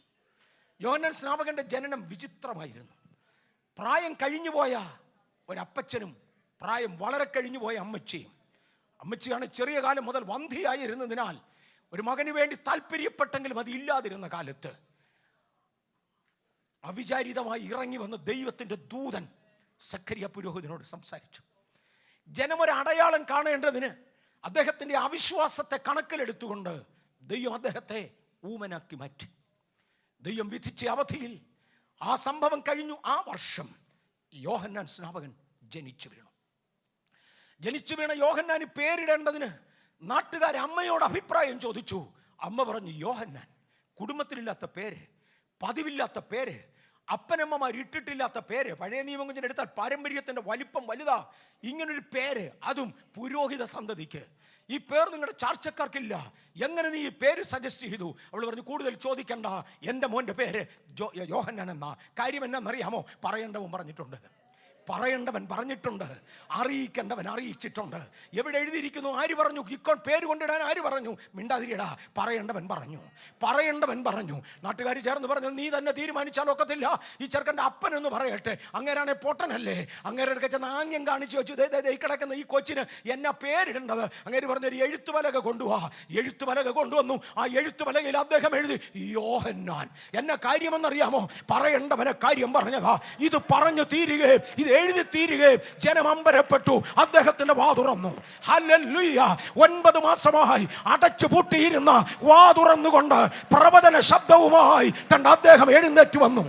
യോഹന്നാൻ സ്നാപകന്റെ ജനനം വിചിത്രമായിരുന്നു. പ്രായം കഴിഞ്ഞുപോയ ഒരപ്പച്ചനും പ്രായം വളരെ കഴിഞ്ഞുപോയ അമ്മച്ചിയും. അമ്മച്ചിയാണ് ചെറിയ കാലം മുതൽ വന്ധിയായിരുന്നതിനാൽ ഒരു മകന് വേണ്ടി താല്പര്യപ്പെട്ടെങ്കിലും അത് ഇല്ലാതിരുന്ന കാലത്ത് അവിചാരിതമായി ഇറങ്ങി വന്ന ദൈവത്തിൻ്റെ ദൂതൻ സഖരിയ പുരോഹിതനോട് സംസാരിച്ചു. ജനമൊരു അടയാളം കാണേണ്ടതിന് അദ്ദേഹത്തിൻ്റെ അവിശ്വാസത്തെ കണക്കിലെടുത്തുകൊണ്ട് ദൈവം അദ്ദേഹത്തെ ഊമനാക്കി മാറ്റി. ദൈവം വിധിച്ച അവധിയിൽ ആ സംഭവം കഴിഞ്ഞു. ആ വർഷം യോഹന്നാൻ സ്നാപകൻ ജനിച്ചു വീണു. ജനിച്ചു വീണ യോഹന്നാന് പേരിടേണ്ടതിന് നാട്ടുകാർ അമ്മയോട് അഭിപ്രായം ചോദിച്ചു. അമ്മ പറഞ്ഞു, യോഹന്നാൻ. കുടുംബത്തിലില്ലാത്ത പേര്, പതിവില്ലാത്ത പേര്, അപ്പനമ്മമാർ ഇട്ടിട്ടില്ലാത്ത പേര്. പഴയ നിയമം കൊഞ്ചിനെ എടുത്താൽ പാരമ്പര്യത്തിൻ്റെ വലിപ്പം വലുതാ. ഇങ്ങനൊരു പേര്, അതും പുരോഹിത സന്തതിക്ക്. ഈ പേർ നിങ്ങളുടെ ചാർച്ചക്കാർക്കില്ല. എങ്ങനെ നീ ഈ പേര് സജസ്റ്റ് ചെയ്തു? അവൾ പറഞ്ഞു, കൂടുതൽ ചോദിക്കണ്ട, എൻ്റെ മോൻ്റെ പേര് യോഹന്നാൻ എന്നാ. കാര്യം എന്നാന്നറിയാമോ? പറയേണ്ടവൻ പറഞ്ഞിട്ടുണ്ട്, പറയേണ്ടവൻ പറഞ്ഞിട്ടുണ്ട്, അറിയിക്കേണ്ടവൻ അറിയിച്ചിട്ടുണ്ട്. എവിടെ എഴുതിയിരിക്കുന്നു? ആര് പറഞ്ഞു? ഇപ്പോൾ പേര് കൊണ്ടിടാൻ ആര് പറഞ്ഞു? മിണ്ടാതിരിയടാ, പറയേണ്ടവൻ പറഞ്ഞു, പറയേണ്ടവൻ പറഞ്ഞു. നാട്ടുകാർ ചേർന്ന് പറഞ്ഞു, നീ തന്നെ തീരുമാനിച്ചാൽ ഒക്കത്തില്ല, ഈ ചെറുക്കൻ്റെ അപ്പനെന്ന് പറയട്ടെ. അങ്ങേരാണെ പൊട്ടനല്ലേ? അങ്ങേരുടെ ചെന്ന് ആംഗ്യം കാണിച്ചു വെച്ചു, ഈ കിടക്കുന്ന ഈ കൊച്ചിന് എന്നാ പേരിടേണ്ടത്? അങ്ങേര് പറഞ്ഞു, ഒരു എഴുത്തുപലക കൊണ്ടുപോവാ. എഴുത്തുപലക കൊണ്ടുവന്നു. ആ എഴുത്തുപലകയിൽ അദ്ദേഹം എഴുതി യോഹന്നാൻ. എന്നെ കാര്യമെന്നറിയാമോ? പറയേണ്ടവനെ കാര്യം പറഞ്ഞതാ. ഇത് പറഞ്ഞു തീരുകയും ഇത് എഴുതി തീരുകയും ജനം അമ്പരപ്പെട്ടു. അദ്ദേഹത്തിന്റെ വാ തുറന്നു. ഹല്ലേലൂയ. 9 മാസമായി അടച്ചു പൂട്ടിയിരുന്ന വാ തുറന്നുകൊണ്ട് പ്രവചന ശബ്ദവുമായി തന്റെ അദ്ദേഹം എഴുന്നേറ്റ് വന്നു.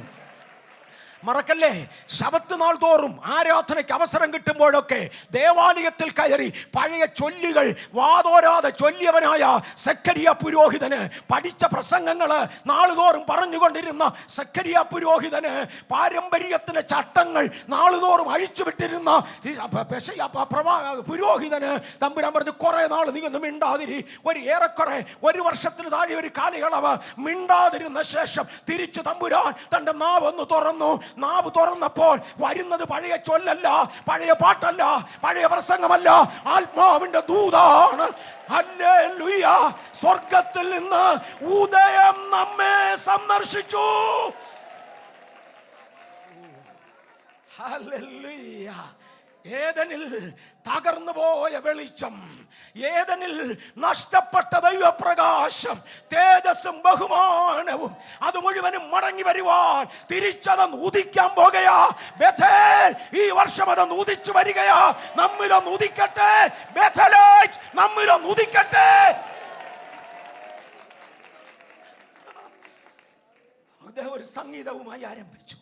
മറക്കല്ലേ, ശബത്ത് നാൾ തോറും ആരാധനയ്ക്ക് അവസരം കിട്ടുമ്പോഴൊക്കെ ദേവാലയത്തിൽ കയറി പഴയ ചൊല്ലുകൾ വാതോരാതെ ചൊല്ലിയവനായ സെക്കരിയ പുരോഹിതന്, പഠിച്ച പ്രസംഗങ്ങള് നാളുതോറും പറഞ്ഞുകൊണ്ടിരുന്ന സെക്കരിയ പുരോഹിതന്, പാരമ്പര്യത്തിന്റെ ചട്ടങ്ങൾ നാളുതോറും അഴിച്ചുവിട്ടിരുന്ന പുരോഹിതന് തമ്പുരാൻ പറഞ്ഞു, കുറെ നാൾ നീ ഒന്നും മിണ്ടാതിരി. ഏറെക്കുറെ 1 വർഷത്തിന് താഴെ ഒരു കാലയളവ് മിണ്ടാതിരുന്ന ശേഷം തിരിച്ചു തമ്പുരാൻ തന്റെ നാവ് ഒന്ന് തുറന്നു. നാവ് തുറന്നപ്പോൾ വരുന്നത് പഴയ ചൊല്ലല്ല, പഴയ പാട്ടല്ല, പഴയ പ്രസംഗമല്ല, ആത്മാവിന്റെ ദൂതാണ്. ഹല്ലേലൂയ! സ്വർഗത്തിൽ നിന്ന് ഉദയം നമ്മെ സന്ദർശിച്ചു. ഹല്ലേലൂയ! ഏദനിൽ തകർന്നു പോയ വെളിച്ചം, ഏദനിൽ നഷ്ടപ്പെട്ട ദൈവപ്രകാശം, തേജസ്സും ബഹുമാനവും അത് മുഴുവനും മടങ്ങി വരുവാൻ തിരിച്ചതൊന്ന് ഉദിക്കാൻ പോകുകയാ. ബേഥേൽ ഈ വർഷം അതൊന്ന് ഉദിച്ചു വരികയാ. നമ്മിലൊന്ന് ഉദിക്കട്ടെ. ബേഥേലേറ്റ് നമ്മിലൊന്ന് ഉദിക്കട്ടെ. അദ്ദേഹം ഒരു സംഗീതവുമായി ആരംഭിച്ചു,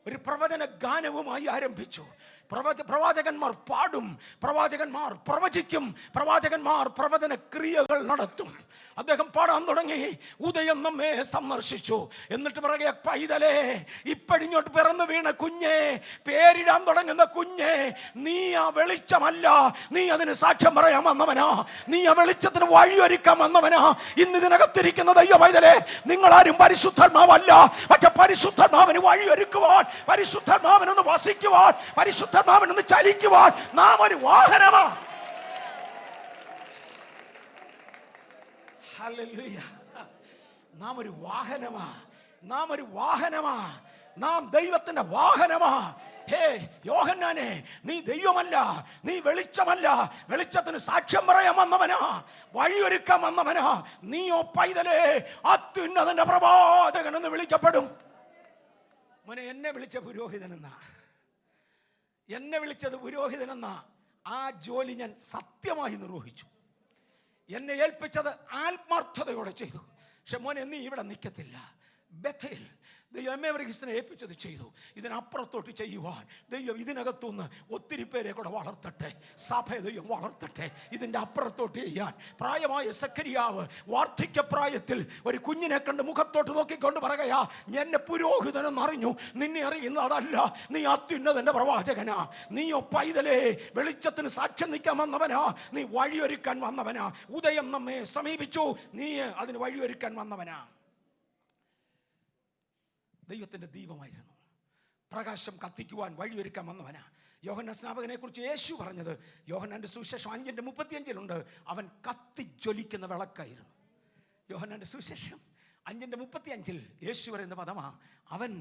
ഒരു പ്രവചന ഗാനവുമായി ആരംഭിച്ചു. പ്രവാചകന്മാർ പാടും, പ്രവാചകന്മാർ പ്രവചിക്കും, പ്രവാചകന്മാർ പ്രവചന ക്രിയകൾ നടത്തും. അദ്ദേഹം പാടാൻ തുടങ്ങി, ഉദയം നമ്മെ സന്ദർശിച്ചു. എന്നിട്ട് പറയുക, പൈതലേ, ഇപ്പഴിഞ്ഞോട്ട് പിറന്നു വീണ കുഞ്ഞേ, പേരിടാൻ തുടങ്ങുന്ന കുഞ്ഞേ, നീ ആ വെളിച്ചമല്ല, നീ അതിന് സാക്ഷ്യം പറയാൻ വന്നവനാ, നീ ആ വെളിച്ചത്തിന് വഴിയൊരുക്കാൻ വന്നവനാ. ഇന്ന് ഇതിനകത്തിരിക്കുന്ന ദൈവ പൈതലേ, നിങ്ങളാരും പരിശുദ്ധാത്മാവല്ല, പക്ഷെ പരിശുദ്ധാത്മാവിന് വഴിയൊരുക്കുവാൻ, പരിശുദ്ധാത്മാവിനൊന്ന് വസിക്കുവാൻ, പരിശുദ്ധാത്മാവിനൊന്ന് ചലിക്കുവാൻ നാം ഒരു വാഹനമാ. ഹല്ലേലൂയ! നാം ഒരു വാഹനമാ, നാം ഒരു വാഹനമാ, നാം ദൈവത്തിന്റെ വാഹനമാ. ഹേ യോഹന്നാനെ, നീ ദൈവമല്ല, നീ വെളിച്ചമല്ല, വെളിച്ചത്തിന് സാക്ഷ്യം പറയാൻ വന്നവനാ, വഴിയൊരുക്കാൻ വന്നവനാ. നീയോ പൈതലേ, അത്യുന്നതന്റെ പ്രവാചകൻ എന്ന് വിളിക്കപ്പെടും. മോനെ, എന്നെ വിളിച്ച പുരോഹിതനെന്നാ, എന്നെ വിളിച്ചത് പുരോഹിതനെന്നാ. ആ ജോലി ഞാൻ സത്യമായി നിർവഹിച്ചു. എന്നെ ഏൽപ്പിച്ചത് ആത്മാർത്ഥതയോടെ ചെയ്തു. പക്ഷെ മോനെ, നീ ഇവിടെ നിൽക്കത്തില്ല. ബേഥേൽ ദൈവം എന്നെ വർഗീസിനെ ഏൽപ്പിച്ചത് ചെയ്തു. ഇതിനപ്പുറത്തോട്ട് ചെയ്യുവാൻ ദൈവം ഇതിനകത്തുനിന്ന് ഒത്തിരി പേരെ കൂടെ വളർത്തട്ടെ, സഭയെ ദൈവം വളർത്തട്ടെ. ഇതിൻ്റെ അപ്പുറത്തോട്ട് ചെയ്യാൻ പ്രായമായ സെക്കരിയാവ് വാർദ്ധക്യപ്രായത്തിൽ ഒരു കുഞ്ഞിനെ കണ്ട് മുഖത്തോട്ട് നോക്കിക്കൊണ്ട് പറയുകയാ, എന്നെ പുരോഹിതനെന്ന് അറിഞ്ഞു, നിന്നെ അറിയുന്ന അതല്ല, നീ അത്യുന്നതന്റെ പ്രവാചകനാ. നീയോ പൈതലേ, വെളിച്ചത്തിന് സാക്ഷ്യം നിൽക്കാൻ വന്നവനാ, നീ വഴിയൊരുക്കാൻ വന്നവനാ. ഉദയം നമ്മെ സമീപിച്ചു, നീ അതിന് വഴിയൊരുക്കാൻ വന്നവനാ. ദൈവത്തിൻ്റെ ദീപമായിരുന്നു, പ്രകാശം കത്തിക്കുവാൻ വഴിയൊരുക്കാൻ വന്നവനാ. യോഹന്നാൻ സ്നാപകനെ കുറിച്ച് യേശു പറഞ്ഞത് യോഹന്നാന്റെ സുവിശേഷം 5:35 അവൻ കത്തിജ്വലിക്കുന്ന വിളക്കായിരുന്നു. യോഹന്നാന്റെ സുവിശേഷം 5:35 യേശു പറയുന്ന പദമാ, അവൻ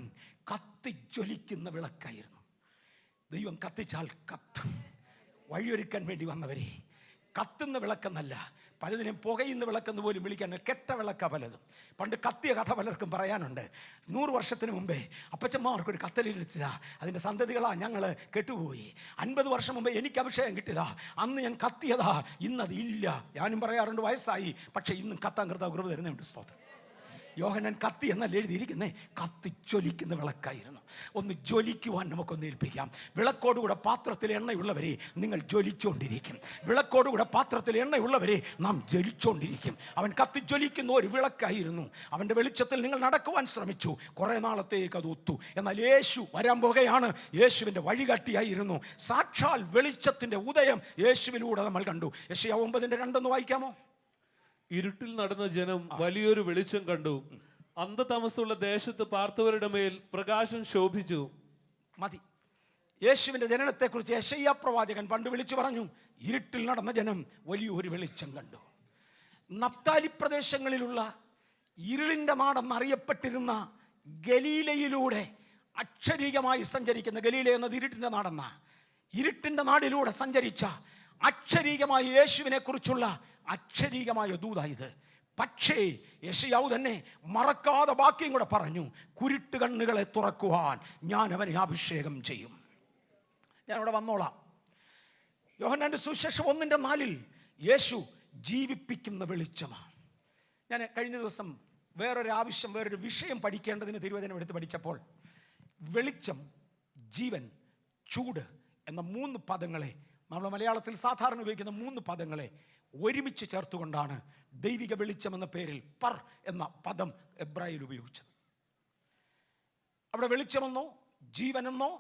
കത്തിജ്വലിക്കുന്ന വിളക്കായിരുന്നു. ദൈവം കത്തിച്ചാൽ കത്തും. വഴിയൊരുക്കാൻ വേണ്ടി വന്നവരെ, കത്തുന്ന വിളക്കെന്നല്ല, പലതിനും പുകയുന്ന വിളക്കെന്ന് പോലും വിളിക്കാൻ കെട്ട വിളക്ക പലതും. പണ്ട് കത്തിയ കഥ പലർക്കും പറയാനുണ്ട്. 100 വർഷത്തിന് മുമ്പേ അപ്പച്ചന്മാർക്കൊരു കത്തലിച്ചാ, അതിൻ്റെ സന്തതികളാ ഞങ്ങൾ കെട്ടുപോയി. 50 വർഷം മുമ്പേ എനിക്ക് അഭിഷേകം കിട്ടിയതാ, അന്ന് ഞാൻ കത്തിയതാ, ഇന്നത് ഇല്ല. ഞാനും പറയാറുണ്ട്, വയസ്സായി, പക്ഷെ ഇന്നും കത്താൻ കൃപ തരുന്നുണ്ട്. സ്തോത്രം. യോഹന്നാൻ കത്തി എന്നല്ല എഴുതിയിരിക്കുന്നേ, കത്തിജ്വലിക്കുന്ന വിളക്കായിരുന്നു. ഒന്ന് ജ്വലിക്കുവാൻ നമുക്കൊന്ന് ഏൽപ്പിക്കാം. വിളക്കോടുകൂടെ പാത്രത്തിൽ എണ്ണയുള്ളവരെ നിങ്ങൾ ജ്വലിച്ചുകൊണ്ടിരിക്കും. വിളക്കോടുകൂടെ പാത്രത്തിൽ എണ്ണയുള്ളവരെ നാം ജ്വലിച്ചുകൊണ്ടിരിക്കും. അവൻ കത്തിജ്വലിക്കുന്ന ഒരു വിളക്കായിരുന്നു. അവൻ്റെ വെളിച്ചത്തിൽ നിങ്ങൾ നടക്കുവാൻ ശ്രമിച്ചു, കുറേ നാളത്തേക്ക് അത് ഒത്തു. എന്നാൽ യേശു വരാൻ പോകുകയാണ്. യേശുവിൻ്റെ വഴികാട്ടിയായിരുന്നു. സാക്ഷാൽ വെളിച്ചത്തിൻ്റെ ഉദയം യേശുവിലൂടെ നമ്മൾ കണ്ടു. യെശയ്യാ 9:2 വായിക്കാമോ? ഇരുട്ടിൽ നടന്ന ജനം വലിയൊരു വെളിച്ചം കണ്ടു. അന്ധതമസ്സുള്ള ദേശത്ത് പാർത്തവരുടെ മേൽ പ്രകാശം ശോഭിച്ചു. മതി. യേശുവിൻ്റെ ജനനത്തെക്കുറിച്ച് യെശയ്യാ പ്രവാചകൻ പണ്ട് വിളിച്ചു പറഞ്ഞു, ഇരുട്ടിൽ നടന്ന ജനം വലിയൊരു വെളിച്ചം കണ്ടു. നഫ്താലി പ്രദേശങ്ങളിലുള്ള ഇരുളിൻ്റെ നാടെന്നറിയപ്പെട്ടിരുന്ന ഗലീലയിലൂടെ അക്ഷരീകമായി സഞ്ചരിക്കുന്ന, ഗലീല എന്നത് ഇരുട്ടിൻ്റെ നാടെന്ന, ഇരുട്ടിൻ്റെ നാടിലൂടെ സഞ്ചരിച്ച അക്ഷരീകമായ യേശുവിനെ കുറിച്ചുള്ള അക്ഷരീകമായ ദൂതായത്. പക്ഷേ യെശയ്യാവ് തന്നെ മറക്കാതെ ബാക്കിയും കൂടെ പറഞ്ഞു, കുരുട്ട് കണ്ണുകളെ തുറക്കുവാൻ ഞാൻ അവനെ അഭിഷേകം ചെയ്യും. ഞാനിവിടെ വന്നോളാം. യോഹന്നാന്റെ സുവിശേഷം 1:4 യേശു ജീവിപ്പിക്കുന്ന വെളിച്ചമാണ്. ഞാൻ കഴിഞ്ഞ ദിവസം വേറൊരു വിഷയം പഠിക്കേണ്ടതിന് തിരുവചനം എടുത്ത് പഠിച്ചപ്പോൾ വെളിച്ചം, ജീവൻ, ചൂട് എന്ന 3 പദങ്ങളെ, നമ്മൾ മലയാളത്തിൽ സാധാരണ ഉപയോഗിക്കുന്ന 3 പദങ്ങളെ ഒരുമിച്ച് ചേർത്തുകൊണ്ടാണ് ദൈവിക വെളിച്ചം എന്ന പേരിൽ പർ എന്ന പദം എബ്രായയിൽ ഉപയോഗിച്ചത്. അവിടെ വെളിച്ചമെന്നോ ജീവനെന്നോ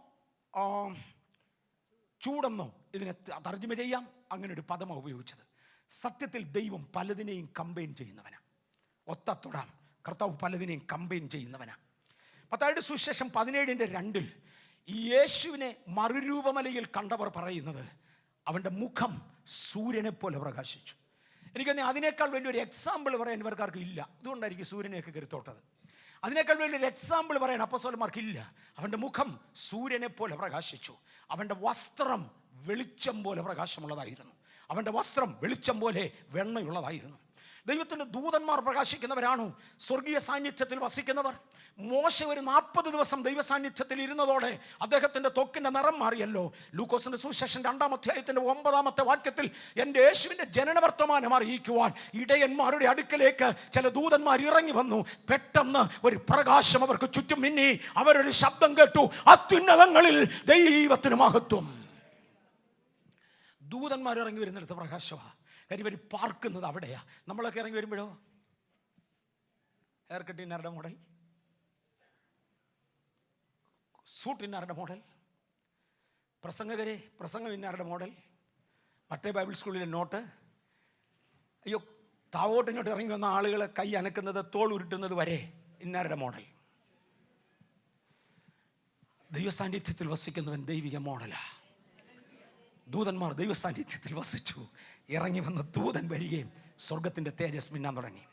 ചൂടെന്നോ ഇതിനെ തർജ്ജമ ചെയ്യാം. അങ്ങനെ ഒരു പദമാണ് ഉപയോഗിച്ചത്. സത്യത്തിൽ ദൈവം പലതിനെയും കമ്പൈൻ ചെയ്യുന്നവനാ. ഒത്തത്തൊടാം, കർത്താവ് പലതിനെയും കമ്പൈൻ ചെയ്യുന്നവനാ. മത്തായിയുടെ സുവിശേഷം 17:2 ഈ യേശുവിനെ മറുരൂപമലയിൽ കണ്ടവർ പറയുന്നത് അവൻ്റെ മുഖം സൂര്യനെ പോലെ പ്രകാശിച്ചു. എനിക്കൊന്ന് അതിനേക്കാൾ വലിയൊരു എക്സാമ്പിൾ പറയാൻ ഇവർക്കാർക്ക് ഇല്ല. അതുകൊണ്ടായിരിക്കും സൂര്യനെയൊക്കെ കരുത്തോട്ടത്. അതിനേക്കാൾ വലിയൊരു എക്സാമ്പിൾ പറയാൻ അപ്പോസ്തലന്മാർക്ക് ഇല്ല. അവൻ്റെ മുഖം സൂര്യനെ പോലെ പ്രകാശിച്ചു. അവൻ്റെ വസ്ത്രം വെളിച്ചം പോലെ പ്രകാശമുള്ളതായിരുന്നു. അവൻ്റെ വസ്ത്രം വെളിച്ചം പോലെ വെണ്ണയുള്ളതായിരുന്നു. ദൈവത്തിൻ്റെ ദൂതന്മാർ പ്രകാശിക്കുന്നവരാണോ സ്വർഗീയ സാന്നിധ്യത്തിൽ വസിക്കുന്നവർ? മോശ ഒരു 40 ദിവസം ദൈവ സാന്നിധ്യത്തിൽ ഇരുന്നതോടെ അദ്ദേഹത്തിൻ്റെ ത്വക്കിൻ്റെ നിറം മാറിയല്ലോ. ലൂക്കോസിൻ്റെ സുവിശേഷം 2-ാം അധ്യായത്തിൻ്റെ 9-ാമത്തെ വാക്യത്തിൽ എൻ്റെ യേശുവിൻ്റെ ജനനവർത്തമാനം അറിയിക്കുവാൻ ഇടയന്മാരുടെ അടുക്കലേക്ക് ചില ദൂതന്മാർ ഇറങ്ങി വന്നു. പെട്ടെന്ന് ഒരു പ്രകാശം അവർക്ക് ചുറ്റും മിന്നി. അവരൊരു ശബ്ദം കേട്ടു, അത്യുന്നതങ്ങളിൽ ദൈവത്തിന് മഹത്വം. ദൂതന്മാർ ഇറങ്ങി വരുന്നിടത്ത് പ്രകാശമാണ്. കാര്യം ഇവർ പാർക്കുന്നത് അവിടെയാ. നമ്മളൊക്കെ ഇറങ്ങി വരുമ്പോഴോ ഹെയർ കട്ടിനാരുടെ മോഡൽ, സൂട്ടിനാരുടെ മോഡൽ, പ്രസംഗം ഇന്നാരുടെ മോഡൽ, മറ്റേ ബൈബിൾ സ്കൂളിലെ നോട്ട്. അയ്യോ, താവോട്ടിങ്ങോട്ട് ഇറങ്ങി വന്ന ആളുകളെ കൈ അനക്കുന്നത്, തോൾ ഉരുട്ടുന്നത് വരെ ഇന്നാരുടെ മോഡൽ. ദൈവസാന്നിധ്യത്തിൽ വസിക്കുന്നവൻ ദൈവിക മോഡലാ. ദൂതന്മാർ ദൈവസാന്നിധ്യത്തിൽ വസിച്ചു. ഇറങ്ങി വന്ന ദൂതൻ വരികയും സ്വർഗത്തിൻ്റെ തേജസ് മിന്നാൻ തുടങ്ങി.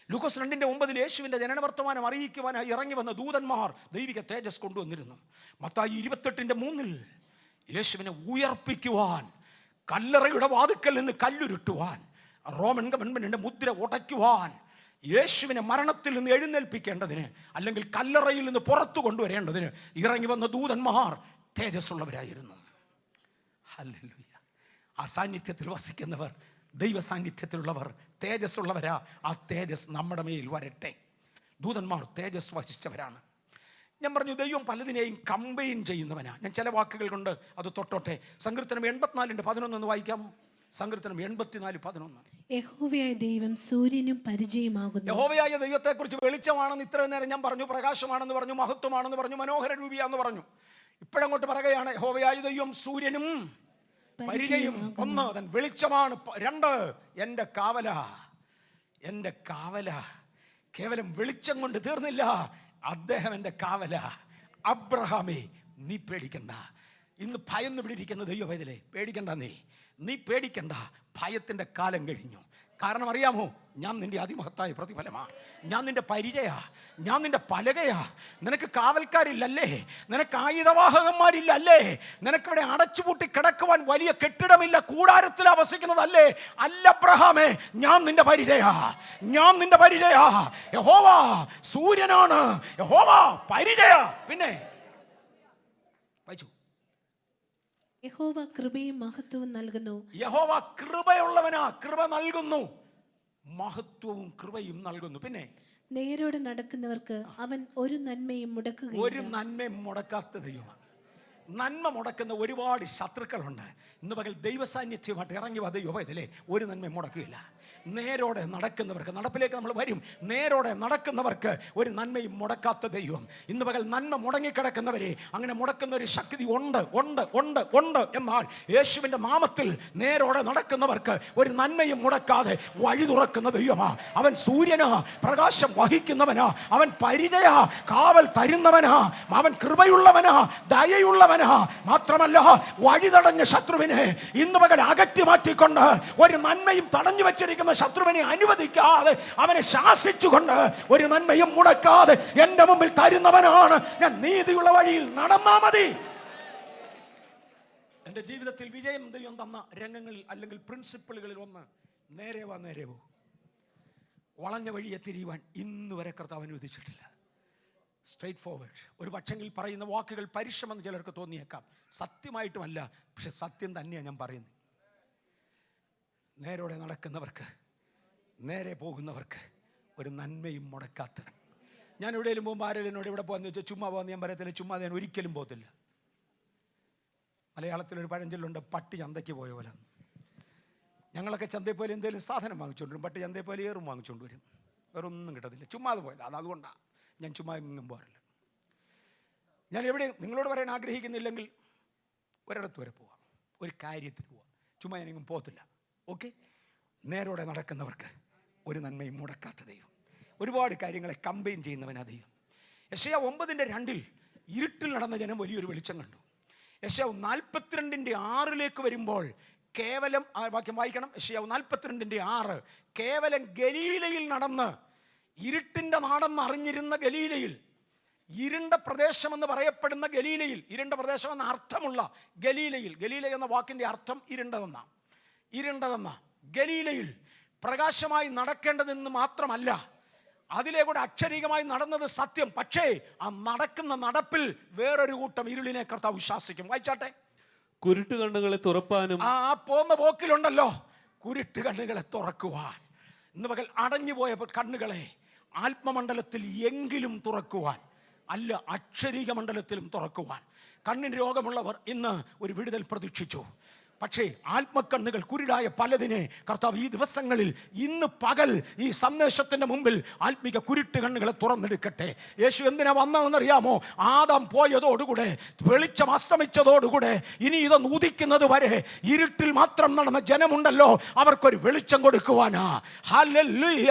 ലൂക്കോസ് 2:9 യേശുവിൻ്റെ ജനനവർത്തമാനം അറിയിക്കുവാനായി ഇറങ്ങി വന്ന ദൂതന്മാർ ദൈവിക തേജസ് കൊണ്ടുവന്നിരുന്നു. മത്തായി 28:3 യേശുവിനെ ഉയർപ്പിക്കുവാൻ, കല്ലറയുടെ വാതിക്കൽ നിന്ന് കല്ലുരുട്ടുവാൻ, റോമൻ ഗവൺമെൻറ്റിൻ്റെ മുദ്ര ഉടയ്ക്കുവാൻ, യേശുവിനെ മരണത്തിൽ നിന്ന് എഴുന്നേൽപ്പിക്കേണ്ടതിന്, അല്ലെങ്കിൽ കല്ലറയിൽ നിന്ന് പുറത്തു കൊണ്ടുവരേണ്ടതിന് ഇറങ്ങി വന്ന ദൂതന്മാർ തേജസ്സുള്ളവരായിരുന്നു. ഹല്ലേലൂയ. ആ സാന്നിധ്യത്തിൽ വസിക്കുന്നവർ, ദൈവ സാന്നിധ്യത്തിലുള്ളവർ തേജസ്സുള്ളവരാ. ആ തേജസ് നമ്മുടെ മേൽ വരട്ടെ. ദൂതന്മാർ തേജസ് വഹിച്ചവരാണ്. ഞാൻ പറഞ്ഞു ദൈവം പലതിനെയും കമ്പൈൻ ചെയ്യുന്നവനാ. ഞാൻ ചില വാക്കുകൾ കൊണ്ട് അത് തൊട്ടോട്ടെ. സങ്കീർത്തനം 84:11 എന്ന് വായിക്കാം. സങ്കീർത്തനം 84:11. യഹോവയായ ദൈവം സൂര്യനും പരിചയമാകുന്നു. യഹോവയായ ദൈവത്തെക്കുറിച്ച് വെളിച്ചമാണെന്ന് ഇത്രയും നേരം ഞാൻ പറഞ്ഞു, പ്രകാശമാണെന്ന് പറഞ്ഞു, മഹത്വമാണെന്ന് പറഞ്ഞു, മനോഹര രൂപിയാന്ന് പറഞ്ഞു. ഇപ്പോഴങ്ങോട്ട് പറയുകയാണ് യഹോവയായ ദൈവം സൂര്യനും പരിചയം. 1, അവൻ വെളിച്ചമാണ്. 2, എൻ്റെ കാവല. കേവലം വെളിച്ചം കൊണ്ട് തീർന്നില്ല, അദ്ദേഹം എൻ്റെ കാവല. അബ്രഹാമേ, നീ പേടിക്കണ്ട. ഇന്ന് ഭയന്ന് വിളിരിക്കുന്ന ദൈവവേദലേ, പേടിക്കണ്ട. നീ പേടിക്കണ്ട. ഭയത്തിൻ്റെ കാലം കഴിഞ്ഞു. കാരണം അറിയാമോ, ഞാൻ നിന്റെ അതിമഹത്തായ പ്രതിഫലമാ, ഞാൻ നിന്റെ പരിചയ, ഞാൻ നിന്റെ പലകയാ. നിനക്ക് കാവൽക്കാരില്ലല്ലേ? നിനക്ക് ആയുധവാഹകന്മാരില്ലല്ലേ? നിനക്കിവിടെ അടച്ചുപൂട്ടി കിടക്കുവാൻ വലിയ കെട്ടിടമില്ല, കൂടാരത്തിൽ വസിക്കുന്നതല്ലേ? അല്ല അബ്രഹാമേ, ഞാൻ നിന്റെ പരിചയ. യഹോവ സൂര്യനാണ്, യഹോവ പരിചയ. പിന്നെ വായിച്ചു, യഹോവ കൃപയും മഹത്വവും നൽകുന്നു. യഹോവ കൃപയുള്ളവനാ, കൃപ നൽകുന്നു, മഹത്വവും കൃപയും നൽകുന്നു. പിന്നെ നേരോടെ നടക്കുന്നവർക്ക് അവൻ ഒരു നന്മയും മുടക്കുകയില്ല. ഒരു നന്മയും മുടക്കാത്ത ദൈവമാണ്. നന്മ മുടക്കുന്ന ഒരുപാട് ശത്രുക്കളുണ്ട്. ഇന്ന് പകൽ ദൈവസാന്നിധ്യമായിട്ട് ഇറങ്ങി വന്ന യുവതിലെ ഒരു നന്മയും മുടക്കുകയില്ല. നേരോടെ നടക്കുന്നവർക്ക്, നടപ്പിലേക്ക് നമ്മൾ വരും, നേരോടെ നടക്കുന്നവർക്ക് ഒരു നന്മയും മുടക്കാത്ത ദൈവം. ഇന്ന് പകൽ നന്മ മുടങ്ങിക്കിടക്കുന്നവരെ അങ്ങനെ മുടക്കുന്ന ഒരു ശക്തി ഉണ്ട്. എന്നാൽ യേശുവിൻ്റെ നാമത്തിൽ നേരോടെ നടക്കുന്നവർക്ക് ഒരു നന്മയും മുടക്കാതെ വഴി തുറക്കുന്ന ദൈവമാ. അവൻ സൂര്യനാ, പ്രകാശം വഹിക്കുന്നവനാ, അവൻ പരിചയ, കാവൽ തരുന്നവനാ, അവൻ കൃപയുള്ളവനാ, ദയയുള്ളവനാ. മാത്രമല്ല, വഴിതടഞ്ഞ ശത്രുവിനെ ഇന്ന് പകൽ അകറ്റി മാറ്റിക്കൊണ്ട്, ഒരു നന്മയും തടഞ്ഞു വെച്ചിരിക്കുന്ന ശത്രുവിനെ അനുവദിക്കാതെ, അവനെ ശാസിച്ചുകൊണ്ട് ഒരു നന്മയും മുടക്കാതെ എന്റെ മുമ്പിൽ തരുന്നവനാണ്. ഞാൻ നീതിയുള്ള വഴിയിൽ നടന്നാ മതി. എന്റെ ജീവിതത്തിൽ വിജയം ദൈവം തന്ന രംഗങ്ങളിൽ അല്ലെങ്കിൽ പ്രിൻസിപ്പിളുകളിൽ ഒന്ന്, നേരെ പോ, വളഞ്ഞ വഴിയെ തിരിയുവാൻ ഇന്ന് വരെ കർത്താവ് അനുവദിച്ചിട്ടില്ല. Straight forward. ഒരു പക്ഷെങ്കിൽ പറയുന്ന വാക്കുകൾ പരിശ്രമം ചിലർക്ക് തോന്നിയേക്കാം, സത്യമായിട്ടുമല്ല, പക്ഷെ സത്യം തന്നെയാണ് ഞാൻ പറയുന്നത്. നേരോടെ നടക്കുന്നവർക്ക്, നേരെ പോകുന്നവർക്ക് ഒരു നന്മയും മുടക്കാത്തവൻ. ഞാൻ എവിടെയെങ്കിലും പോകുമ്പോൾ ആരെങ്കിലും എന്നോട് ഇവിടെ പോകാന്ന് വെച്ചാൽ ചുമ്മാ പോകുന്ന ഞാൻ പറയത്തില്ല, ചുമ്മാ ഞാൻ ഒരിക്കലും പോകത്തില്ല. മലയാളത്തിലൊരു പഴഞ്ചൊല്ലുണ്ട്, പട്ടി ചന്തയ്ക്ക് പോയ പോലെ. ഞങ്ങളൊക്കെ ചന്തയിൽ പോലെ എന്തെങ്കിലും സാധനം വാങ്ങിച്ചുകൊണ്ട് വരും, പട്ടി ചന്തയിൽ പോലെ ഏറും വാങ്ങിച്ചുകൊണ്ട് വരും. വേറെ ഒന്നും കിട്ടത്തില്ല, ചുമ്മാ അത് പോയത്. അതുകൊണ്ടാണ് ഞാൻ ചുമ്മാ എങ്ങും പോകാറില്ല. ഞാൻ എവിടെയും നിങ്ങളോട് പറയാൻ ആഗ്രഹിക്കുന്നില്ലെങ്കിൽ ഒരിടത്ത് വരെ പോവാം, ഒരു കാര്യത്തിന് പോവാം, ചുമ്മാ ഞാനെങ്ങും പോകത്തില്ല. ഓക്കെ, നേരോടെ നടക്കുന്നവർക്ക് ഒരു നന്മയും മുടക്കാത്ത ദൈവം, ഒരുപാട് കാര്യങ്ങളെ കമ്പൈൻ ചെയ്യുന്നവനാ ദൈവം. യെശയ്യാവ് 9:2 ഇരുട്ടിൽ നടന്ന ജനം വലിയൊരു വെളിച്ചം കണ്ടു. യെശയ്യാവ് 42:6 വരുമ്പോൾ കേവലം, ആ വാക്യം വായിക്കണം, യെശയ്യാവ് 42:6, കേവലം ഗലീലയിൽ നടന്ന്, ഇരുട്ടിൻ്റെ നാടെന്ന് അറിഞ്ഞിരുന്ന ഗലീലയിൽ, ഇരുണ്ട പ്രദേശമെന്ന് പറയപ്പെടുന്ന ഗലീലയിൽ, ഇരുണ്ട പ്രദേശം എന്ന അർത്ഥമുള്ള ഗലീലയിൽ, ഗലീല എന്ന വാക്കിൻ്റെ അർത്ഥം ഇരുണ്ടതെന്ന ഗലീലയിൽ പ്രകാശമായി നടക്കേണ്ടതെന്ന് മാത്രമല്ല, അതിലെ കൂടെ അക്ഷരീകമായി നടന്നത് സത്യം. പക്ഷേ ആ നടക്കുന്ന നടപ്പിൽ വേറൊരു കൂട്ടം ഇരുളിനെ കർത്താവ് വിശ്വാസിക്കും. വായിച്ചാട്ടെ. കുരുട്ട് കണ്ണുകളെ തുറപ്പാനും, ആ പോകുന്ന പോക്കിലുണ്ടല്ലോ, കുരുട്ട് കണ്ണുകളെ തുറക്കുവാൻ, ഇന്ന് പകൽ അടഞ്ഞുപോയ കണ്ണുകളെ ആത്മമണ്ഡലത്തിൽ എങ്കിലും തുറക്കുവാൻ, അല്ല അക്ഷരീക മണ്ഡലത്തിലും തുറക്കുവാൻ. കണ്ണിന് രോഗമുള്ളവർ ഇന്ന് ഒരു വിടുതൽ പ്രതീക്ഷിച്ചു. പക്ഷേ ആത്മക്കണ്ണുകൾ കുരുടായ പലതിനെ കർത്താവ് ഈ ദിവസങ്ങളിൽ, ഇന്ന് പകൽ ഈ സന്ദേശത്തിൻ്റെ മുമ്പിൽ ആത്മിക കുരുട്ട് കണ്ണുകളെ തുറന്നെടുക്കട്ടെ. യേശു എന്തിനാ വന്നതെന്നറിയാമോ? ആദാം പോയതോടുകൂടെ, വെളിച്ചം അസ്തമിച്ചതോടുകൂടെ, ഇനി ഇതൊന്ന് ഉദിക്കുന്നത് വരെ ഇരുട്ടിൽ മാത്രം നടന്ന ജനമുണ്ടല്ലോ, അവർക്കൊരു വെളിച്ചം കൊടുക്കുവാനാ. ഹല്ലേലൂയ,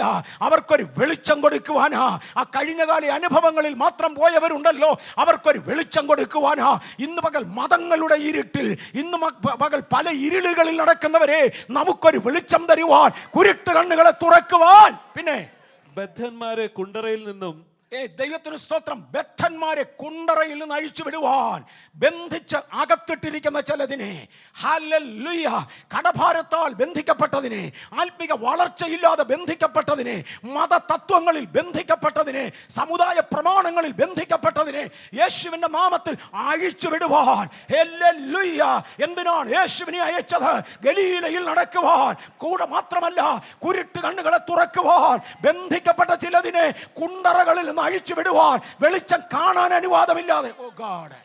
അവർക്കൊരു വെളിച്ചം കൊടുക്കുവാനാ. ആ കഴിഞ്ഞകാല അനുഭവങ്ങളിൽ മാത്രം പോയവരുണ്ടല്ലോ, അവർക്കൊരു വെളിച്ചം കൊടുക്കുവാനാ. ഇന്ന് പകൽ മതങ്ങളുടെ ഇരുട്ടിൽ, ഇന്ന് പകൽ പല ഇരുളുകളിൽ നടക്കുന്നവരെ നമുക്കൊരു വെളിച്ചം തരുവാൻ, കുരുട്ട് കണ്ണുകളെ തുറക്കുവാൻ. പിന്നെ ബദ്ധന്മാരെ കുണ്ടറയിൽ നിന്നും, ദൈവത്തിന് സ്തോത്രം, ബദ്ധന്മാരെ കുണ്ടറയിൽ നിന്ന് അഴിച്ചു വിടുവാൻ, ബന്ധിച്ച് അകത്തിട്ടിരിക്കുന്ന ചിലതിനെ, ഹല്ലേലൂയ, കടഭാരത്താൽ ബന്ധിക്കപ്പെട്ടതിനെ, ആത്മിക വളർച്ചയില്ലാതെ ബന്ധിക്കപ്പെട്ടതിനെ, മതതത്വങ്ങളിൽ ബന്ധിക്കപ്പെട്ടതിനെ, സമുദായ പ്രമാണങ്ങളിൽ ബന്ധിക്കപ്പെട്ടതിനെ യേശുവിൻ്റെ നാമത്തിൽ അഴിച്ചു വിടുവാൻ. ഹല്ലേലൂയ. എന്തിനാണ് യേശുവിനെ അയച്ചത്? ഗലീലയിൽ നടക്കുവാൻ. കൂടെ മാത്രമല്ല, കുരുട്ട് കണ്ണുകളെ തുറക്കുവാൻ, ബന്ധിക്കപ്പെട്ട ചിലതിനെ കുണ്ടറകളിൽ നിന്ന് അഴിച്ചു വിടുവാൻ, വെളിച്ചം കാണാൻ അനുവാദമില്ലാതെ, ഓ ഗോഡ്,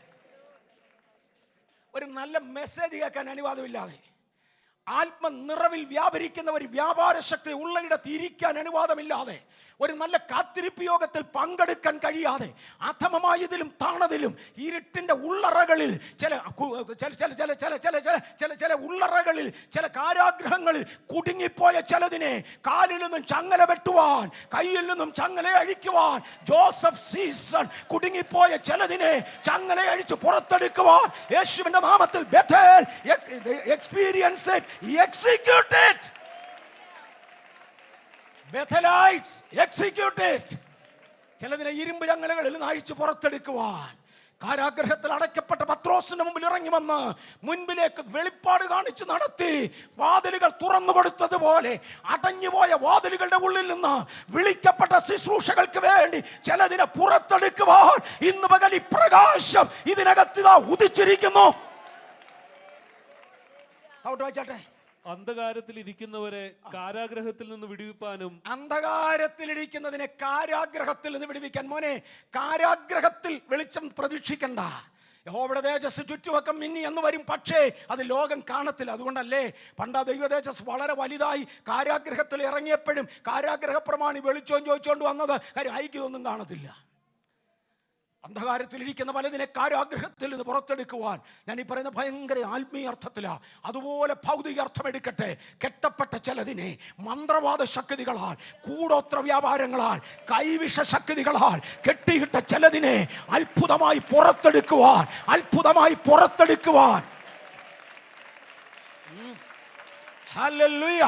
ഒരു നല്ല മെസ്സേജ് കേൾക്കാൻ അനുവാദമില്ലാതെ, ആത്മനിറവിൽ വ്യാപരിക്കുന്ന ഒരു വ്യാപാര ശക്തി ഉള്ളയിടത്ത് ഇരിക്കാൻ അനുവാദമില്ലാതെ, ഒരു നല്ല കാത്തിരിപ്പ് യോഗത്തിൽ പങ്കെടുക്കാൻ കഴിയാതെ, അധമമായതിലും താണതിലും ഇരുട്ടിൻ്റെ ഉള്ളറകളിൽ, ചില ഉള്ളറകളിൽ, ചില കാരാഗ്രഹങ്ങളിൽ കുടുങ്ങിപ്പോയ ചിലതിനെ കാലിൽ നിന്നും ചങ്ങല വെട്ടുവാൻ, കയ്യിൽ നിന്നും ചങ്ങല അഴിക്കുവാൻ, ജോസഫ് സീസൺ കുടുങ്ങിപ്പോയ ചിലതിനെ ചങ്ങല അഴിച്ച് പുറത്തെടുക്കുവാൻ യേശുവിന്റെ നാമത്തിൽ Bethel experience it, execute it. Bethelites, execute it. ചിലതിനെ ഇരുമ്പ് ചങ്ങലകളിൽ നിന്ന് അഴിച്ച് പുറത്തെടുക്കുവാൻ, കാരാഗ്രഹത്തിൽ അടയ്ക്കപ്പെട്ട പത്രോസിന്റെ മുമ്പിൽ ഇറങ്ങി വന്ന് മുൻപിലേക്ക് വെളിപ്പാട് കാണിച്ച് നടത്തി, വാതിലുകൾ തുറന്നു കൊടുത്തതുപോലെ അടഞ്ഞുപോയ വാതിലുകളുടെ ഉള്ളിൽ നിന്ന് വിളിക്കപ്പെട്ട ശുശ്രൂഷകൾക്ക് വേണ്ടി ചിലതിനെ പുറത്തെടുക്കുവാൻ ഇന്ന് പകൽ ഈ പ്രകാശം ഇതിനകത്ത് ഉദിച്ചിരിക്കുന്നു. വായിച്ചാട്ടെ. അന്ധകാരത്തിൽ ഇരിക്കുന്നവരെ കാരാഗ്രഹത്തിൽ നിന്ന് വിടുവിപ്പാനും, അന്ധകാരത്തിലിരിക്കുന്നതിനെ കാരാഗ്രഹത്തിൽ നിന്ന് വിടുവിക്കാൻ. മോനെ, കാരാഗ്രഹത്തിൽ വെളിച്ചം പ്രതീക്ഷിക്കണ്ട. യഹോവയുടെ തേജസ് ചുറ്റുവക്കം മിന്നി എന്ന് വരും, പക്ഷേ അത് ലോകം കാണത്തില്ല. അതുകൊണ്ടല്ലേ പണ്ട് ആ ദൈവ തേജസ് വളരെ വലുതായി കാരാഗ്രഹത്തിൽ ഇറങ്ങിയപ്പോഴും കാരാഗ്രഹ പ്രമാണി വെളിച്ചം ചോദിച്ചുകൊണ്ട് വന്നത്? കാര്യം ഐക്യമൊന്നും കാണത്തില്ല. അന്ധകാരത്തിലിരിക്കുന്ന പലതിനെ കാരാഗ്രഹത്തിൽ നിന്ന് പുറത്തെടുക്കുവാൻ ഞാൻ ഈ പറയുന്ന ഭയങ്കര ആത്മീയ അർത്ഥത്തിലാണ്. അതുപോലെ ഭൗതിക അർത്ഥം എടുക്കട്ടെ. കെട്ടപ്പെട്ട ചിലതിനെ മന്ത്രവാദ ശക്തികളാൽ, കൂടോത്ര വ്യാപാരങ്ങളാൽ, കൈവിഷ ശക്തികളാൽ കെട്ടിയിട്ട ചിലതിനെ അത്ഭുതമായി പുറത്തെടുക്കുവാൻ, ഹല്ലേലൂയ,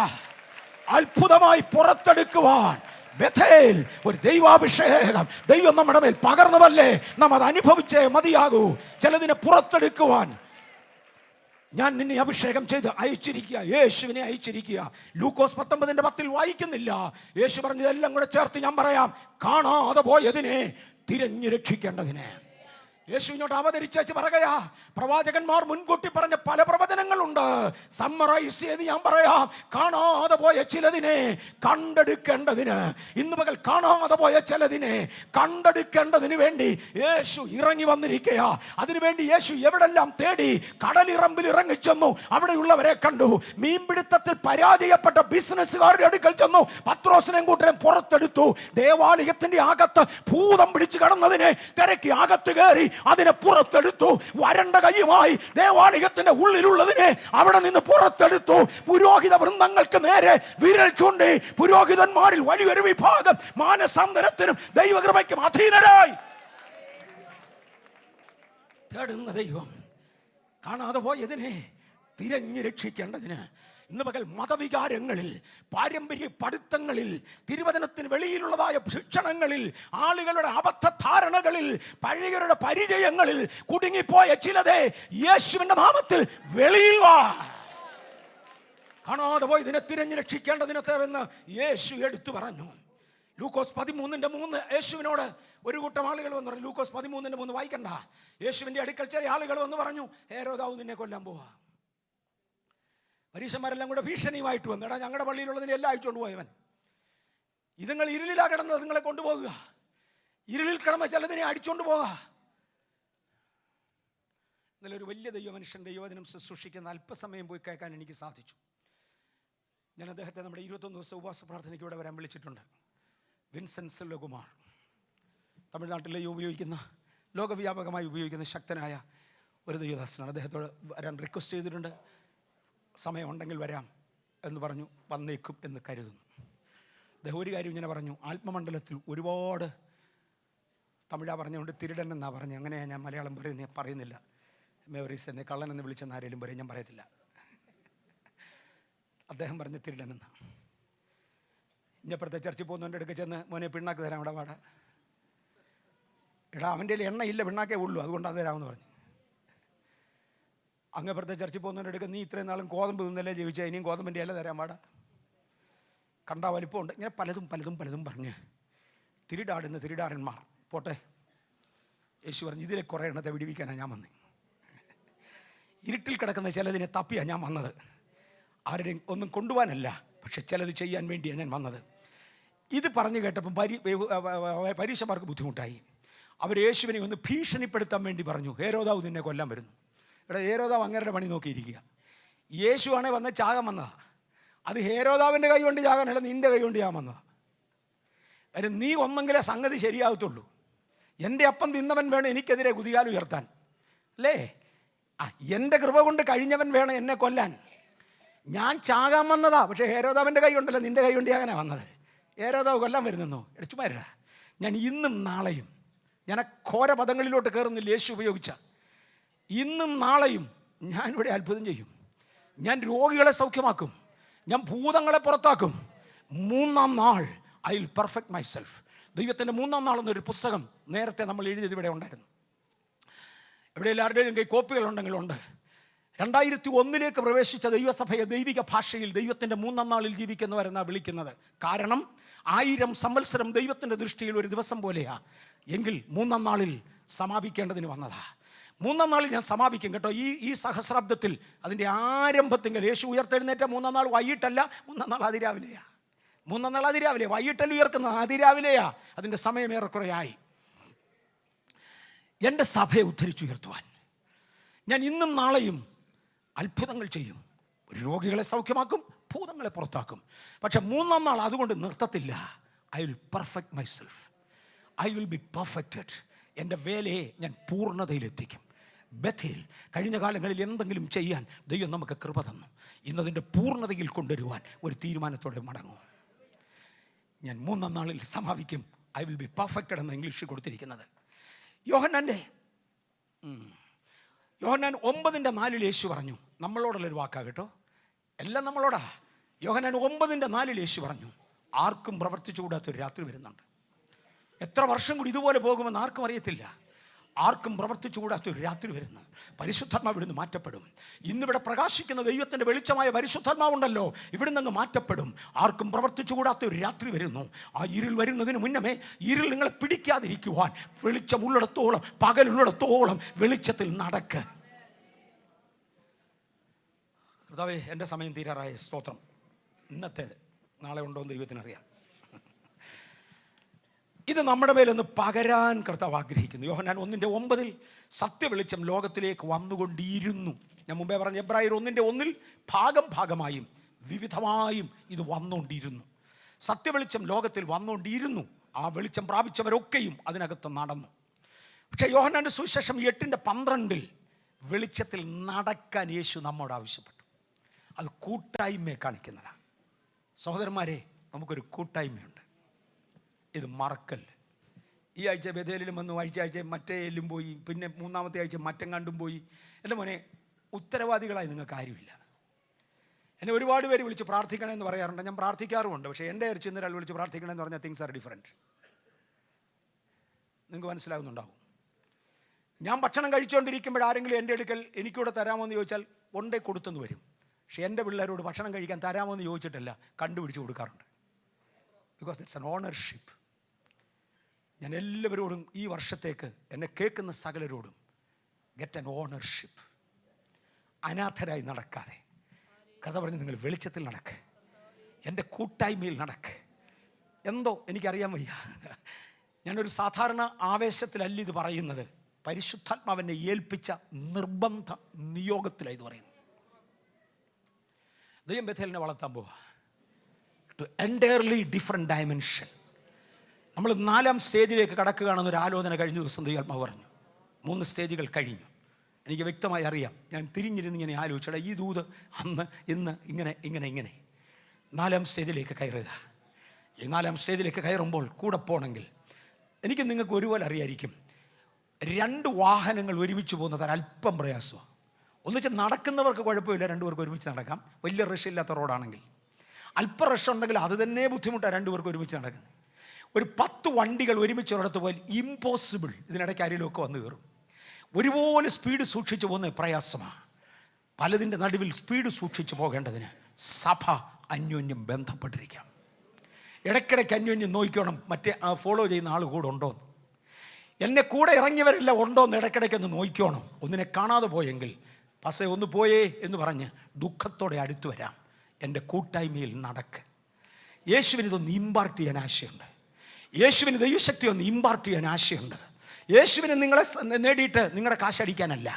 അത്ഭുതമായി പുറത്തെടുക്കുവാൻ ബേഥേൽ ഒരു ദൈവാഭിഷേകം ദൈവം നമ്മുടെ മേൽ പകർന്നതല്ലേ, നാം അത് അനുഭവിച്ചേ മതിയാകൂ. ചിലതിനെ പുറത്തെടുക്കുവാൻ ഞാൻ നിന്നെ അഭിഷേകം ചെയ്ത് അയച്ചിരിക്കുക, യേശുവിനെ അയച്ചിരിക്കുക. ലൂക്കോസ് 19:10 വായിക്കുന്നില്ല? യേശു പറഞ്ഞതെല്ലാം കൂടെ ചേർത്ത് ഞാൻ പറയാം. കാണാതെ പോയതിനെ തിരഞ്ഞു രക്ഷിക്കേണ്ടതിന്, യേശു ഇങ്ങോട്ട് അവതരിച്ചു പറയുകയാ, പ്രവാചകന്മാർ മുൻകൂട്ടി പറഞ്ഞ പല പ്രവചനങ്ങളുണ്ട്. സമ്മറൈസ് ചെയ്ത് ഞാൻ പറയാം. കാണാതെ പോയ ചിലതിനെ കണ്ടെടുക്കേണ്ടതിന്, ഇന്ന് പകൽ കാണാതെ പോയ ചിലതിനെ കണ്ടെടുക്കേണ്ടതിന് വേണ്ടി യേശു ഇറങ്ങി വന്നിരിക്കയാ. അതിനുവേണ്ടി യേശു എവിടെല്ലാം തേടി, കടലിറമ്പിൽ ഇറങ്ങിച്ചെന്നു, അവിടെയുള്ളവരെ കണ്ടു. മീൻപിടുത്തത്തിൽ പരാജയപ്പെട്ട ബിസിനസ്സുകാരുടെ അടുക്കൽ ചെന്നു, പത്രോസിനെയും കൂട്ടരെയും പുറത്തെടുത്തു. ദേവാലയത്തിന്റെ അകത്ത് ഭൂതം പിടിച്ചു കിടന്നതിനെ തിരക്കി അകത്ത് കയറി അതിനെ പുറത്തെടുത്തു. വരണ്ട കൈയുമായി ദേവാലയത്തിന്റെ ഉള്ളിലുള്ളതിനെ അവിടെ നിന്ന് പുറത്തെടുത്തു. പുരോഹിത വൃന്ദങ്ങൾക്ക് നേരെ വിരൽ ചൂണ്ടി പുരോഹിതന്മാരിൽ വലിയൊരു വിഭാഗം മാനസാന്തരത്തിനും ദൈവകൃപയ്ക്കും അധീനരായി. തേടുന്ന ദൈവം കാണാതെ പോയതിനെ തിരഞ്ഞു രക്ഷിക്കേണ്ടതിന് ഇന്ന് പകൽ മതവികാരങ്ങളിൽ, പാരമ്പര്യ പഠിത്തങ്ങളിൽ, തിരുവചനത്തിന് വെളിയിലുള്ളതായ ശിക്ഷണങ്ങളിൽ, ആളുകളുടെ അബദ്ധധാരണകളിൽ, പഴയവരുടെ പരിചയങ്ങളിൽ കുടുങ്ങിപ്പോയ ചിലതേ യേശുവിന്റെ നാമത്തിൽ വെളിയിൽ വാ. കാണാതെ പോയി ഇതിനെ തിരഞ്ഞു രക്ഷിക്കേണ്ടതിനത്തേവെന്ന് യേശു എടുത്തു പറഞ്ഞു. ലൂക്കോസ് 13:3 യേശുവിനോട് ഒരു കൂട്ടം ആളുകൾ വന്നു പറഞ്ഞു. ലൂക്കോസ് 13:3 വായിക്കണ്ട. യേശുവിന്റെ അടുക്കൽ ചില ആളുകൾ വന്ന് പറഞ്ഞു, ഹേരോദാവ് നിന്നെ കൊല്ലാൻ പോവാ. പരീശന്മാരെല്ലാം കൂടെ ഭീഷണിയുമായിട്ട് വന്നു. എടാ, ഞങ്ങളുടെ പള്ളിയിലുള്ളതിനെ എല്ലാം അയച്ചുകൊണ്ട് പോയവൻ, ഇതുങ്ങൾ ഇരുളിലാ കിടന്നത്, നിങ്ങളെ കൊണ്ടുപോകുക, ഇരുളിൽ കിടന്ന ചിലതിനെ അടിച്ചുകൊണ്ട് പോവുക. ഇന്നലെ ഒരു വലിയ ദൈവ മനുഷ്യൻ്റെ യുവജനം ശുശ്രൂഷിക്കുന്ന അല്പസമയം പോയി കേൾക്കാൻ എനിക്ക് സാധിച്ചു. ഞാൻ അദ്ദേഹത്തെ നമ്മുടെ 21 ദിവസം ഉപവാസ പ്രാർത്ഥനയ്ക്ക് ഇവിടെ വരാൻ വിളിച്ചിട്ടുണ്ട്. വിൻസെന്റ് സെൽവകുമാർ, തമിഴ്നാട്ടിലെ ഉപയോഗിക്കുന്ന, ലോകവ്യാപകമായി ഉപയോഗിക്കുന്ന ശക്തനായ ഒരു ദൈവദാസനാണ്. അദ്ദേഹത്തോട് വരാൻ റിക്വസ്റ്റ് ചെയ്തിട്ടുണ്ട്. സമയമുണ്ടെങ്കിൽ വരാം എന്ന് പറഞ്ഞു. വന്നേക്കും എന്ന് കരുതുന്നു. അദ്ദേഹം ഒരു കാര്യം ഇങ്ങനെ പറഞ്ഞു, ആത്മമണ്ഡലത്തിൽ ഒരുപാട് തമിഴാ പറഞ്ഞുകൊണ്ട് തിരുടൻ എന്നാ പറഞ്ഞു. അങ്ങനെ ഞാൻ മലയാളം പറയുന്നില്ല. മേവറീസ് എന്നെ കള്ളൻ എന്ന് വിളിച്ചെന്ന് ആരെങ്കിലും പറയും, ഞാൻ പറയത്തില്ല. അദ്ദേഹം പറഞ്ഞ തിരുടൻ എന്നാ. ഇഞ്ഞപ്പുറത്തെ ചർച്ചിൽ പോകുന്നവൻ്റെ അടുക്ക ചെന്ന്, മോനെ പിണ്ണാക്ക് തരാം, അവിടെ വാട. എടാ, അവൻ്റെ എണ്ണയില്ല, പിണ്ണാക്കേ ഉള്ളൂ, അതുകൊണ്ട് അത് തരാമെന്ന് പറഞ്ഞു. അങ്ങപ്പുറത്തെ ചർച്ചിൽ പോകുന്നവൻ്റെ അടുക്ക, നീ ഇത്രയും നാളും ഗോതമ്പ് തിന്നല്ലേ ജീവിച്ചാൽ, ഇനിയും ഗോതമ്പിൻ്റെ ഇല തരാൻ പാടാ, കണ്ടാ വലിപ്പമുണ്ട്. ഇങ്ങനെ പലതും പറഞ്ഞ് തിരിടാടുന്ന തിരിടാരന്മാർ പോട്ടെ. യേശു പറഞ്ഞു, ഇതിലെ കുറേ എണ്ണത്തെ വിടിവിക്കാനാണ് ഞാൻ വന്നത്. ഇരുട്ടിൽ കിടക്കുന്ന ചിലതിനെ തപ്പിയാണ് ഞാൻ വന്നത്. ആരുടെയും ഒന്നും കൊണ്ടുപോകാനല്ല, പക്ഷെ ചിലത് ചെയ്യാൻ വേണ്ടിയാണ് ഞാൻ വന്നത്. ഇത് പറഞ്ഞു കേട്ടപ്പം പരീശന്മാർക്ക് ബുദ്ധിമുട്ടായി. അവർ യേശുവിനെ ഒന്ന് ഭീഷണിപ്പെടുത്താൻ വേണ്ടി പറഞ്ഞു, ഹേരോദാവ് നിന്നെ കൊല്ലാൻ വരുന്നു. ഇവിടെ ഹേരോദാവ് അങ്ങേരുടെ പണി നോക്കിയിരിക്കുക. യേശുവാണെ വന്ന ചാകാൻ വന്നതാ. അത് ഹേരോദാവിൻ്റെ കൈ കൊണ്ട് ചാകാനല്ല, നിൻ്റെ കൈ കൊണ്ട് ഞാൻ വന്നതാ. കാര്യം നീ ഒന്നെങ്കിലേ സംഗതി ശരിയാകത്തുള്ളൂ. എൻ്റെ അപ്പം തിന്നവൻ വേണം എനിക്കെതിരെ കുതികാൽ ഉയർത്താൻ, അല്ലേ? എൻ്റെ കൃപ കൊണ്ട് കഴിഞ്ഞവൻ വേണം എന്നെ കൊല്ലാൻ. ഞാൻ ചാകാൻ വന്നതാ, പക്ഷേ ഹേരോദാവിൻ്റെ കൈ കൊണ്ടല്ല, നിൻ്റെ കൈ കൊണ്ട് ചാകാനാണ് വന്നത്. ഹേരോദാവ് കൊല്ലാൻ വരുന്നെന്നോ? എടുത്തുമാരിടാ. ഞാൻ ഇന്നും നാളെയും, ഞാൻ ഘോര പദങ്ങളിലോട്ട് കയറുന്നില്ല, യേശു ഉപയോഗിച്ച ഇന്നും നാളെയും ഞാനിവിടെ അത്ഭുതം ചെയ്യും. ഞാൻ രോഗികളെ സൗഖ്യമാക്കും, ഞാൻ ഭൂതങ്ങളെ പുറത്താക്കും. 3-ാം നാൾ I will perfect my self. ദൈവത്തിൻ്റെ 3-ാം നാൾ എന്നൊരു പുസ്തകം നേരത്തെ നമ്മൾ എഴുതിയത് ഇവിടെ ഉണ്ടായിരുന്നു. ഇവിടെ എല്ലാവരുടെയും കൈ കോപ്പികളുണ്ടെങ്കിലുണ്ട്. 2001 പ്രവേശിച്ച ദൈവസഭയെ ദൈവിക ഭാഷയിൽ ദൈവത്തിൻ്റെ 3-ാം നാളിൽ ജീവിക്കുന്നവരെന്നാണ് വിളിക്കുന്നത്. കാരണം 1000 സംവത്സരം ദൈവത്തിൻ്റെ ദൃഷ്ടിയിൽ ഒരു ദിവസം പോലെയാ. എങ്കിൽ 3-ാം നാളിൽ സമാപിക്കേണ്ടതിന് വന്നതാ. 3-ാം നാളിൽ ഞാൻ സമാപിക്കും കേട്ടോ. ഈ സഹസ്രാബ്ദത്തിൽ അതിൻ്റെ ആരംഭത്തിങ്കിൽ യേശു ഉയർത്തെഴുന്നേറ്റ 3-ാം നാൾ വൈകിട്ടല്ല, 3-ാം നാൾ അതിരാവിലെയാ. 3-ാം നാൾ അതിരാവിലെ, വൈകിട്ടല്ല ഉയർക്കുന്നത്, അതിരാവിലെയാ. അതിൻ്റെ സമയമേറെക്കുറയായി. എൻ്റെ സഭയെ ഉദ്ധരിച്ചുയർത്തുവാൻ ഞാൻ ഇന്നും നാളെയും അത്ഭുതങ്ങൾ ചെയ്യും. രോഗികളെ സൗഖ്യമാക്കും, ഭൂതങ്ങളെ പുറത്താക്കും. പക്ഷെ 3-ാം നാൾ അതുകൊണ്ട് നിർത്തത്തില്ല. I will perfect myself, I will be perfected. എൻ്റെ വേലയെ ഞാൻ പൂർണ്ണതയിലെത്തിക്കും. ബഥേൽ കഴിഞ്ഞ കാലങ്ങളിൽ എന്തെങ്കിലും ചെയ്യാൻ ദൈവം നമുക്ക് കൃപ തന്നു. ഇന്നതിൻ്റെ പൂർണ്ണതയിൽ കൊണ്ടുവരുവാൻ ഒരു തീരുമാനത്തോടെ മടങ്ങും. ഞാൻ 3-ാം നാളിൽ സമാപിക്കും. ഐ വിൽ ബി പെർഫെക്റ്റഡ് എന്ന് ഇംഗ്ലീഷിൽ കൊടുത്തിരിക്കുന്നത്. യോഹന്നാൻ 9:4 യേശു പറഞ്ഞു. നമ്മളോടുള്ളൊരു വാക്കാ കേട്ടോ, എല്ലാം നമ്മളോടാ. യോഹന്നാൻ 9:4 യേശു പറഞ്ഞു, ആർക്കും പ്രവർത്തിച്ചുകൂടാത്തൊരു രാത്രി വരുന്നുണ്ട്. എത്ര വർഷം കൂടി ഇതുപോലെ പോകുമെന്ന് ആർക്കും അറിയത്തില്ല. ആർക്കും പ്രവർത്തിച്ചുകൂടാത്ത ഒരു രാത്രി വരുന്നു. പരിശുദ്ധാത്മാവ് ഇവിടുന്ന് മാറ്റപ്പെടും. ഇന്നിവിടെ പ്രകാശിക്കുന്ന ദൈവത്തിൻ്റെ വെളിച്ചമായ പരിശുദ്ധാത്മാവുണ്ടല്ലോ, ഇവിടുന്ന് അങ്ങ് മാറ്റപ്പെടും. ആർക്കും പ്രവർത്തിച്ചുകൂടാത്ത ഒരു രാത്രി വരുന്നു. ആ ഇരുൾ വരുന്നതിന് മുന്നമേ ഇരുൾ നിങ്ങളെ പിടിക്കാതിരിക്കുവാൻ വെളിച്ചമുള്ളിടത്തോളം, പകലുള്ളിടത്തോളം വെളിച്ചത്തിൽ നടക്ക്. കർത്താവേ, എൻ്റെ സമയം തീരാറായ സ്തോത്രം. ഇന്നത്തേത് നാളെ ഉണ്ടോ എന്ന് ദൈവത്തിനറിയാം. ഇത് നമ്മുടെ മേലൊന്ന് പകരാൻ കർത്താവ് ആഗ്രഹിക്കുന്നു. യോഹന്നാൻ 1:9 സത്യവെളിച്ചം ലോകത്തിലേക്ക് വന്നുകൊണ്ടിരുന്നു. ഞാൻ മുമ്പേ പറഞ്ഞ എബ്രായർ 1:1 ഭാഗമായും വിവിധമായും ഇത് വന്നുകൊണ്ടിരുന്നു. സത്യവെളിച്ചം ലോകത്തിൽ വന്നുകൊണ്ടിരുന്നു. ആ വെളിച്ചം പ്രാപിച്ചവരൊക്കെയും അതിനകത്ത് നടന്നു. പക്ഷേ യോഹന്നാൻ്റെ സുവിശേഷം 8:12 വെളിച്ചത്തിൽ നടക്കാൻ യേശു നമ്മോട് ആവശ്യപ്പെട്ടു. അത് കൂട്ടായ്മയെ കാണിക്കുന്നതാണ്. സഹോദരന്മാരെ, നമുക്കൊരു കൂട്ടായ്മയുണ്ട്. ഇത് മറക്കല്ല. ഈ ആഴ്ച ബഥേലിലും വന്നു, ആഴ്ച മറ്റേ എല്ലും പോയി, പിന്നെ 3-ാമത്തെ ആഴ്ച മറ്റെങ്ങാണ്ടും പോയി. എൻ്റെ മോനെ, ഉത്തരവാദികളായി നിങ്ങൾക്ക് ആരുമില്ല. എന്നെ ഒരുപാട് പേര് വിളിച്ച് പ്രാർത്ഥിക്കണമെന്ന് പറയാറുണ്ട്. ഞാൻ പ്രാർത്ഥിക്കാറുമുണ്ട്. പക്ഷേ എൻ്റെ ഇറച്ചി ഒരാൾ വിളിച്ച് പ്രാർത്ഥിക്കണമെന്ന് പറഞ്ഞാൽ തിങ്സ് ആർ ഡിഫറെൻറ്റ്. നിങ്ങൾക്ക് മനസ്സിലാകുന്നുണ്ടാവും. ഞാൻ ഭക്ഷണം കഴിച്ചുകൊണ്ടിരിക്കുമ്പോൾ ആരെങ്കിലും എൻ്റെ അടുക്കൽ എനിക്കൂടെ തരാമോ എന്ന് ചോദിച്ചാൽ കൊണ്ടേ കൊടുത്തെന്ന് വരും. പക്ഷേ എൻ്റെ പിള്ളേരോട് ഭക്ഷണം കഴിക്കാൻ തരാമോ എന്ന് ചോദിച്ചിട്ടല്ല, കണ്ടുപിടിച്ച് കൊടുക്കാറുണ്ട്. Because it's an ownership. ഞാൻ എല്ലാവരോടും ഈ വർഷത്തേക്ക് എന്നെ കേൾക്കുന്ന സകലരോടും ഗെറ്റ് ആൻ ഓണർഷിപ്പ്. അനാഥരായി നടക്കാതെ കഥ പറഞ്ഞ് നിങ്ങൾ വെളിച്ചത്തിൽ നടക്ക്, എൻ്റെ കൂട്ടായ്മയിൽ നടക്ക്. എന്തോ എനിക്കറിയാൻ വയ്യ. ഞാനൊരു സാധാരണ ആവേശത്തിലല്ല ഇത് പറയുന്നത്. പരിശുദ്ധാത്മാവിനെ ഏൽപ്പിച്ച നിർബന്ധ നിയോഗത്തിലാണ് ഇത് പറയുന്നത്. ദൈവം ബഥേലിനെ വളർത്താൻ പോവുക. To entirely different dimension. നമ്മൾ 4-ാം സ്റ്റേജിലേക്ക് കടക്കുകയാണെന്നൊരു ആലോചന കഴിഞ്ഞ ദിവസം ദൈവാത്മാവ് പറഞ്ഞു. 3 സ്റ്റേജുകൾ കഴിഞ്ഞു. എനിക്ക് വ്യക്തമായി അറിയാം. ഞാൻ തിരിഞ്ഞിരുന്ന് ഇങ്ങനെ ആലോചിച്ചടാ, ഈ ദൂത് അന്ന് ഇന്ന് ഇങ്ങനെ 4-ാം സ്റ്റേജിലേക്ക് കയറുക. ഈ 4-ാം സ്റ്റേജിലേക്ക് കയറുമ്പോൾ കൂടെ പോകണമെങ്കിൽ എനിക്ക് നിങ്ങൾക്ക് ഒരുപോലെ അറിയായിരിക്കും. 2 വാഹനങ്ങൾ ഒരുമിച്ച് പോകുന്നത് അല്പം പ്രയാസമാണ്. ഒന്നിച്ച് നടക്കുന്നവർക്ക് കുഴപ്പമില്ല, 2 പേർക്ക് ഒരുമിച്ച് നടക്കാം. വലിയ റഷ് ഇല്ലാത്ത റോഡാണെങ്കിൽ. അല്പം റഷ് ഉണ്ടെങ്കിൽ അത് തന്നെ ബുദ്ധിമുട്ടാണ് 2 പേർക്ക് ഒരുമിച്ച് നടക്കുന്നത്. ഒരു 10 വണ്ടികൾ ഒരുമിച്ച് ഒരിടത്ത് പോയാൽ ഇമ്പോസിബിൾ. ഇതിനിടയ്ക്ക് ആരെങ്കിലുമൊക്കെ വന്ന് കയറും. ഒരുപോലെ സ്പീഡ് സൂക്ഷിച്ചു പോകുന്നത് പ്രയാസമാണ്. പലതിൻ്റെ നടുവിൽ സ്പീഡ് സൂക്ഷിച്ചു പോകേണ്ടതിന് സഭ അന്യോന്യം ബന്ധപ്പെട്ടിരിക്കാം. ഇടയ്ക്കിടയ്ക്ക് അന്യോന്യം നോക്കിക്കണം, മറ്റേ ഫോളോ ചെയ്യുന്ന ആൾ കൂടെ ഉണ്ടോ, എന്നെ കൂടെ ഇറങ്ങിയവരെല്ലാം ഉണ്ടോ എന്ന് ഇടയ്ക്കിടയ്ക്കൊന്ന് നോക്കിക്കോണം. ഒന്നിനെ കാണാതെ പോയെങ്കിൽ പസേ ഒന്ന് പോയേ എന്ന് പറഞ്ഞ് ദുഃഖത്തോടെ അടുത്തു വരാം. എൻ്റെ കൂട്ടായ്മയിൽ നടക്ക്. യേശുവിന് ഇതൊന്ന് ഇമ്പാർട്ട് ചെയ്യാൻ ആശയുണ്ട്. യേശുവിന് ദൈവശക്തി ഒന്ന് ഇമ്പാർട്ട് ചെയ്യാൻ ആശയുണ്ട്. യേശുവിന് നിങ്ങളെ നേടിയിട്ട് നിങ്ങളുടെ കാശടിക്കാനല്ല.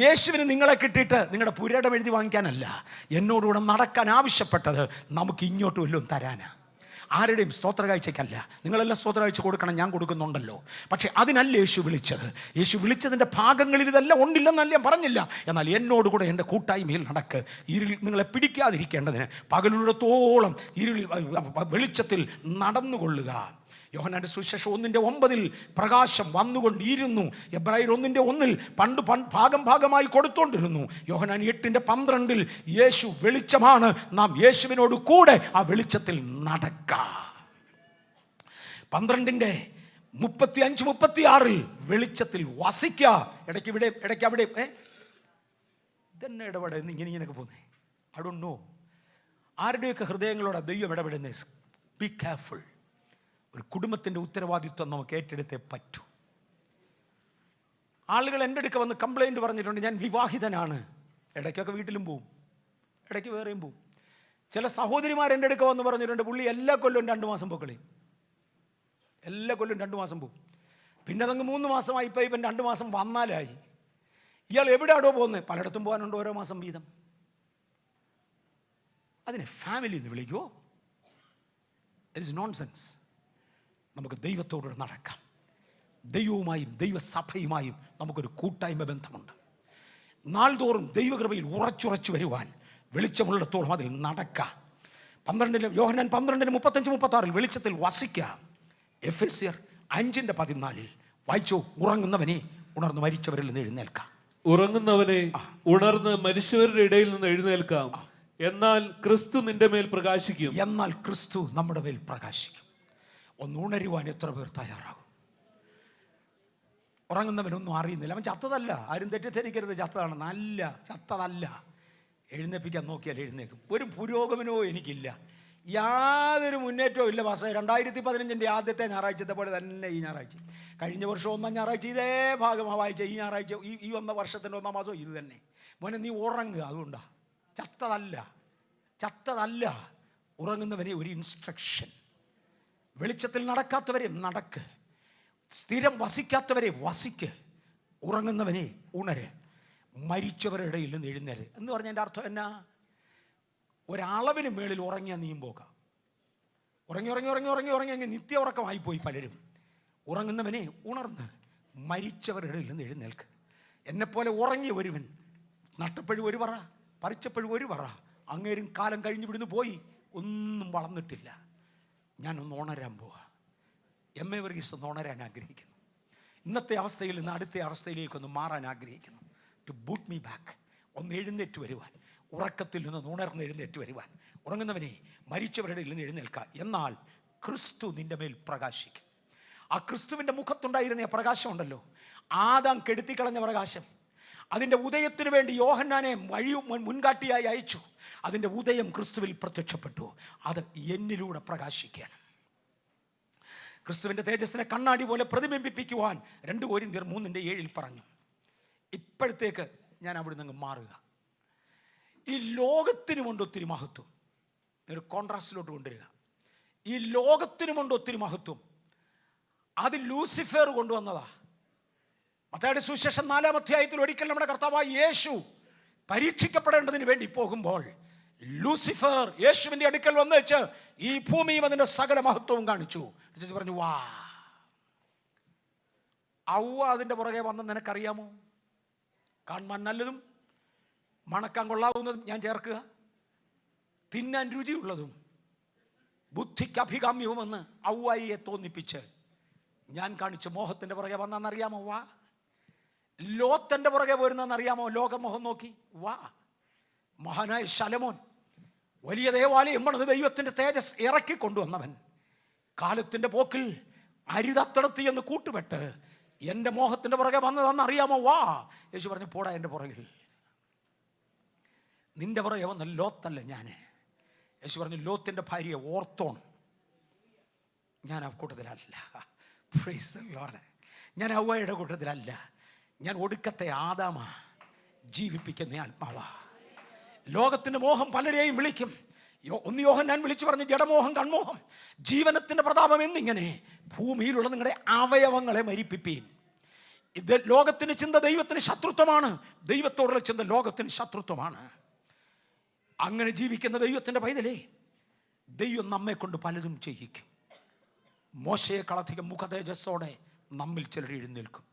യേശുവിന് നിങ്ങളെ കിട്ടിയിട്ട് നിങ്ങളുടെ പുരയിടം എഴുതി വാങ്ങിക്കാനല്ല. എന്നോടുകൂടെ നടക്കാൻ ആവശ്യപ്പെട്ടത് നമുക്ക് ഇങ്ങോട്ട് വല്ലതും തരാനാണ്. ആരുടെയും സ്തോത്ര കാഴ്ചയ്ക്കല്ല. നിങ്ങളെല്ലാം സ്തോത്ര കാഴ്ച കൊടുക്കണം, ഞാൻ കൊടുക്കുന്നുണ്ടല്ലോ. പക്ഷേ അതിനല്ല യേശു വിളിച്ചത്. യേശു വിളിച്ചതിൻ്റെ ഭാഗങ്ങളിൽ ഇതെല്ലാം ഉണ്ടില്ലെന്നല്ല ഞാൻ പറഞ്ഞില്ല. എന്നാൽ എന്നോടുകൂടെ എൻ്റെ കൂട്ടായ്മയിൽ നടക്ക്. ഇരുളിൽ നിങ്ങളെ പിടിക്കാതിരിക്കേണ്ടതിന് പകലുള്ളിടത്തോളം ഇരുളിൽ വെളിച്ചത്തിൽ നടന്നുകൊള്ളുക. യോഹന്നാന്റെ സുവിശേഷം 1:9 പ്രകാശം വന്നുകൊണ്ടിരുന്നു. എബ്രായർ 1:1 പണ്ട് ഭാഗമായി കൊടുത്തോണ്ടിരുന്നു. യോഹന്നാൻ 8:12 യേശു വെളിച്ചമാണ്, നാം യേശുവിനോട് കൂടെ ആ വെളിച്ചത്തിൽ നടക്കാം. 12:35-36 വെളിച്ചത്തിൽ വസിക്കുക. ഇടയ്ക്ക് ഇവിടെ ഇടയ്ക്ക് അവിടെ ഇതന്നെ ഇടപെട ഇങ്ങനെയൊക്കെ പോകുന്നേ. ഐ ഡോണ്ട് നോ ആരുടെയൊക്കെ ഹൃദയങ്ങളോട് ദൈവം ഇടപെടുന്നേ. Be careful. ഒരു കുടുംബത്തിൻ്റെ ഉത്തരവാദിത്വം നമുക്ക് ഏറ്റെടുത്തേ പറ്റൂ. ആളുകൾ എൻ്റെ അടുക്ക വന്ന് കംപ്ലൈൻറ്റ് പറഞ്ഞിട്ടുണ്ട്, ഞാൻ വിവാഹിതനാണ്. ഇടയ്ക്കൊക്കെ വീട്ടിലും പോവും, ഇടയ്ക്ക് വേറെയും പോവും. ചില സഹോദരിമാർ എൻ്റെ അടുക്ക വന്ന് പറഞ്ഞിട്ടുണ്ട്, പുള്ളി എല്ലാ കൊല്ലവും 2 മാസം പൊക്കളയും, എല്ലാ കൊല്ലവും 2 മാസം പോവും. പിന്നെ അതങ്ങ് 3 മാസമായി. ഇപ്പം 2 മാസം വന്നാലായി. ഇയാൾ എവിടെയാണോ പോകുന്നത്? പലയിടത്തും പോകാനുണ്ട്, ഓരോ മാസം വീതം. അതിനെ ഫാമിലി എന്ന് വിളിക്കുമോ? It is nonsense. നമുക്ക് ദൈവത്തോടുകൂടെ നടക്കാം. ദൈവവുമായും ദൈവസഭയുമായും നമുക്കൊരു കൂട്ടായ്മ ബന്ധമുണ്ട്. നാൾതോറും ദൈവകൃപയിൽ ഉറച്ചുറച്ചു വരുവാൻ വെളിച്ചമുള്ളിടത്തോളം അതിൽ നടക്കാം. യോഹന്നാൻ 12:35-36 വെളിച്ചത്തിൽ വസിക്കാം. എഫെസ്യർ 5:14 വായിച്ചോ. ഉറങ്ങുന്നവനെ ഉണർന്ന് മരിച്ചവരിൽ നിന്ന് എഴുന്നേൽക്കാം. ഉറങ്ങുന്നവനെ ഉണർന്ന് മരിച്ചവരുടെ ഇടയിൽ നിന്ന് എഴുന്നേൽക്കാം. എന്നാൽ ക്രിസ്തു നിന്റെ മേൽ പ്രകാശിക്കും. എന്നാൽ ക്രിസ്തു നമ്മുടെ മേൽ പ്രകാശിക്കും. ഒന്ന് ഉണരുവാൻ എത്ര പേർ തയ്യാറാകും? ഉറങ്ങുന്നവനൊന്നും അറിയുന്നില്ല. അവൻ ചത്തതല്ല, ആരും തെറ്റിദ്ധരിക്കരുത്, ചത്തതാണ്. നല്ല ചത്തതല്ല. എഴുന്നേൽപ്പിക്കാൻ നോക്കിയാൽ എഴുന്നേക്കും. ഒരു പുരോഗമനവും എനിക്കില്ല, യാതൊരു മുന്നേറ്റവും ഇല്ല. 2015 ആദ്യത്തെ ഞായറാഴ്ചത്തെ പോലെ തന്നെ ഈ ഞായറാഴ്ച, കഴിഞ്ഞ വർഷം 1-ാം ഞായറാഴ്ച ഇതേ ഭാഗമാണ് വായിച്ച, ഈ ഞായറാഴ്ച ഈ 1 വർഷത്തിൻ്റെ 1-ാം മാസം ഇത് തന്നെ. മോനെ നീ ഉറങ്ങുക, അതുകൊണ്ടാ. ചത്തതല്ല. ഉറങ്ങുന്നവനെ ഒരു ഇൻസ്ട്രക്ഷൻ. വെളിച്ചത്തിൽ നടക്കാത്തവരെ നടക്ക്, സ്ഥിരം വസിക്കാത്തവരെ വസിക്ക്, ഉറങ്ങുന്നവനെ ഉണര്, മരിച്ചവരുടെ ഇടയിൽ നിന്ന് എഴുന്നേര് എന്ന് പറഞ്ഞതിൻ്റെ അർത്ഥം എന്നാ? ഒരളവിന് മേളിൽ ഉറങ്ങിയാൽ നീയും പോകാം. ഉറങ്ങി അങ്ങ് നിത്യ ഉറക്കമായിപ്പോയി പലരും. ഉറങ്ങുന്നവനെ ഉണർന്ന് മരിച്ചവരുടെ ഇടയിൽ നിന്ന് എഴുന്നേൽക്ക്. എന്നെപ്പോലെ ഉറങ്ങിയ ഒരുവൻ നട്ടപ്പോഴും ഒരു പറ, പറിച്ചപ്പോഴും ഒരു പറ, അങ്ങേരും കാലം കഴിഞ്ഞ് വിടുന്ന് പോയി, ഒന്നും വളർന്നിട്ടില്ല. ഞാനൊന്ന് ഉണരാൻ പോവാ. എം.എ. വർഗീസ് ഒന്ന് ഉണരാൻ ആഗ്രഹിക്കുന്നു. ഇന്നത്തെ അവസ്ഥയിൽ നിന്ന് അടുത്ത അവസ്ഥയിലേക്കൊന്ന് മാറാൻ ആഗ്രഹിക്കുന്നു. ടു ബൂട്ട് മീ ബാക്ക്, ഒന്ന് എഴുന്നേറ്റ് വരുവാൻ, ഉറക്കത്തിൽ നിന്ന് ഉണർന്ന് എഴുന്നേറ്റ് വരുവാൻ. ഉറങ്ങുന്നവനെ മരിച്ചവരുടെ ഇടയിൽ നിന്ന് എഴുന്നേൽക്കുക. എന്നാൽ ക്രിസ്തു നിന്റെ മേൽ പ്രകാശിക്കും. ആ ക്രിസ്തുവിൻ്റെ മുഖത്തുണ്ടായിരുന്ന പ്രകാശം ഉണ്ടല്ലോ, ആദാം കെടുത്തിക്കളഞ്ഞ പ്രകാശം, അതിൻ്റെ ഉദയത്തിന് വേണ്ടി യോഹന്നാനെ മുൻകാട്ടിയായി അയച്ചു. അതിൻ്റെ ഉദയം ക്രിസ്തുവിൽ പ്രത്യക്ഷപ്പെട്ടു. അത് എന്നിലൂടെ പ്രകാശിക്കുകയാണ്. ക്രിസ്തുവിൻ്റെ തേജസ്സിനെ കണ്ണാടി പോലെ പ്രതിബിംബിപ്പിക്കുവാൻ 2 കൊരിന്ത്യർ 3:7 പറഞ്ഞു. ഇപ്പോഴത്തേക്ക് ഞാൻ അവിടെ നിന്ന് മാറുക. ഈ ലോകത്തിനുമുണ്ട് ഒത്തിരി മഹത്വം. ഒരു കോൺട്രാസ്റ്റിലോട്ട് കൊണ്ടുവരിക. ഈ ലോകത്തിനുമുണ്ട് ഒത്തിരി മഹത്വം. അത് ലൂസിഫർ കൊണ്ടുവന്നതാ. മത്തായിയുടെ സുവിശേഷം 4-ാം അധ്യായത്തിൽ ഒരിക്കൽ നമ്മുടെ കർത്താവായ യേശു പരീക്ഷിക്കപ്പെടേണ്ടതിന് വേണ്ടി പോകുമ്പോൾ ലൂസിഫർ യേശുവിൻ്റെ അടുക്കൽ വന്ന് വെച്ച് ഈ ഭൂമിയും അതിൻ്റെ സകല മഹത്വവും കാണിച്ചു. പറഞ്ഞു, വാ. ഔവ അതിൻ്റെ പുറകെ വന്ന് നിനക്കറിയാമോ? കാണാൻ നല്ലതും മണക്കാൻ കൊള്ളാവുന്നതും ഞാൻ ചേർക്കുക, തിന്നാൻ രുചിയുള്ളതും ബുദ്ധിക്ക് അഭികാമ്യവുമെന്ന് ഔവയെ തോന്നിപ്പിച്ച് ഞാൻ കാണിച്ച മോഹത്തിൻ്റെ പുറകെ വന്നറിയാമോ? വാ. ലോത്തൻ്റെ പുറകെ പോരുന്നറിയാമോ? ലോകമോഹം നോക്കി വാ. മഹാനായ ശലോമോൻ വലിയ ദേവാലയം പണിത് ദൈവത്തിൻ്റെ തേജസ് ഇറക്കി കൊണ്ടുവന്നവൻ കാലത്തിൻ്റെ പോക്കിൽ അരുതത്തടത്തി എന്ന് കൂട്ടുപെട്ട് എൻ്റെ മോഹത്തിൻ്റെ പുറകെ വന്നറിയാമോ? വാ. യേശു പറഞ്ഞു, പോടാ എൻ്റെ പുറകിൽ. നിന്റെ പുറകെ വന്ന ലോത്തല്ല ഞാൻ. യേശു പറഞ്ഞു, ലോത്തിൻ്റെ ഭാര്യയെ ഓർത്തോൺ. ഞാൻ ആ കൂട്ടത്തിലല്ല. Praise the Lord. ഞാൻ ഔവയുടെ കൂട്ടത്തിലല്ല. ഞാൻ ഒടുക്കത്തെ ആദാമാ, ജീവിപ്പിക്കുന്ന ആത്മാവാ. ലോകത്തിൻ്റെ മോഹം പലരെയും വിളിക്കും. 1 യോഹന്നാൻ വിളിച്ചു പറഞ്ഞു, ജഡമോഹം, കൺമോഹം, ജീവനത്തിൻ്റെ പ്രതാപം എന്നിങ്ങനെ ഭൂമിയിലുള്ള നിങ്ങളുടെ അവയവങ്ങളെ മരിപ്പിപ്പീൻ. ഇത് ലോകത്തിന് ചിന്ത ദൈവത്തിന് ശത്രുത്വമാണ്, ദൈവത്തോടുള്ള ചിന്ത ലോകത്തിന് ശത്രുത്വമാണ്. അങ്ങനെ ജീവിക്കുന്ന ദൈവത്തിൻ്റെ പൈതലേ, ദൈവം നമ്മെ കൊണ്ട് പലതും ചെയ്യിക്കും. മോശയെക്കാളധികം മുഖതേജസ്സോടെ നമ്മിൽ ചിലർ എഴുന്നേൽക്കും.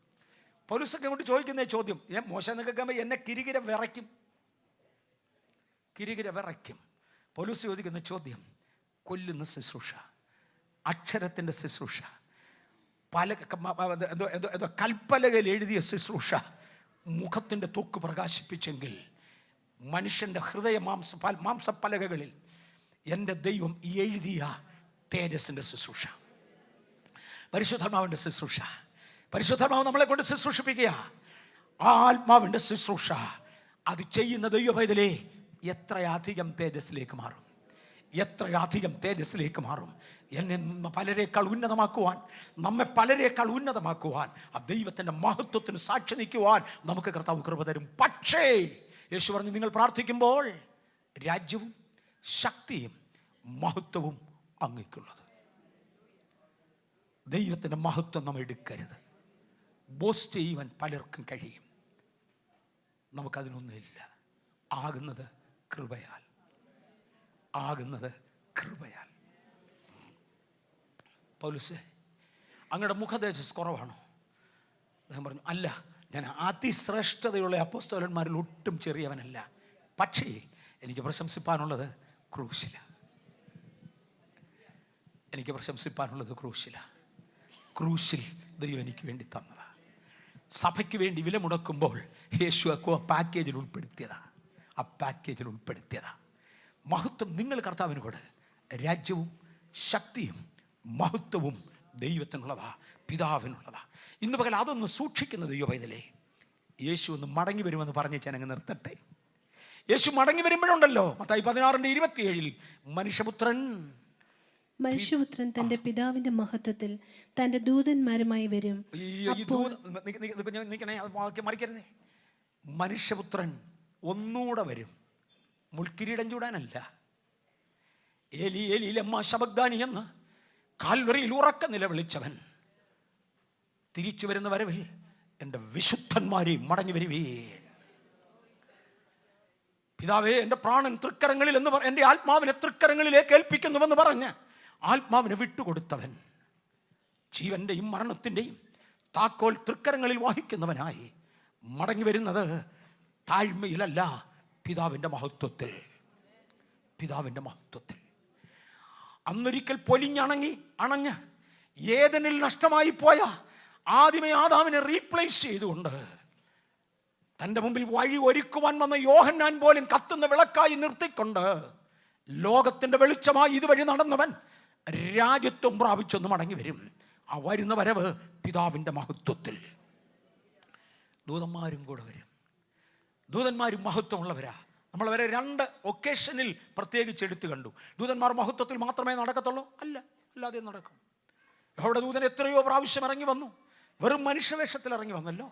പൗലോസൊക്കെ കൊണ്ട് ചോദിക്കുന്ന ചോദ്യം, മോശ എന്നൊക്കെ എന്നെ കിരികിര വിറയ്ക്കും. പൗലോസ് ചോദിക്കുന്ന ചോദ്യം, കൊല്ലുന്ന ശുശ്രൂഷ, അക്ഷരത്തിൻ്റെ ശുശ്രൂഷ, കൽപ്പലകയിൽ എഴുതിയ ശുശ്രൂഷ മുഖത്തിൻ്റെ തൊക്ക് പ്രകാശിപ്പിച്ചെങ്കിൽ മനുഷ്യൻ്റെ ഹൃദയ മാംസപ്പലകകളിൽ എൻ്റെ ദൈവം എഴുതിയ തേജസ്സിൻ്റെ ശുശ്രൂഷ, പരിശുദ്ധാത്മാവിൻ്റെ ശുശ്രൂഷ, പരിശുദ്ധാത്മാവ് നമ്മളെ കൊണ്ട് ശുശ്രൂഷിപ്പിക്കുക. ആ ആത്മാവിൻ്റെ ശുശ്രൂഷ അത് ചെയ്യുന്ന ദൈവപൈതലേ, എത്രയധികം തേജസ്സിലേക്ക് മാറും, എത്രയധികം തേജസ്സിലേക്ക് മാറും. എന്നെ പലരേക്കാൾ ഉന്നതമാക്കുവാൻ, നമ്മെ പലരേക്കാൾ ഉന്നതമാക്കുവാൻ, ആ ദൈവത്തിൻ്റെ മഹത്വത്തിന് സാക്ഷി നിൽക്കുവാൻ നമുക്ക് കർത്താവ് കൃപ തരും. പക്ഷേ യേശു പറഞ്ഞു, നിങ്ങൾ പ്രാർത്ഥിക്കുമ്പോൾ രാജ്യവും ശക്തിയും മഹത്വവും അങ്ങേക്കുള്ളത്. ദൈവത്തിൻ്റെ മഹത്വം നമ്മൾ എടുക്കരുത്. ബോസ്റ്റ് ചെയ്യുവാൻ പലർക്കും കഴിയും, നമുക്കതിനൊന്നുമില്ല. ആകുന്നത് കൃപയാൽ, ആകുന്നത് കൃപയാൽ. പൗലോസേ, അങ്ങയുടെ മുഖതേജസ് കുറവാണോ? അദ്ദേഹം പറഞ്ഞു, അല്ല, ഞാൻ അതിശ്രേഷ്ഠതയുള്ള അപ്പോസ്തലന്മാരിൽ ഒട്ടും ചെറിയവനല്ല. പക്ഷേ എനിക്ക് പ്രശംസിപ്പാനുള്ളത് ക്രൂശിലാണ്. എനിക്ക് പ്രശംസിപ്പാനുള്ളത് ക്രൂശിലാണ്. ക്രൂശിൽ ദൈവം എനിക്ക് വേണ്ടി തന്നതാണ്. സഭയ്ക്ക് വേണ്ടി വില മുടക്കുമ്പോൾ യേശു ആ പാക്കേജിൽ ഉൾപ്പെടുത്തിയതാണ്. ആ പാക്കേജിൽ ഉൾപ്പെടുത്തിയതാണ്. മഹത്വം നിങ്ങൾ കർത്താവിന് കൂടെ, രാജ്യവും ശക്തിയും മഹത്വവും ദൈവത്തിനുള്ളതാ. പിതാവിനുള്ളതാ. ഇന്ന് പകൽ അതൊന്ന് സൂക്ഷിക്കുന്ന ദൈവ പൈതലേ, യേശു ഒന്ന് മടങ്ങി വരുമെന്ന് പറഞ്ഞ് ഞാനങ്ങ് നിർത്തട്ടെ. യേശു മടങ്ങി വരുമ്പോഴുണ്ടല്ലോ, മത്തായി 16:27 മനുഷ്യപുത്രൻ തന്റെ പിതാവിന്റെ മഹത്വത്തിൽ തന്റെ ദൂതന്മാരുമായി വരും. മറിക്കരുതേ. മനുഷ്യപുത്രൻ ഒന്നൂടെ വരും, മുൾക്കിരീടം ചൂടാനല്ല. ഏലി ഏലി ലമ്മാ ശബക്താനി എന്ന് കാൽവറിയിൽ ഉറക്ക നിലവിളിച്ചവൻ തിരിച്ചു വരുന്ന വരവിൽ എൻ്റെ വിശുദ്ധന്മാരെ മടങ്ങി വരുവേ. പിതാവേ, എൻ്റെ പ്രാണൻ തൃക്കരങ്ങളിൽ എന്ന് എൻ്റെ ആത്മാവിനെ തൃക്കരങ്ങളിലേക്ക് ഏൽപ്പിക്കുന്നുവെന്ന് പറഞ്ഞ് ആത്മാവിനെ വിട്ടുകൊടുത്തവൻ, ജീവന്റെയും മരണത്തിൻ്റെയും താക്കോൽ തൃക്കരങ്ങളിൽ വഹിക്കുന്നവനായി മടങ്ങി വരുന്നത് താഴ്മയിലല്ല, പിതാവിൻ്റെ മഹത്വത്തിൽ. പിതാവിൻ്റെ മഹത്വത്തിൽ. അന്നൊരിക്കൽ അണഞ്ഞ് ഏദനിൽ നഷ്ടമായി പോയ ആദിമേ ആദാമിനെ റീപ്ലേസ് ചെയ്തുകൊണ്ട് തൻ്റെ മുമ്പിൽ വഴി ഒരുക്കുവാൻ വന്ന യോഹന്നാൻ പോലും കത്തുന്ന വിളക്കായി നിർത്തിക്കൊണ്ട് ലോകത്തിൻ്റെ വെളിച്ചമായി ഇതുവഴി നടന്നവൻ രാജ്യത്വം പ്രാപിച്ചൊന്ന് മടങ്ങി വരും. ആ വരുന്ന വരവ് പിതാവിൻ്റെ മഹത്വത്തിൽ. ദൂതന്മാരും കൂടെ വരും. ദൂതന്മാരും മഹത്വമുള്ളവരാ. നമ്മളവരെ 2 ഒക്കേഷനിൽ പ്രത്യേകിച്ച് എടുത്തു കണ്ടു. ദൂതന്മാർ മഹത്വത്തിൽ മാത്രമേ നടക്കത്തുള്ളൂ? അല്ല, അല്ലാതെ നടക്കും. അവിടെ ദൂതൻ എത്രയോ പ്രാവശ്യം ഇറങ്ങി വന്നു. വെറും മനുഷ്യവേഷത്തിൽ ഇറങ്ങി വന്നല്ലോ.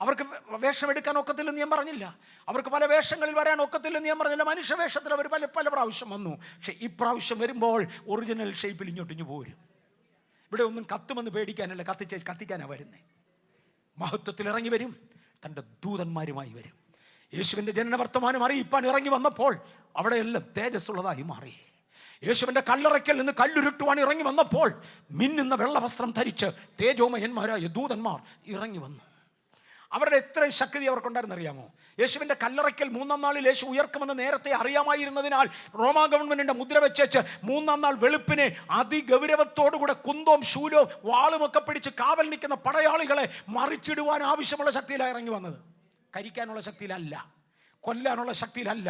അവർക്ക് വേഷം എടുക്കാൻ ഒക്കത്തില്ലെന്ന് ഞാൻ പറഞ്ഞില്ല. അവർക്ക് പല വേഷങ്ങളിൽ വരാൻ ഒക്കത്തില്ലെന്ന് ഞാൻ പറഞ്ഞില്ല. മനുഷ്യവേഷത്തിൽ അവർ പല പ്രാവശ്യം വന്നു. പക്ഷെ ഇപ്രാവശ്യം വരുമ്പോൾ ഒറിജിനൽ ഷേപ്പിൽ ഇങ്ങോട്ടിഞ്ഞു പോരും. ഇവിടെ ഒന്നും കത്തുമെന്ന് പേടിക്കാനല്ല, കത്തിക്കാനാണ് വരുന്നത്. മഹത്വത്തിൽ ഇറങ്ങി വരും, തൻ്റെ ദൂതന്മാരുമായി വരും. യേശുവിൻ്റെ ജനന വർത്തമാനം അറിയിപ്പാൻ ഇറങ്ങി വന്നപ്പോൾ അവിടെയെല്ലാം തേജസ്സുള്ളതായി മാറി. യേശുവിൻ്റെ കല്ലറയ്ക്കൽ നിന്ന് കല്ലുരുട്ടുവാൻ ഇറങ്ങി വന്നപ്പോൾ മിന്നുന്ന വെള്ളവസ്ത്രം ധരിച്ച് തേജോമയന്മാരായ ദൂതന്മാർ ഇറങ്ങി വന്നു. അവരുടെ എത്ര ശക്തി അവർക്കുണ്ടായിരുന്നറിയാമോ? യേശുവിൻ്റെ കല്ലറയ്ക്കൽ 3-ാം നാളിൽ യേശു ഉയർക്കുമെന്ന് നേരത്തെ അറിയാമായിരുന്നതിനാൽ റോമാ ഗവൺമെന്റിന്റെ മുദ്ര വെച്ചേച്ച് 3-ാം നാൾ വെളുപ്പിനെ അതിഗൗരവത്തോടുകൂടെ കുന്തവും ശൂലവും വാളുമൊക്കെ പിടിച്ച് കാവൽ നിൽക്കുന്ന പടയാളികളെ മറിച്ചിടുവാൻ ആവശ്യമുള്ള ശക്തിയിലാണ് ഇറങ്ങി വന്നത്. കരിക്കാനുള്ള ശക്തിയിലല്ല, കൊല്ലാനുള്ള ശക്തിയിലല്ല.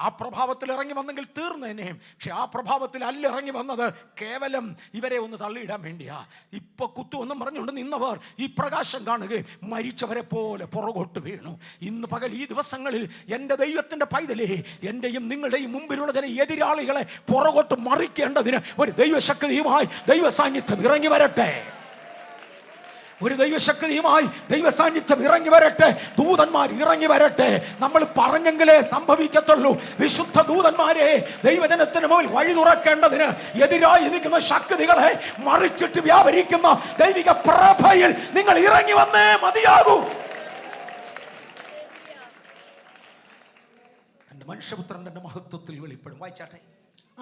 ആ പ്രഭാവത്തിൽ ഇറങ്ങി വന്നെങ്കിൽ തീർന്നേനെ. പക്ഷെ ആ പ്രഭാവത്തിൽ അല്ല ഇറങ്ങി വന്നത്, കേവലം ഇവരെ ഒന്ന് തള്ളിയിടാൻ വേണ്ടിയാ. ഇപ്പൊ കുത്തുവെന്നും പറഞ്ഞുകൊണ്ട് നിന്നവർ ഈ പ്രകാശം കാണുകയും മരിച്ചവരെ പോലെ പുറകോട്ട് വീണു. ഇന്ന് പകൽ ഈ ദിവസങ്ങളിൽ എൻ്റെ ദൈവത്തിൻ്റെ പൈതലേ, എൻ്റെയും നിങ്ങളുടെയും മുമ്പിലുള്ള ചില എതിരാളികളെ പുറകോട്ട് മറിക്കേണ്ടതിന് ഒരു ദൈവശക്തിയുമായി ദൈവ സാന്നിധ്യം ഇറങ്ങി വരട്ടെ. ഒരു ദൈവശക്തിയുമായി ദൈവ സാന്നിധ്യം ഇറങ്ങി വരട്ടെ. ദൂതന്മാർ ഇറങ്ങി വരട്ടെ. നമ്മൾ പറഞ്ഞെങ്കിലേ സംഭവിക്കത്തുള്ളൂ. വിശുദ്ധ ദൂതന്മാരെ ദൈവജനത്തിന് മുമ്പിൽ വഴി തുറക്കേണ്ടതിന് എതിരായി നിൽക്കുന്ന ശക്തികളെ മറിച്ചിട്ട് വ്യാപരിക്കുന്ന ദൈവിക പ്രഭയിൽ നിങ്ങൾ ഇറങ്ങി വന്നേ മതിയാകൂ. എൻ്റെ മനുഷ്യപുത്രന്റെ മഹത്വത്തിൽ വെളിപ്പെടും. വായിച്ചാട്ടെ.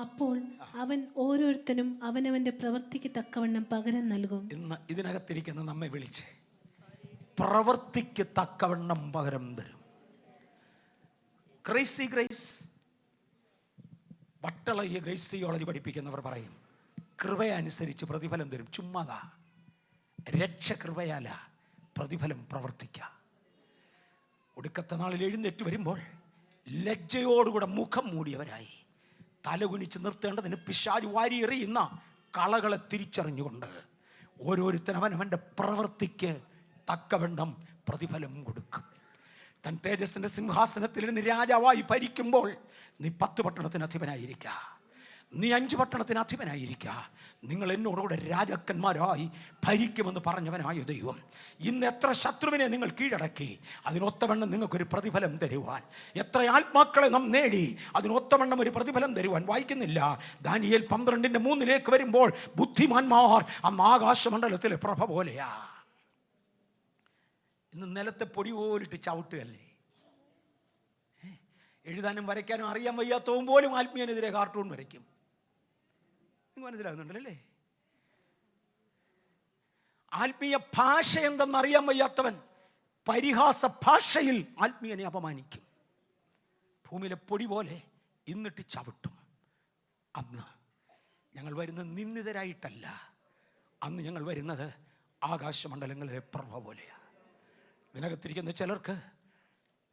അപ്പോൾ അവൻ ഓരോരുത്തനും അവനവന്റെ പ്രവൃത്തിക്ക് തക്കവണ്ണം പകരം നൽകും. ഇന്ന് ഇതിനകത്തിരിക്കുന്ന നമ്മെ വിളിച്ച് പ്രവൃത്തിക്ക് തക്കവണ്ണം പകരം തരും. ഗ്രേസ് വട്ടളകിയ ഗ്രേസ് തിയോളജി പഠിപ്പിക്കുന്നവർ പറയും, കൃപയനുസരിച്ച് പ്രതിഫലം തരും. ചുമ്മാതാ. രക്ഷ കൃപയാല, പ്രതിഫലം പ്രവർത്തിക്ക. ഒടുക്കത്തെ നാളിൽ എഴുന്നേറ്റ് വരുമ്പോൾ ലജ്ജയോടുകൂടെ മുഖം മൂടിയവരായി തലകുനിച്ച് നിർത്തേണ്ടതിന് പിശാച് വാരിയെറിയുന്ന കളകളെ തിരിച്ചറിഞ്ഞുകൊണ്ട് ഓരോരുത്തരും അവനവൻ്റെ പ്രവൃത്തിക്ക് തക്കവണ്ണം പ്രതിഫലം കൊടുക്കും. തൻ തേജസ്സിൻ്റെ സിംഹാസനത്തിൽ ഇരുന്ന് രാജാവായി ഭരിക്കുമ്പോൾ നീ 10 പട്ടണത്തിന് അധിപനായിരിക്കുക, നീ 5 പട്ടണത്തിന് അധിപനായിരിക്കുക. നിങ്ങൾ എന്നോടുകൂടെ രാജാക്കന്മാരായി ഭരിക്കുമെന്ന് പറഞ്ഞവനായ ദൈവം ഇന്ന് എത്ര ശത്രുവിനെ നിങ്ങൾ കീഴടക്കി, അതിനൊത്തവണ്ണം നിങ്ങൾക്കൊരു പ്രതിഫലം തരുവാൻ. എത്ര ആത്മാക്കളെ നാം നേടി, അതിനൊത്തവണ്ണം ഒരു പ്രതിഫലം തരുവാൻ. വായിക്കുന്നില്ല, ദാനിയേൽ 12:3 വരുമ്പോൾ ബുദ്ധിമാന്മാർ അന്ന് ആകാശമണ്ഡലത്തിലെ പ്രഭ പോലെയാ. ഇന്ന് നിലത്തെ പൊടി പോലിട്ട് ചവിട്ടുകല്ലേ. എഴുതാനും വരയ്ക്കാനും അറിയാൻ വയ്യാത്തവും പോലും ആത്മീയനെതിരെ കാർട്ടൂൺ വരയ്ക്കും. നിങ്ങൾ മനസ്സിലാകുന്നുണ്ടല്ലേ? ആത്മീയ ഭാഷ എന്തെന്നറിയാൻ വയ്യാത്തവൻ പരിഹാസ ഭാഷയിൽ ആത്മീയനെ അപമാനിക്കും. ഭൂമിയിലെ പൊടി പോലെ ഇന്നിട്ട് ചവിട്ടും. അന്ന് ഞങ്ങൾ വരുന്നത് നിന്ദിതരായിട്ടല്ല, അന്ന് ഞങ്ങൾ വരുന്നത് ആകാശമണ്ഡലങ്ങളിലെ പ്രഭ പോലെയാണ്. ഇതിനകത്തിരിക്കുന്ന ചിലർക്ക്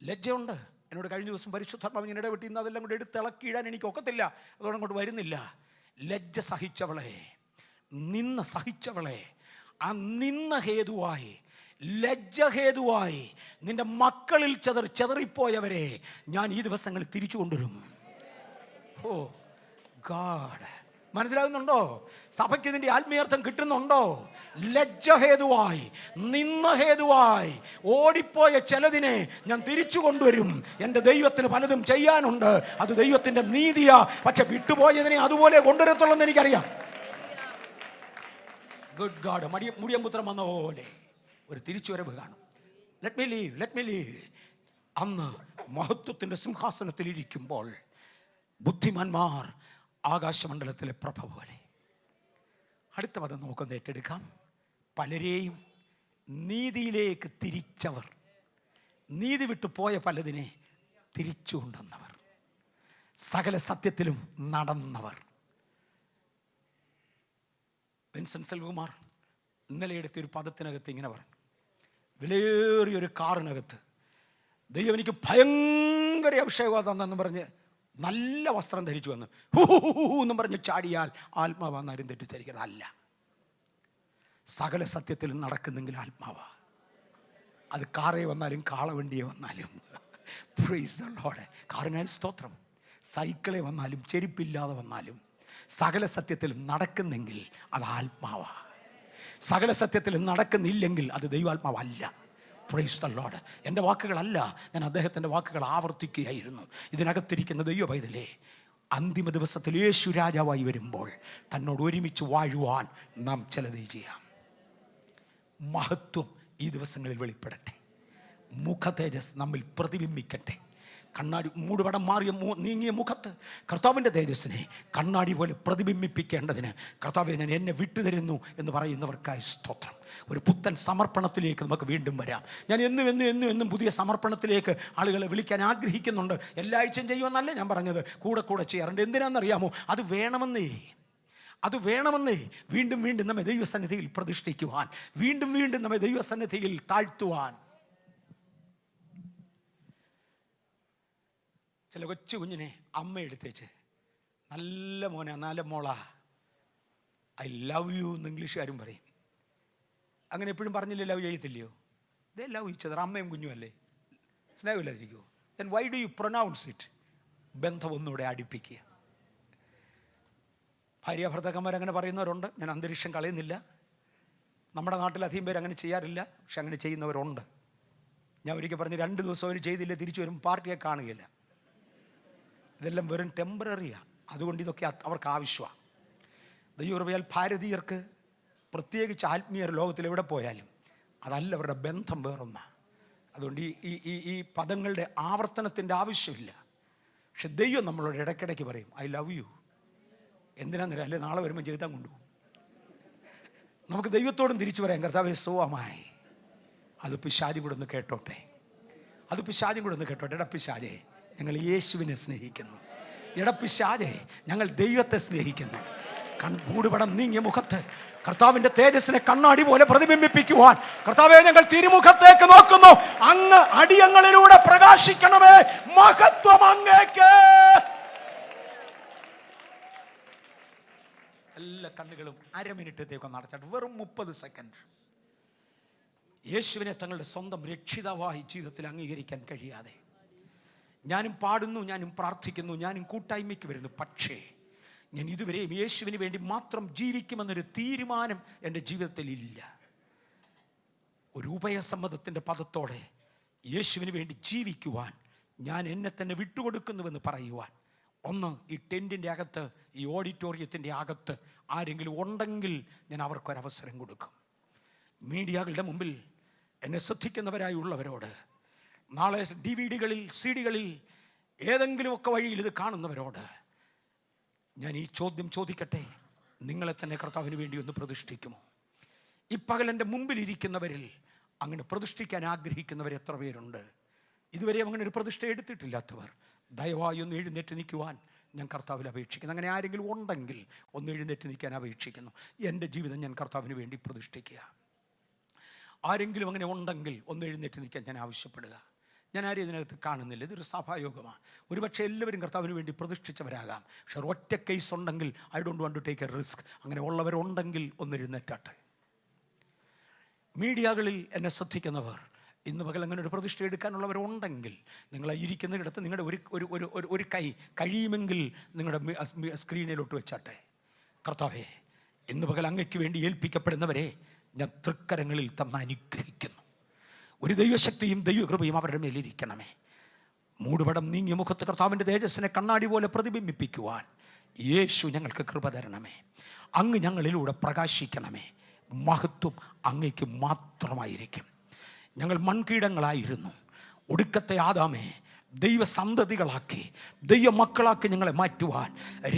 ലജ്ജയുണ്ട്. എന്നോട് കഴിഞ്ഞ ദിവസം പരിശുദ്ധാത്മാവ് ഇങ്ങനെ ഇടപെട്ടി, ഇന്ന് അതെല്ലാം കൂടെ എടുത്ത് ഇളക്കിയിടാൻ എനിക്ക് ഒക്കത്തില്ല, അതോടെ അങ്ങോട്ട് വരുന്നില്ല. ലജ്ജ സഹിച്ചവളെ, നിന്ന സഹിച്ചവളെ, ആ നിന്ന ഹേതുവായി, ലജ്ജഹേതുവായി നിന്റെ മക്കളിൽ ചെതറിപ്പോയവരെ ഞാൻ ഈ ദിവസങ്ങളിൽ തിരിച്ചു കൊണ്ടുവരും. ഓ ഗാഡ്, മനസ്സിലാകുന്നുണ്ടോ? സഭയ്ക്ക് ഇതിൻ്റെ ആത്മീയർത്ഥം കിട്ടുന്നുണ്ടോ? ലജ്ജഹേതുവായി, നിന്ന ഹേതുവായി ഓടിപ്പോയ ചിലതിനെ ഞാൻ തിരിച്ചു കൊണ്ടുവരും. എൻ്റെ ദൈവത്തിന് പലതും ചെയ്യാനുണ്ട്, അത് ദൈവത്തിൻ്റെ നീതിയാ. പക്ഷെ വിട്ടുപോയതിനെ അതുപോലെ കൊണ്ടുവരത്തുള്ളൂ എന്ന് എനിക്കറിയാം. ഗുഡ് ഗാഡ്, മുടിയമ്പുത്രം വന്ന പോലെ ഒരു തിരിച്ചുവരവ് കാണും. Let me leave. അന്ന് മഹത്വത്തിൻ്റെ സിംഹാസനത്തിൽ ഇരിക്കുമ്പോൾ ബുദ്ധിമാന്മാർ ആകാശമണ്ഡലത്തിലെ പ്രഭ പോലെ. അടുത്ത പദം നമുക്കൊന്ന് ഏറ്റെടുക്കാം. പലരെയും നീതിയിലേക്ക് തിരിച്ചവർ, നീതി വിട്ടു പോയ പലതിനെ തിരിച്ചു കൊണ്ടുവന്നവർ, സകല സത്യത്തിലും നടന്നവർ. വിൻസെൻ്റ് സെൽവകുമാർ ഇന്നലെ എടുത്തൊരു പദത്തിനകത്ത് ഇങ്ങനെ പറഞ്ഞു, വിലയേറിയൊരു കാറിനകത്ത് ദൈവം എനിക്ക് ഭയങ്കര അഭിഷേകം തന്നെന്ന് പറഞ്ഞ് നല്ല വസ്ത്രം ധരിച്ചു വന്ന് എന്നും പറഞ്ഞ് ചാടിയാൽ ആത്മാവാന്നാരും തെറ്റിദ്ധരിക്കുന്നത് അല്ല. സകല സത്യത്തിലും നടക്കുന്നെങ്കിൽ ആത്മാവാ. അത് കാറേ വന്നാലും കാളവണ്ടിയെ വന്നാലും, പ്രൈസ് ദി ലോർഡ്, കാറിനായി സ്തോത്രം. സൈക്കിളെ വന്നാലും ചെരുപ്പില്ലാതെ വന്നാലും സകല സത്യത്തിലും നടക്കുന്നെങ്കിൽ അത് ആത്മാവാ. സകല സത്യത്തിലും നടക്കുന്നില്ലെങ്കിൽ അത് ദൈവാത്മാവല്ല. Praise the Lord. എൻ്റെ വാക്കുകളല്ല, ഞാൻ അദ്ദേഹത്തിൻ്റെ വാക്കുകൾ ആവർത്തിക്കുകയായിരുന്നു. ഇതിനകത്തിരിക്കുന്ന ദൈവ പൈതലേ, അന്തിമ ദിവസത്തിൽ യേശു രാജാവായി വരുമ്പോൾ തന്നോട് ഒരുമിച്ച് വാഴുവാൻ നാം ചിലത് ചെയ്യാം. മഹത്വം ഈ ദിവസങ്ങളിൽ വെളിപ്പെടട്ടെ. മുഖ തേജസ് നമ്മിൽ പ്രതിബിംബിക്കട്ടെ. കണ്ണാടി മൂടുപടം മാറിയ നീങ്ങിയ മുഖത്ത് കർത്താവിൻ്റെ തേജസ്സിനെ കണ്ണാടി പോലെ പ്രതിബിംബിപ്പിക്കേണ്ടതിന് കർത്താവെ ഞാൻ എന്നെ വിട്ടുതരുന്നു എന്ന് പറയുന്നവർക്കായി സ്തോത്രം. ഒരു പുത്തൻ സമർപ്പണത്തിലേക്ക് നമുക്ക് വീണ്ടും വരാം. ഞാൻ എന്നും പുതിയ സമർപ്പണത്തിലേക്ക് ആളുകളെ വിളിക്കാൻ ആഗ്രഹിക്കുന്നുണ്ട്. എല്ലാ ആഴ്ചയും ചെയ്യുമെന്നല്ല ഞാൻ പറഞ്ഞത്, കൂടെ ചെയ്യാറുണ്ട്. എന്തിനാണെന്നറിയാമോ? അത് വേണമെന്നേ. വീണ്ടും നമ്മെ ദൈവസന്നിധിയിൽ പ്രതിഷ്ഠിക്കുവാൻ, വീണ്ടും നമ്മെ ദൈവസന്നിധിയിൽ താഴ്ത്തുവാൻ. ചില കൊച്ചു കുഞ്ഞിനെ അമ്മ എടുത്തേച്ച്, നല്ല മോനെ, നല്ല മോളാ, ഐ ലവ് യു എന്ന് ഇംഗ്ലീഷുകാരും പറയും. അങ്ങനെ എപ്പോഴും പറഞ്ഞില്ലേ ലവ് ചെയ്യത്തില്ലയോ? They love each other. അമ്മയും കുഞ്ഞും അല്ലേ, സ്നേഹമില്ലാതിരിക്കുമോ? Then why do you pronounce it? ബന്ധം ഒന്നുകൂടെ അടുപ്പിക്കുക. ഭാര്യ ഭർത്താക്കന്മാരങ്ങനെ പറയുന്നവരുണ്ട്. ഞാൻ അന്തരീക്ഷം കളയുന്നില്ല. നമ്മുടെ നാട്ടിൽ അധികം പേര് അങ്ങനെ ചെയ്യാറില്ല, പക്ഷെ അങ്ങനെ ചെയ്യുന്നവരുണ്ട്. ഞാൻ ഒരിക്കൽ പറഞ്ഞ് 2 ദിവസം അവർ ചെയ്തില്ല, തിരിച്ചു വരും പാർട്ടിയെ കാണുകയില്ല. ഇതെല്ലാം വെറും ടെമ്പററിയാണ്. അതുകൊണ്ട് ഇതൊക്കെ അവർക്ക് ആവശ്യമാണ്. ദൈവകൃപയാൽ ഭാരതീയർക്ക്, പ്രത്യേകിച്ച് ആത്മീയ ലോകത്തിൽ എവിടെ പോയാലും അതല്ല അവരുടെ ബന്ധം വേറൊന്നാണ്. അതുകൊണ്ട് ഈ പദങ്ങളുടെ ആവർത്തനത്തിൻ്റെ ആവശ്യമില്ല. പക്ഷെ ദൈവം നമ്മളോട് ഇടയ്ക്കിടയ്ക്ക് പറയും ഐ ലവ് യു. എന്തിനാണെന്നറിയാം? അല്ലെ നാളെ വരുമ്പോൾ ജീവിതം കൊണ്ടുപോകും. നമുക്ക് ദൈവത്തോടും തിരിച്ചു പറയാം, കർത്താവേ സോമായി. അത് പിശാചും കൂടെ ഒന്ന് കേട്ടോട്ടെ. ഇടപ്പിശാചേ, ഞങ്ങൾ യേശുവിനെ സ്നേഹിക്കുന്നു. ഇടപ്പിശാചേ, ഞങ്ങൾ ദൈവത്തെ സ്നേഹിക്കുന്നു. മൂടുപടം നീങ്ങിയ മുഖത്ത് കർത്താവിൻ്റെ തേജസ്സിനെ കണ്ണാടി പോലെ പ്രതിബിംബിപ്പിക്കുവാൻ കർത്താവേ ഞങ്ങൾ തിരുമുഖത്തേക്ക് നോക്കുന്നു. അങ്ങ് അടിയങ്ങളിലൂടെ പ്രകാശിക്കണമേ. മഹത്വം അങ്ങേക്ക്. എല്ലാ കണ്ണുകളും അരമിനിറ്റത്തേക്കൊന്ന് അടച്ചിട്ട് വെറും 30 സെക്കൻഡ് യേശുവിനെ തങ്ങളുടെ സ്വന്തം രക്ഷിതാവായി ജീവിതത്തിൽ അംഗീകരിക്കാൻ കഴിയാതെ ഞാനും പാടുന്നു, ഞാനും പ്രാർത്ഥിക്കുന്നു, ഞാനും കൂട്ടായ്മയ്ക്ക് വരുന്നു, പക്ഷേ ഞാൻ ഇതുവരെയും യേശുവിന് വേണ്ടി മാത്രം ജീവിക്കുമെന്നൊരു തീരുമാനം എൻ്റെ ജീവിതത്തിൽ ഇല്ല. ഒരു ഉഭയസമ്മതത്തിൻ്റെ പദത്തോടെ യേശുവിന് വേണ്ടി ജീവിക്കുവാൻ ഞാൻ എന്നെ തന്നെ വിട്ടുകൊടുക്കുന്നുവെന്ന് പറയുവാൻ, ഒന്ന് ഈ ടെൻറ്റിൻ്റെ അകത്ത്, ഈ ഓഡിറ്റോറിയത്തിൻ്റെ അകത്ത് ആരെങ്കിലും ഉണ്ടെങ്കിൽ ഞാൻ അവർക്കൊരവസരം കൊടുക്കും. മീഡിയകളുടെ മുമ്പിൽ എന്നെ ശ്രദ്ധിക്കുന്നവരായി ഉള്ളവരോട്, നാളെ DVD-കളിൽ CD-കളിൽ ഏതെങ്കിലുമൊക്കെ വഴിയിൽ ഇത് കാണുന്നവരോട് ഞാൻ ഈ ചോദ്യം ചോദിക്കട്ടെ: നിങ്ങളെ തന്നെ കർത്താവിന് വേണ്ടി ഒന്ന് പ്രതിഷ്ഠിക്കുമോ? ഈ പകൽ എൻ്റെ മുമ്പിലിരിക്കുന്നവരിൽ അങ്ങനെ പ്രതിഷ്ഠിക്കാൻ ആഗ്രഹിക്കുന്നവർ എത്ര പേരുണ്ട്? ഇതുവരെ അങ്ങനെ ഒരു പ്രതിഷ്ഠ എടുത്തിട്ടില്ലാത്തവർ ദയവായി ഒന്ന് എഴുന്നേറ്റ് നിൽക്കുവാൻ ഞാൻ കർത്താവിൽ അപേക്ഷിക്കുന്നു. അങ്ങനെ ആരെങ്കിലും ഉണ്ടെങ്കിൽ ഒന്ന് എഴുന്നേറ്റ് നിൽക്കാൻ അപേക്ഷിക്കുന്നു. എൻ്റെ ജീവിതം ഞാൻ കർത്താവിന് വേണ്ടി പ്രതിഷ്ഠിക്കുക. ആരെങ്കിലും അങ്ങനെ ഉണ്ടെങ്കിൽ ഒന്ന് എഴുന്നേറ്റ് നിൽക്കാൻ ഞാൻ ആവശ്യപ്പെടുക. ഞാൻ ആരും ഇതിനകത്ത് കാണുന്നില്ല, ഇതൊരു സഭായോഗമാണ്. ഒരുപക്ഷെ എല്ലാവരും കർത്താവിന് വേണ്ടി പ്രതിഷ്ഠിച്ചവരാകാം. പക്ഷെ ഒറ്റ കേസ് ഉണ്ടെങ്കിൽ I don't want to take a risk. അങ്ങനെ ഉള്ളവരുണ്ടെങ്കിൽ ഒന്ന് എഴുന്നേറ്റാട്ടെ. മീഡിയകളിൽ എന്നെ ശ്രദ്ധിക്കുന്നവർ ഇന്ന് പകൽ അങ്ങനെ ഒരു പ്രതിഷ്ഠ എടുക്കാനുള്ളവരുണ്ടെങ്കിൽ നിങ്ങൾ ഇരിക്കുന്നിടത്ത് നിങ്ങളുടെ ഒരു കൈ കഴിയുമെങ്കിൽ നിങ്ങളുടെ സ്ക്രീനിലോട്ട് വെച്ചാട്ടെ. കർത്താവേ, ഇന്ന് പകൽ അങ്ങയ്ക്ക് വേണ്ടി ഏൽപ്പിക്കപ്പെടുന്നവരെ ഞാൻ തൃക്കരങ്ങളിൽ തന്ന് അനുഗ്രഹിക്കുന്നു. ഒരു ദൈവശക്തിയും ദൈവകൃപയും അവരുടെ മേലിരിക്കണമേ. മൂടുപടം നീങ്ങിയ മുഖത്ത് കർത്താവിൻ്റെ തേജസ്സിനെ കണ്ണാടി പോലെ പ്രതിബിംബിപ്പിക്കുവാൻ യേശു ഞങ്ങൾക്ക് കൃപ തരണമേ. അങ്ങ് ഞങ്ങളിലൂടെ പ്രകാശിക്കണമേ. മഹത്വം അങ്ങയ്ക്ക് മാത്രമായിരിക്കും. ഞങ്ങൾ മൺകീടങ്ങളായിരുന്നു. ഒടുക്കത്തെ ആദാമേ ദൈവസന്തതികളാക്കി ദൈവമക്കളാക്കി ഞങ്ങളെ മാറ്റുവാൻ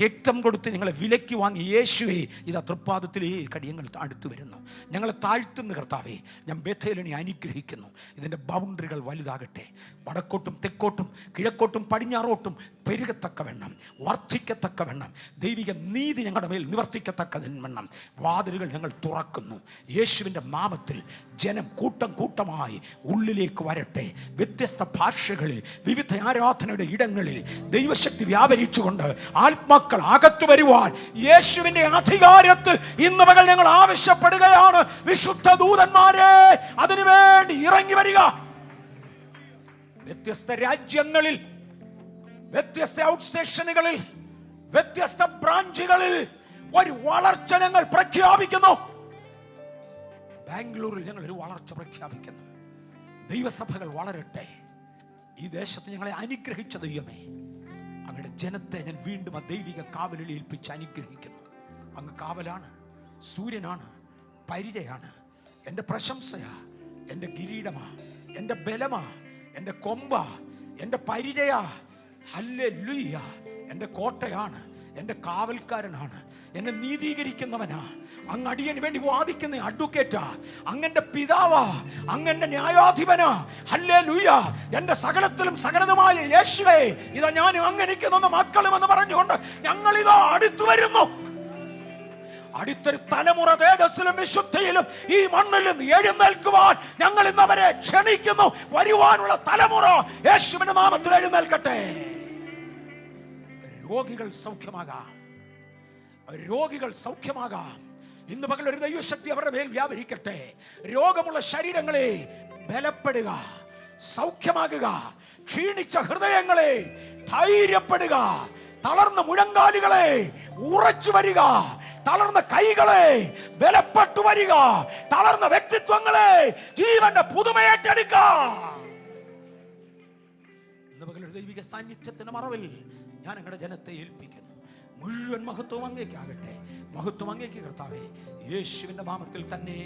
രക്തം കൊടുത്ത് ഞങ്ങളെ വിലയ്ക്ക് വാങ്ങി യേശുവേ ഇതാ തൃപ്പാദത്തിലേ കടിയങ്ങൾ അടുത്തു വരുന്നു. ഞങ്ങളെ താഴ്ത്തുന്ന കർത്താവേ, ഞാൻ ബേഥേലിനെ അനുഗ്രഹിക്കുന്നു. ഇതിൻ്റെ ബൗണ്ടറികൾ വലുതാകട്ടെ. വടക്കോട്ടും തെക്കോട്ടും കിഴക്കോട്ടും പടിഞ്ഞാറോട്ടും പെരുകത്തക്കവണ്ണം, വർദ്ധിക്കത്തക്കവണ്ണം, ദൈവിക നീതി ഞങ്ങളുടെ മേൽ നിവർത്തിക്കത്തക്കവണ്ണം വാതിലുകൾ ഞങ്ങൾ തുറക്കുന്നു. യേശുവിൻ്റെ നാമത്തിൽ ജനം കൂട്ടം കൂട്ടമായി ഉള്ളിലേക്ക് വരട്ടെ. വ്യത്യസ്ത ഭാഷകളിൽ വിവിധ ആരാധനയുടെ ഇടങ്ങളിൽ ദൈവശക്തി വ്യാപരിച്ചുകൊണ്ട് ആത്മാക്കൾ അകത്തു വരുവാൻ യേശുവിൻ്റെ അധികാരത്തിൽ ഇന്ന് പകൽ ഞങ്ങൾ ആവശ്യപ്പെടുകയാണ്. വിശുദ്ധ ദൂതന്മാരെ, അതിനുവേണ്ടി ഇറങ്ങി വരിക. വ്യത്യസ്ത രാജ്യങ്ങളിൽ, വ്യത്യസ്ത ഔട്ട് സ്റ്റേഷനുകളിൽ, വ്യത്യസ്ത ബ്രാഞ്ചുകളിൽ ഒരു വളർച്ച ഞങ്ങൾ പ്രഖ്യാപിക്കുന്നു. ബാംഗ്ലൂരിൽ ഞങ്ങൾ ഒരു വളർച്ച പ്രഖ്യാപിക്കുന്നു. ദൈവസഭകൾ വളരട്ടെ. ഈ ദേശത്ത് ഞങ്ങളെ അനുഗ്രഹിച്ച ദൈവമേ, അങ്ങയുടെ ജനത്തെ ഞാൻ വീണ്ടും ആ ദൈവിക കാവലിൽ ഏൽപ്പിച്ച് അനുഗ്രഹിക്കുന്നു. അങ്ങ് കാവലാണ്, സൂര്യനാണ്, പരിചയാണ്, എൻ്റെ പ്രശംസയാ, എൻ്റെ കിരീടമാ, എൻ്റെ ബലമാ, എൻ്റെ കൊമ്പ, എൻ്റെ പരിചയാ. ഹല്ലേലൂയ. എൻ്റെ കോട്ടയാണ്, എൻ്റെ കാവൽക്കാരനാണ്, എന്നെ നീതീകരിക്കുന്നവനാ. അങ്ങ് അടിയന് വേണ്ടി വാദിക്കുന്ന അഡ്വക്കേറ്റാ. അങ്ങന്റെ പിതാവാ, അങ്ങന്റെ ന്യായാധിപനാ. ഹല്ലേലൂയ. എൻ്റെ സകലത്തിലും സകലതുമായ യേശുവേ, ഇതാ ഞാൻ അങ്ങനിക്കുന്ന മക്കളും എന്ന് പറഞ്ഞുകൊണ്ട് ഞങ്ങളിതാ അടുത്തു വരുന്നു. അടുത്തൊരു തലമുറ തേജസ്സിലും വിശുദ്ധിയിലും ഈ മണ്ണിലും എഴുന്നേൽക്കുവാൻ ഞങ്ങൾ ഇന്ന് അവരെ ക്ഷണിക്കുന്നു. വരുവാനുള്ള തലമുറ യേശുവിന്റെ നാമത്തിൽ എഴുന്നേൽക്കട്ടെ. രോഗികൾ സൗഖ്യമാകാം, രോഗികൾ സൗഖ്യമാകാം. ഇന്ന് പകൽ ഒരു ദൈവശക്തി അവരുടെ മേൽ വ്യാപരിക്കട്ടെ. രോഗമുള്ള ശരീരങ്ങളെ ബലപ്പെടുക, സൗഖ്യമാകുക. ക്ഷീണിച്ച ഹൃദയങ്ങളെ ധൈര്യപ്പെടുക. തളർന്ന മുഴങ്കാലുകളെ ഉറച്ചു വരിക. തളർന്ന കൈകളെ ബലപ്പെട്ടു വരിക. തളർന്ന വ്യക്തിത്വങ്ങളെ ജീവന്റെ പുതുമയേറ്റെടുക്കുക. ഇന്ന് പകൽ ഒരു ദൈവിക സാന്നിധ്യത്തിന്റെ മറവിൽ ഞാൻ അങ്ങയുടെ ജനത്തെ ഏൽപ്പിക്കുന്നു. മുഴുവൻ മഹത്വം അങ്ങേക്കാകട്ടെ. മഹത്വം അങ്ങേക്ക് കർത്താവേ, യേശുവിന്റെ നാമത്തിൽ തന്നെ.